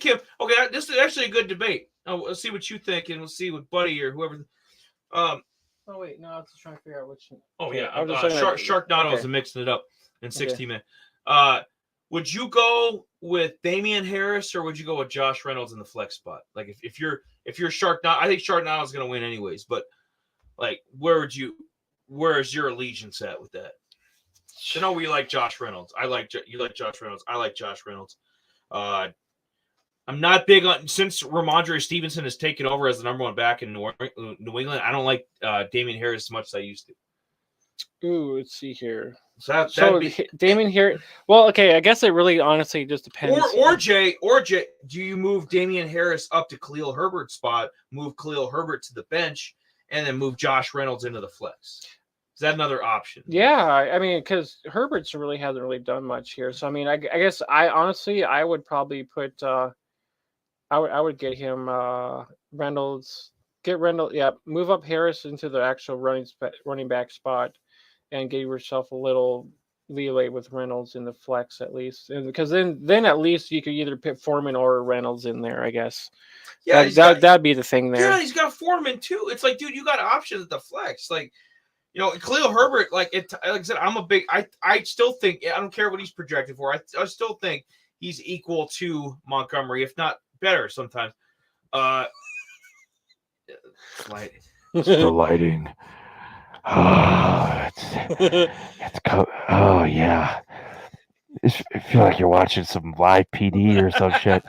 him. Okay, this is actually a good debate. Let's see what you think, and we'll see what Buddy or whoever. Oh wait, no, I was just trying to figure out which. Oh yeah, Sharknadoes and mixing it up in 16 minutes. Would you go with Damian Harris or would you go with Josh Reynolds in the flex spot? Like if you're Sharknadoes, I think Sharknadoes is going to win anyways. But like, where's your allegiance at with that? I know we like Josh Reynolds. You like Josh Reynolds. I like Josh Reynolds. I'm not big on, since Ramondre Stevenson has taken over as the number 1 back in New England. I don't like Damian Harris as much as I used to. Ooh, let's see here. So Damian Harris. Well, okay, I guess it really honestly just depends. Or Jay, do you move Damian Harris up to Khalil Herbert's spot, move Khalil Herbert to the bench, and then move Josh Reynolds into the flex? Is that another option? Yeah, I mean, because Herbert's hasn't really done much here. So I mean, I guess I would probably put. I would get him Reynolds. Get Reynolds. Yeah, move up Harris into the actual running back spot, and give yourself a little leeway with Reynolds in the flex at least, and because then at least you could either put Foreman or Reynolds in there, I guess. Yeah, that'd be the thing there. Yeah, he's got Foreman too. It's like, dude, you got options at the flex, like. Khalil Herbert, like I said, I still think, I don't care what he's projected for. I still think he's equal to Montgomery, if not better sometimes. Lighting. It's the lighting. Oh, oh yeah. I feel like you're watching some live PD or some shit.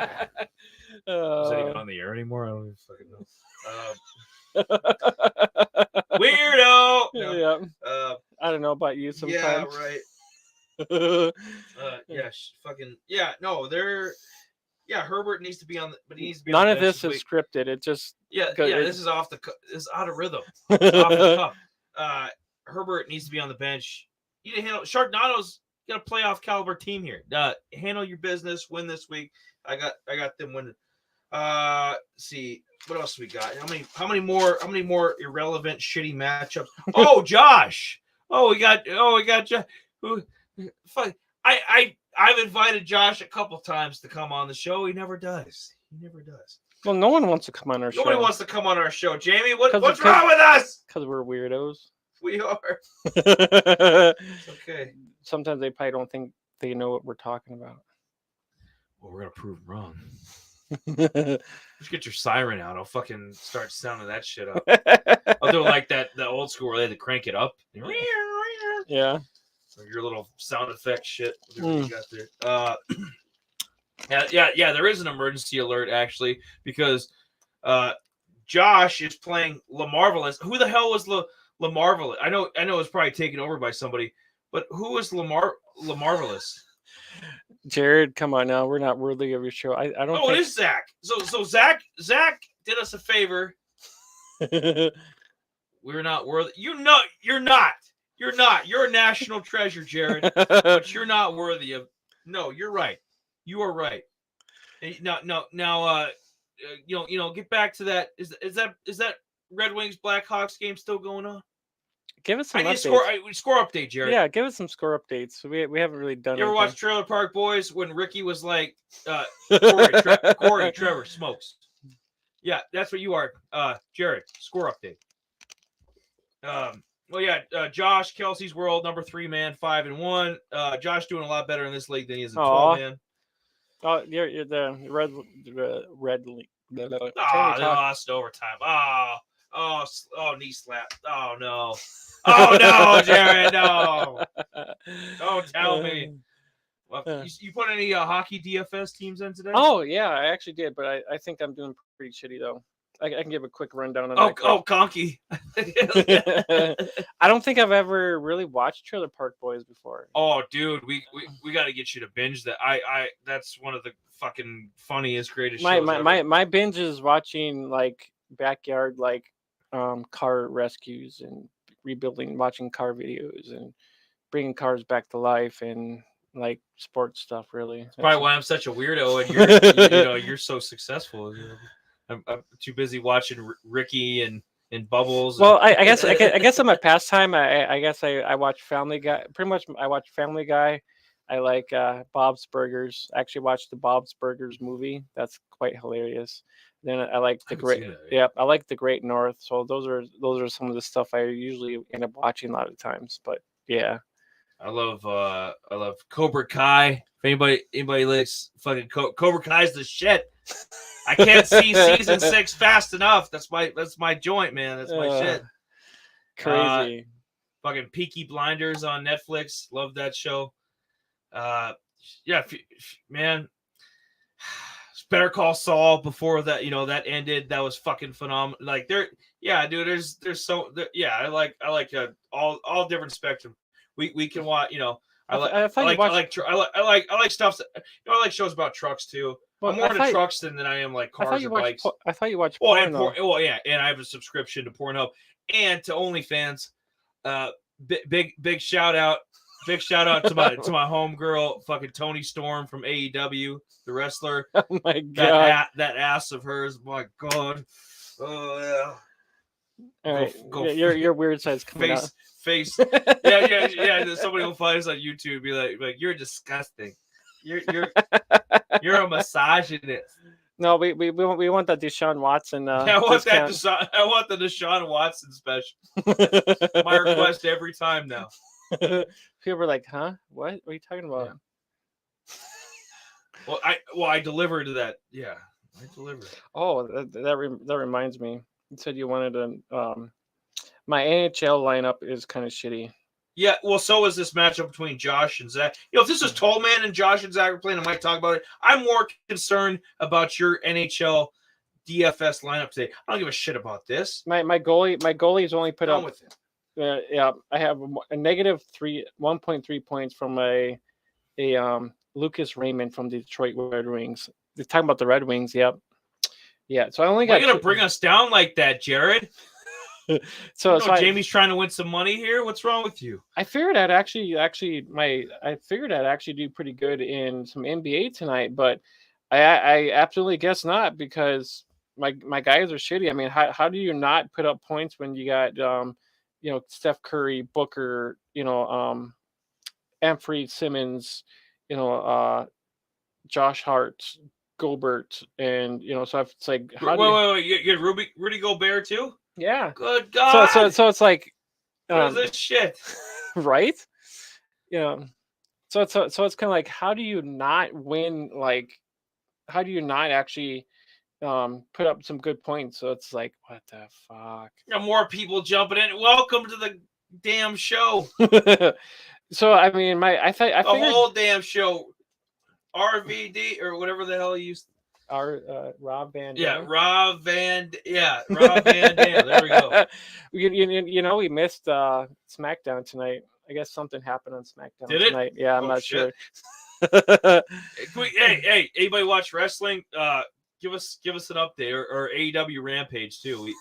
Is that even on the air anymore? I don't even fucking know. Weirdo. No. Yeah. I don't know about you Yeah, sometimes. right. Fucking yeah. No, they're Herbert needs to be on, but he needs to be. None on of the bench this is week. scripted. It just This is off the. This is out of rhythm. It's off the cuff. Herbert needs to be on the bench. You need to handle Sharknado's got a playoff caliber team here. Handle your business. Win this week. I got them winning. See what else we got. How many more irrelevant shitty matchups? Oh, Josh. We got Josh. I've invited Josh a couple times to come on the show. He never does. Well, no one wants to come on our show. Nobody wants to come on our show. Jamie, what's wrong with us? Because we're weirdos. We are. Okay. Sometimes they probably don't think they know what we're talking about. Well, we're gonna prove them wrong. Just get your siren out. I'll fucking start sounding that shit up. I'll do like the old school where they had to crank it up. Yeah. Or your little sound effect shit. Whatever you got there. There is an emergency alert actually because Josh is playing LaMarvelous. Who the hell was LaMarvelous? I know it was probably taken over by somebody, but who was LaMarvelous? Jared, come on now. We're not worthy of your show. I don't Oh, it is Zach. So Zach did us a favor. We're not worthy. You're not. You're a national treasure, Jared. But you're not worthy of. No, you're right. You are right. Now, get back to that. Is that Red Wings Blackhawks game still going on? Give us some updates. Score update, Jared. Yeah, give us some score updates. We haven't really done. You ever watch Trailer Park Boys when Ricky was like, Corey, Trevor, Smokes? Yeah, that's what you are, Jared. Score update. Josh, Kelsey's World, number 3 man, 5-1. Josh doing a lot better in this league than he is in 12 man. Oh, you're the red league. They lost overtime. Oh, knee slap. Oh no. Oh no, Jared, no. Don't tell me. Well, you put any hockey DFS teams in today? Oh yeah, I actually did, but I think I'm doing pretty shitty though. I can give a quick rundown on that. Conky. I don't think I've ever really watched Trailer Park Boys before. Oh, dude, we got to get you to binge that. I that's one of the fucking funniest, greatest shows ever. My binge is watching like backyard car rescues and rebuilding, watching car videos and bringing cars back to life and like sports stuff. Really, that's probably why I'm such a weirdo and you're so successful. I'm too busy watching Ricky and Bubbles. Well, I guess on my pastime, I guess I watch Family Guy. Pretty much, I watch Family Guy. I like Bob's Burgers. I actually watched the Bob's Burgers movie. That's quite hilarious. Then I like I like The Great North. So those are some of the stuff I usually end up watching a lot of times. But yeah, I love Cobra Kai. If anybody likes fucking Cobra Kai's the shit. I can't see season 6 fast enough. That's my joint, man. That's my shit. Crazy. Fucking Peaky Blinders on Netflix. Love that show. Man. Better Call Saul before that, that ended. That was fucking phenomenal. Like there's I like all different spectrum. We can watch, I like stuff. I like shows about trucks too. Well, I'm more into trucks than I am like cars and bikes. I thought you watched porn. And I have a subscription to Pornhub and to OnlyFans. Big shout out. Big shout out to my homegirl, fucking Toni Storm from AEW, the wrestler. Oh my god, that ass of hers, my god. Oh yeah. All right, your weird side's coming out. Face. Yeah. Somebody will find us on YouTube, be like, you're disgusting. You're a misogynist. No, we want that Deshaun Watson. I want the Deshaun Watson special. My request every time now. People are like, huh? What are you talking about? Yeah. I delivered that. Yeah, I delivered. Oh, that reminds me. You said you wanted to. My NHL lineup is kind of shitty. Yeah, well, so is this matchup between Josh and Zach. If this is Tall Man and Josh and Zach were playing, I might talk about it. I'm more concerned about your NHL DFS lineup today. I don't give a shit about this. My goalie's only put Done up. with it. Yeah, I have a negative 1.3 points from a Lucas Raymond from the Detroit Red Wings. They're talking about the Red Wings. Yep. Yeah. So I only Why got. you gonna bring us down like that, Jared? So Jamie's trying to win some money here. What's wrong with you? I figured I'd actually do pretty good in some NBA tonight, but I absolutely guess not, because my guys are shitty. I mean, how do you not put up points when you got Steph Curry, Booker, Anthony Simmons, Josh Hart, Gobert, and so it's like, wait, you had Rudy Gobert too? Yeah. Good God. So it's like, what is this shit? Right? Yeah. So it's kind of like, how do you not win? Like, how do you not actually put up some good points? So it's like, what the fuck? Got more people jumping in. Welcome to the damn show. So I mean, I figured the whole damn show. RVD or whatever the hell he used. Rob Van Dam. Yeah, Rob Van Dam. There we go. We missed SmackDown tonight. I guess something happened on SmackDown tonight. Yeah, I'm not sure. Hey, anybody watch wrestling? Give us an update, or AEW Rampage too.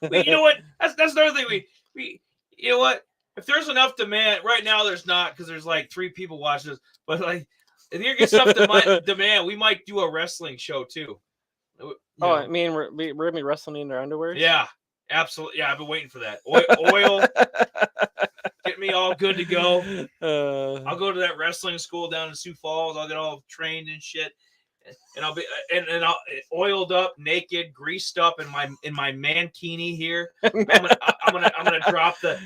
You know what? That's another thing. We you know what? If there's enough demand right now, there's not, because there's like 3 people watching this. But like, if you get stuff demand, we might do a wrestling show too. I mean, we're gonna be wrestling in their underwear. Yeah, absolutely. Yeah, I've been waiting for that. Oil, get me all good to go. I'll go to that wrestling school down in Sioux Falls. I'll get all trained and shit, and I'll be and I'll oiled up, naked, greased up in my mankini here. I'm gonna drop the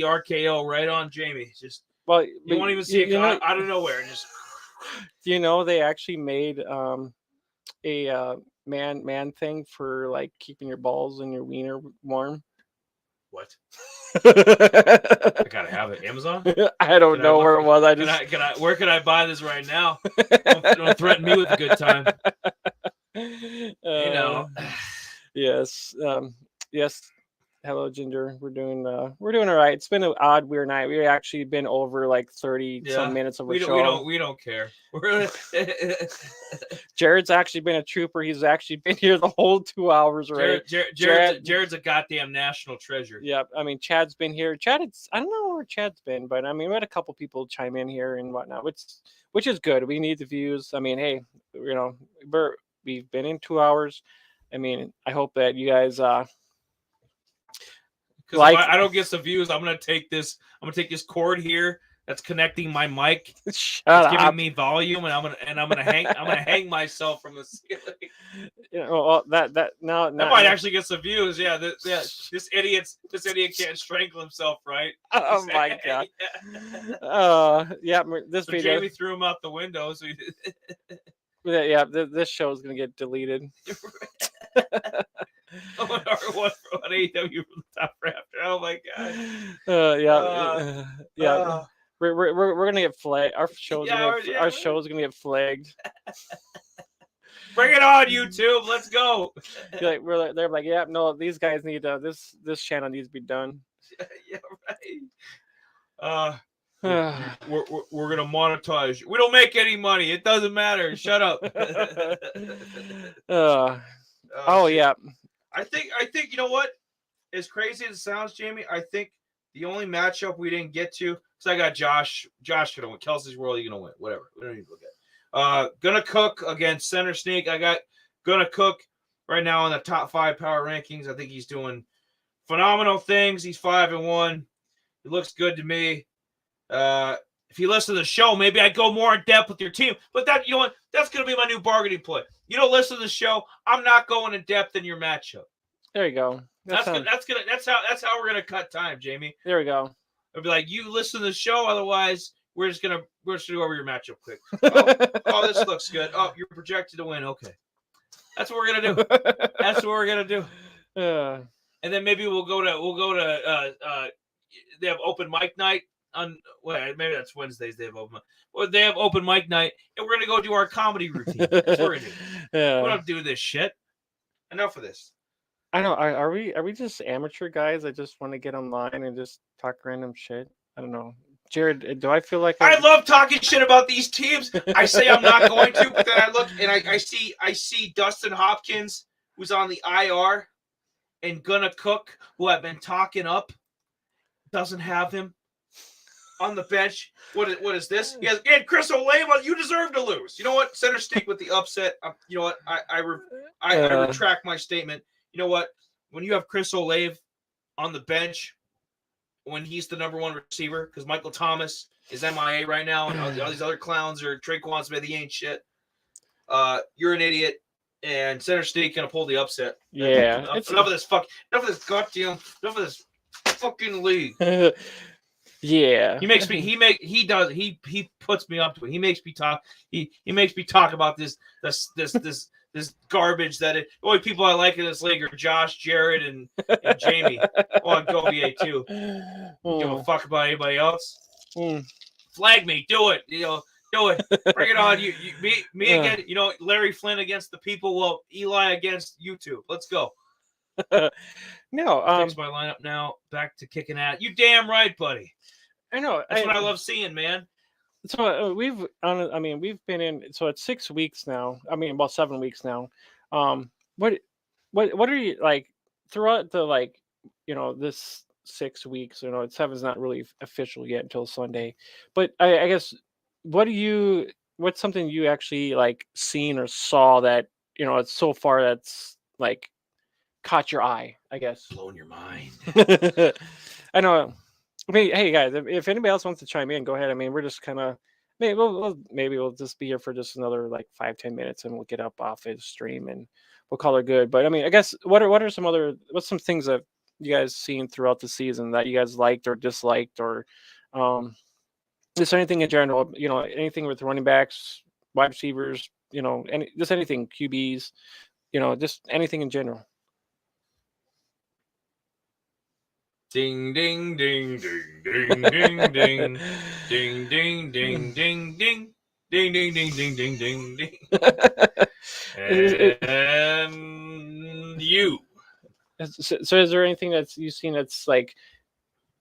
RKO right on Jamie. Just. Well, you won't even see it out of nowhere. Just they actually made a man thing for like keeping your balls and your wiener warm. What? I gotta have it. Amazon? I don't know where it was. Where can I buy this right now? Don't threaten me with a good time. Yes. Yes. Hello, Ginger. We're doing all right. It's been an odd, weird night. We've actually been over like 30 some minutes of a show. We don't care. Jared's actually been a trooper. He's actually been here the whole 2 hours already. Jared's a goddamn national treasure. Yeah, I mean, Chad's been here. I don't know where Chad's been, but I mean, we had a couple people chime in here and whatnot, which is good. We need the views. I mean, hey, we've been in 2 hours. I mean, I hope that you guys because if I don't get some views, I'm gonna take this cord here that's connecting my mic. Giving me volume, and I'm gonna hang myself from the ceiling. That might actually get some views. Yeah, this idiot can't strangle himself, right? Oh my god. This video. Jamie threw him out the window. So this show is gonna get deleted. One for AEW from the top rafter. Oh my god. We're gonna get flagged. Our show's gonna get flagged. Bring it on, YouTube. Let's go. They're like, yeah, no, these guys need this channel needs to be done. Yeah, right. We're gonna monetize. We don't make any money. It doesn't matter. Shut up. Yeah. I think you know what? As crazy as it sounds, Jamie, I think the only matchup we didn't get to, because I got Josh gonna win. Kelsey's World, you're gonna win. Whatever. We don't need to look at it. Gonna Cook against Center Sneak. I got Gonna Cook right now in the top 5 power rankings. I think he's doing phenomenal things. He's 5-1. He looks good to me. If you listen to the show, maybe I go more in depth with your team. But that, you know what? That's going to be my new bargaining play. You don't listen to the show, I'm not going in depth in your matchup. There you go. That's how we're gonna cut time, Jamie. There we go. I'll be like, you listen to the show, otherwise we're just gonna go over your matchup quick. Oh, this looks good. Oh, you're projected to win. Okay, that's what we're gonna do. That's what we're gonna do. And then maybe we'll go to they have open mic night on. Well, maybe that's Wednesdays. They have open. Well, they have open mic night, and we're gonna go do our comedy routine. That's what we're gonna do. We Yeah. don't do this shit. Enough of this. I know. Are we just amateur guys that just want to get online and just talk random shit? I don't know. Jared, do I feel like I love talking shit about these teams. I say I'm not going to, but then I look and I see Dustin Hopkins, who's on the IR, and Gunna Cook, who I've been talking up, doesn't have him on the bench. What is this? He has, and Chris Olave, you deserve to lose. You know what? Center State with the upset. You know what? I retract my statement. You know what? When you have Chris Olave on the bench, when he's the number one receiver, because Michael Thomas is MIA right now, and all these other clowns are Traquan Smith, he ain't shit. You're an idiot, and Center State gonna pull the upset. Yeah. Enough of this fucking league. Yeah. He makes me. He puts me up to it. He makes me talk. He makes me talk about this garbage that the only people I like in this league are Josh, Jared, and Jamie. Oh, and Govier too. Give a fuck about anybody else. Flag me. Do it. Do it. Bring it on. Me again. Larry Flynn against the people. Well, Eli against YouTube. Let's go. No. Fix my lineup now. Back to kicking at you. Damn right, buddy. I know. That's what I love seeing, man. So we've been in. So it's 6 weeks now. I mean, about 7 weeks now. What are you like throughout the this 6 weeks? 7's not really official yet until Sunday. But I guess what's something you actually like seen or saw that it's so far that's like caught your eye? I guess Blowing your mind. I know. I mean, hey guys, if anybody else wants to chime in, go ahead. I mean, we're just kind of maybe we'll just be here for just another like 5-10 minutes, and we'll get up off the stream and we'll call it good. But I mean, I guess what's some things that you guys seen throughout the season that you guys liked or disliked, or just anything in general? Anything with running backs, wide receivers, just anything, QBs, just anything in general. Ding ding ding ding ding ding ding ding ding ding ding ding ding ding ding ding ding ding ding. And you. So is there anything that you've seen that's like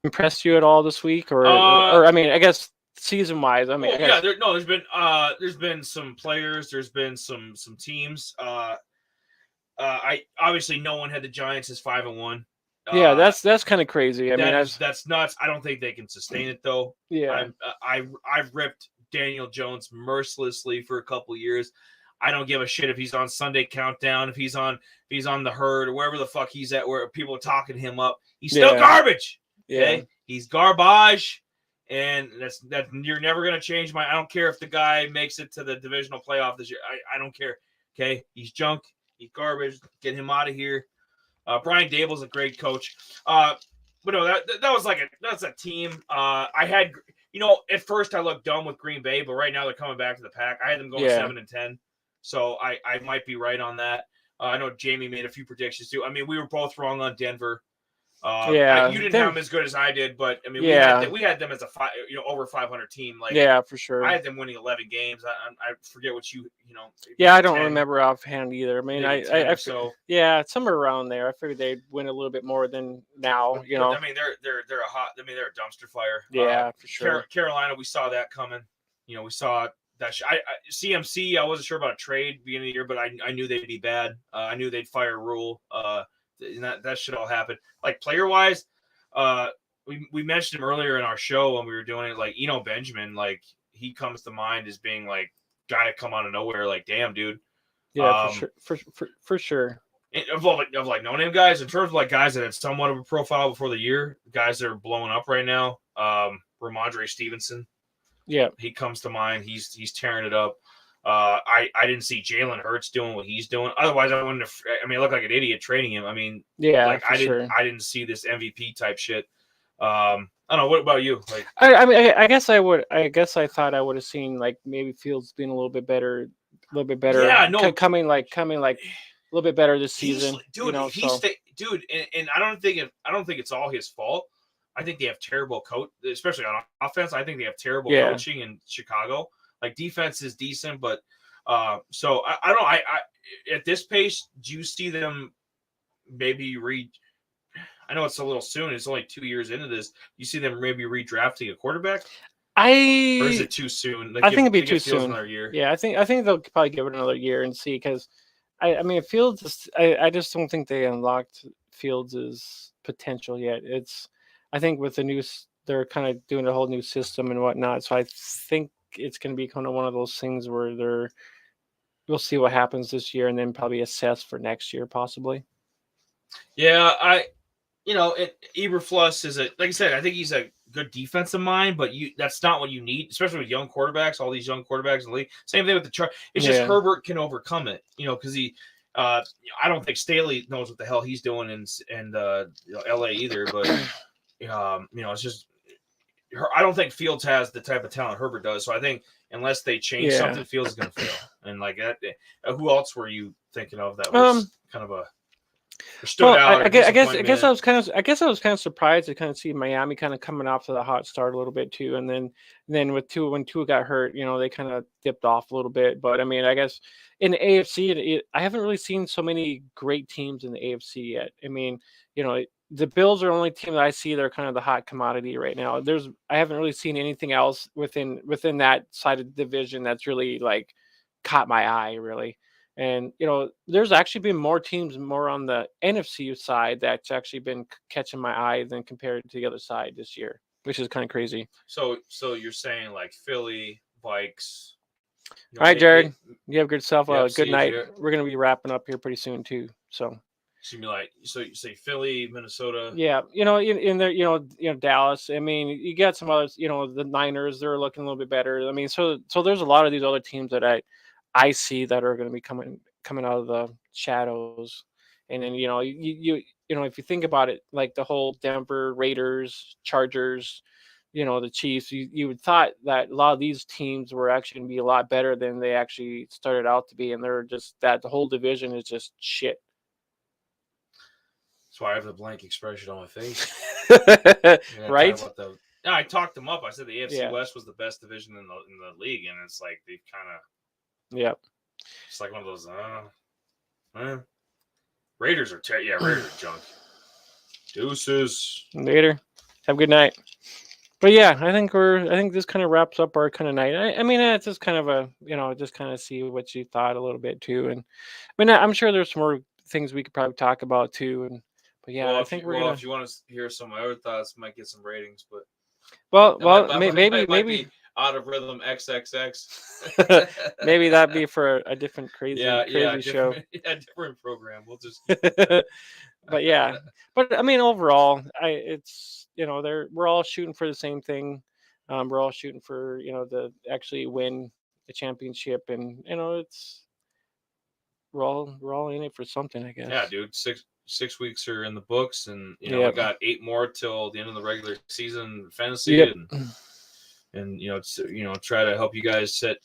impressed you at all this week, or I mean, I guess season wise? I mean, there's been some players, there's been some teams. I obviously no one had the Giants as 5-1. Yeah, that's kind of crazy. I mean, that's nuts. I don't think they can sustain it though. Yeah, I've ripped Daniel Jones mercilessly for a couple years. I don't give a shit if he's on Sunday Countdown, if he's on the Herd or wherever the fuck he's at, where people are talking him up. He's still garbage. Okay, yeah. He's garbage, and that you're never gonna change my. I don't care if the guy makes it to the divisional playoff this year. I don't care. Okay, he's junk. He's garbage. Get him out of here. Brian Dable's a great coach. But no, that's a team. I had, at first I looked dumb with Green Bay, but right now they're coming back to the pack. I had them going 7-10, so I might be right on that. I know Jamie made a few predictions too. I mean, we were both wrong on Denver. You didn't have them as good as I did, but I mean, we had them as a over 500 team. Like, yeah, for sure. I had them winning 11 games. I forget what Yeah, I don't remember offhand either. I mean, I somewhere around there. I figured they'd win a little bit more than now. I mean, they're a dumpster fire. Yeah, for sure. Carolina, we saw that coming. We saw that. CMC, I wasn't sure about a trade beginning of the year, but I knew they'd be bad. I knew they'd fire Rule. And that should all happen. Like player wise, we mentioned him earlier in our show when we were doing it. Like Eno Benjamin, like he comes to mind as being like guy to come out of nowhere. Like damn, dude. Yeah, for sure. Of like no name guys, in terms of like guys that had somewhat of a profile before the year, guys that are blowing up right now. Ramondre Stevenson. Yeah, he comes to mind. He's tearing it up. I didn't see Jalen Hurts doing what he's doing. Otherwise, I wouldn't have. I mean, I look like an idiot trading him. I mean, yeah, like I didn't see this MVP type shit. I don't know. What about you? Like, I guess I would. I guess I thought I would have seen like maybe Fields being a little bit better. Yeah, no, coming like a little bit better this season, dude. And I don't think it's all his fault. I think they have terrible coach, especially on offense. I think they have terrible Yeah. coaching in Chicago. Like defense is decent, but so I don't know. I at this pace, do you see them maybe I know it's a little soon. It's only 2 years into this. You see them maybe redrafting a quarterback, or is it too soon? I think it'd be too Fields soon. Another year. Yeah, I think they'll probably give it another year and see, because I mean Fields. I just don't think they unlocked Fields' potential yet. I think with the they're kind of doing a whole new system and whatnot. So I think it's going to be kind of one of those things where we'll see what happens this year and then probably assess for next year possibly. Yeah, Eberflus is like I said, I think he's a good defensive mind, but that's not what you need, especially with young quarterbacks. All these young quarterbacks in the league. Same thing with the chart. It's just Herbert can overcome it, because I don't think Staley knows what the hell he's doing in LA either. But it's just I don't think Fields has the type of talent Herbert does. So I think unless they change something, Fields is going to fail. And like that, who else were you thinking of that was kind of a stood out? I guess I was kind of surprised to kind of see Miami kind of coming off to the hot start a little bit too, and then with when Tua got hurt, they kind of dipped off a little bit. But I mean, I guess in the AFC, I haven't really seen so many great teams in the AFC yet. I mean, the Bills are the only team that I see they're kind of the hot commodity right now. I haven't really seen anything else within that side of the division that's really like caught my eye really. And there's actually been more teams more on the NFC side that's actually been catching my eye than compared to the other side this year, which is kind of crazy. So you're saying like Philly, Vikes. All right, Jared, you have good self. Good night. Yeah. We're gonna be wrapping up here pretty soon too. So you say Philly, Minnesota. Yeah, in there, Dallas. I mean, you got some others. The Niners, they're looking a little bit better. I mean, so there's a lot of these other teams that I see that are going to be coming out of the shadows. And then you if you think about it, like the whole Denver Raiders, Chargers, the Chiefs, you would thought that a lot of these teams were actually going to be a lot better than they actually started out to be, and they're just that the whole division is just shit. That's why I have the blank expression on my face. Right? I talked them up. I said the AFC West was the best division in the league, and it's like they've kind of. Yep. It's like one of those. Raiders are Raiders are junk. Deuces. Later. Have a good night. But yeah, I think this kind of wraps up our kind of night. I mean, it's just kind of a just kind of see what you thought a little bit too, and I mean, I'm sure there's more things we could probably talk about too, and. But yeah, I think if you want to hear some of my other thoughts, might get some ratings. But maybe Out of Rhythm XXX. Maybe that'd be for a different crazy show. Yeah, different program. We'll just. But yeah, but I mean, overall, it's we're all shooting for the same thing. We're all shooting for to actually win the championship, and we're all in it for something, I guess. Yeah, dude. 6 weeks are in the books, and we got 8 more till the end of the regular season fantasy, and try to help you guys set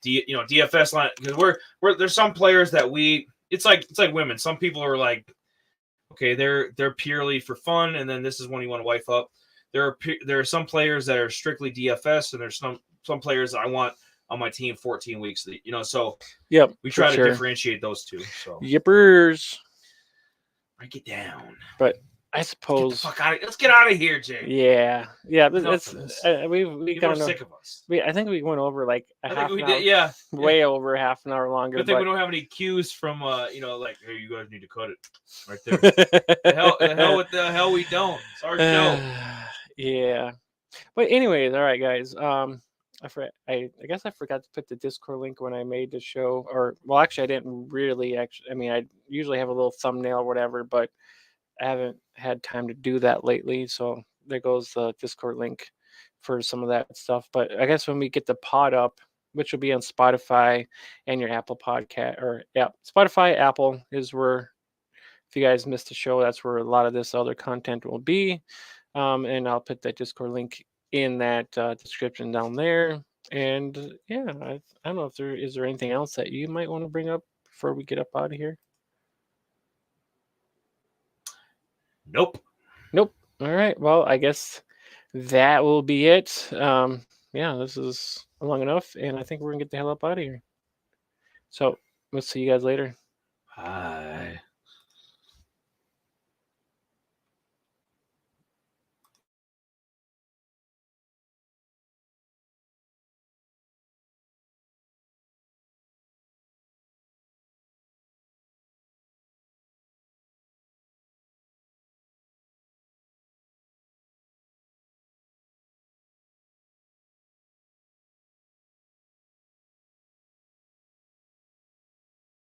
DFS line, because we're there's some players that it's like women. Some people are like, okay, they're purely for fun, and then this is when you want to wife up. There are some players that are strictly DFS, and there's some players that I want on my team 14 weeks. So we try to differentiate those two. So yippers. Break it down. But I suppose let's get out of here, Jay. Yeah. It's we got sick of us. I think we went over like half an hour. Yeah, way over half an hour longer. Good thing we don't have any cues from like, hey, you guys need to cut it right there. the hell we don't. It's our show. Yeah. But anyways, all right, guys. I guess I forgot to put the Discord link when I made the show, actually I didn't really I mean, I usually have a little thumbnail or whatever, but I haven't had time to do that lately. So there goes the Discord link for some of that stuff. But I guess when we get the pod up, which will be on Spotify and your Apple podcast, Spotify, Apple is where, if you guys missed the show, that's where a lot of this other content will be. And I'll put that Discord link in that description down there. And yeah, I don't know if there is anything else that you might want to bring up before we get up out of here. Nope. All right. Well, I guess that will be it. Yeah, this is long enough, and I think we're gonna get the hell up out of here. So we'll see you guys later. Bye.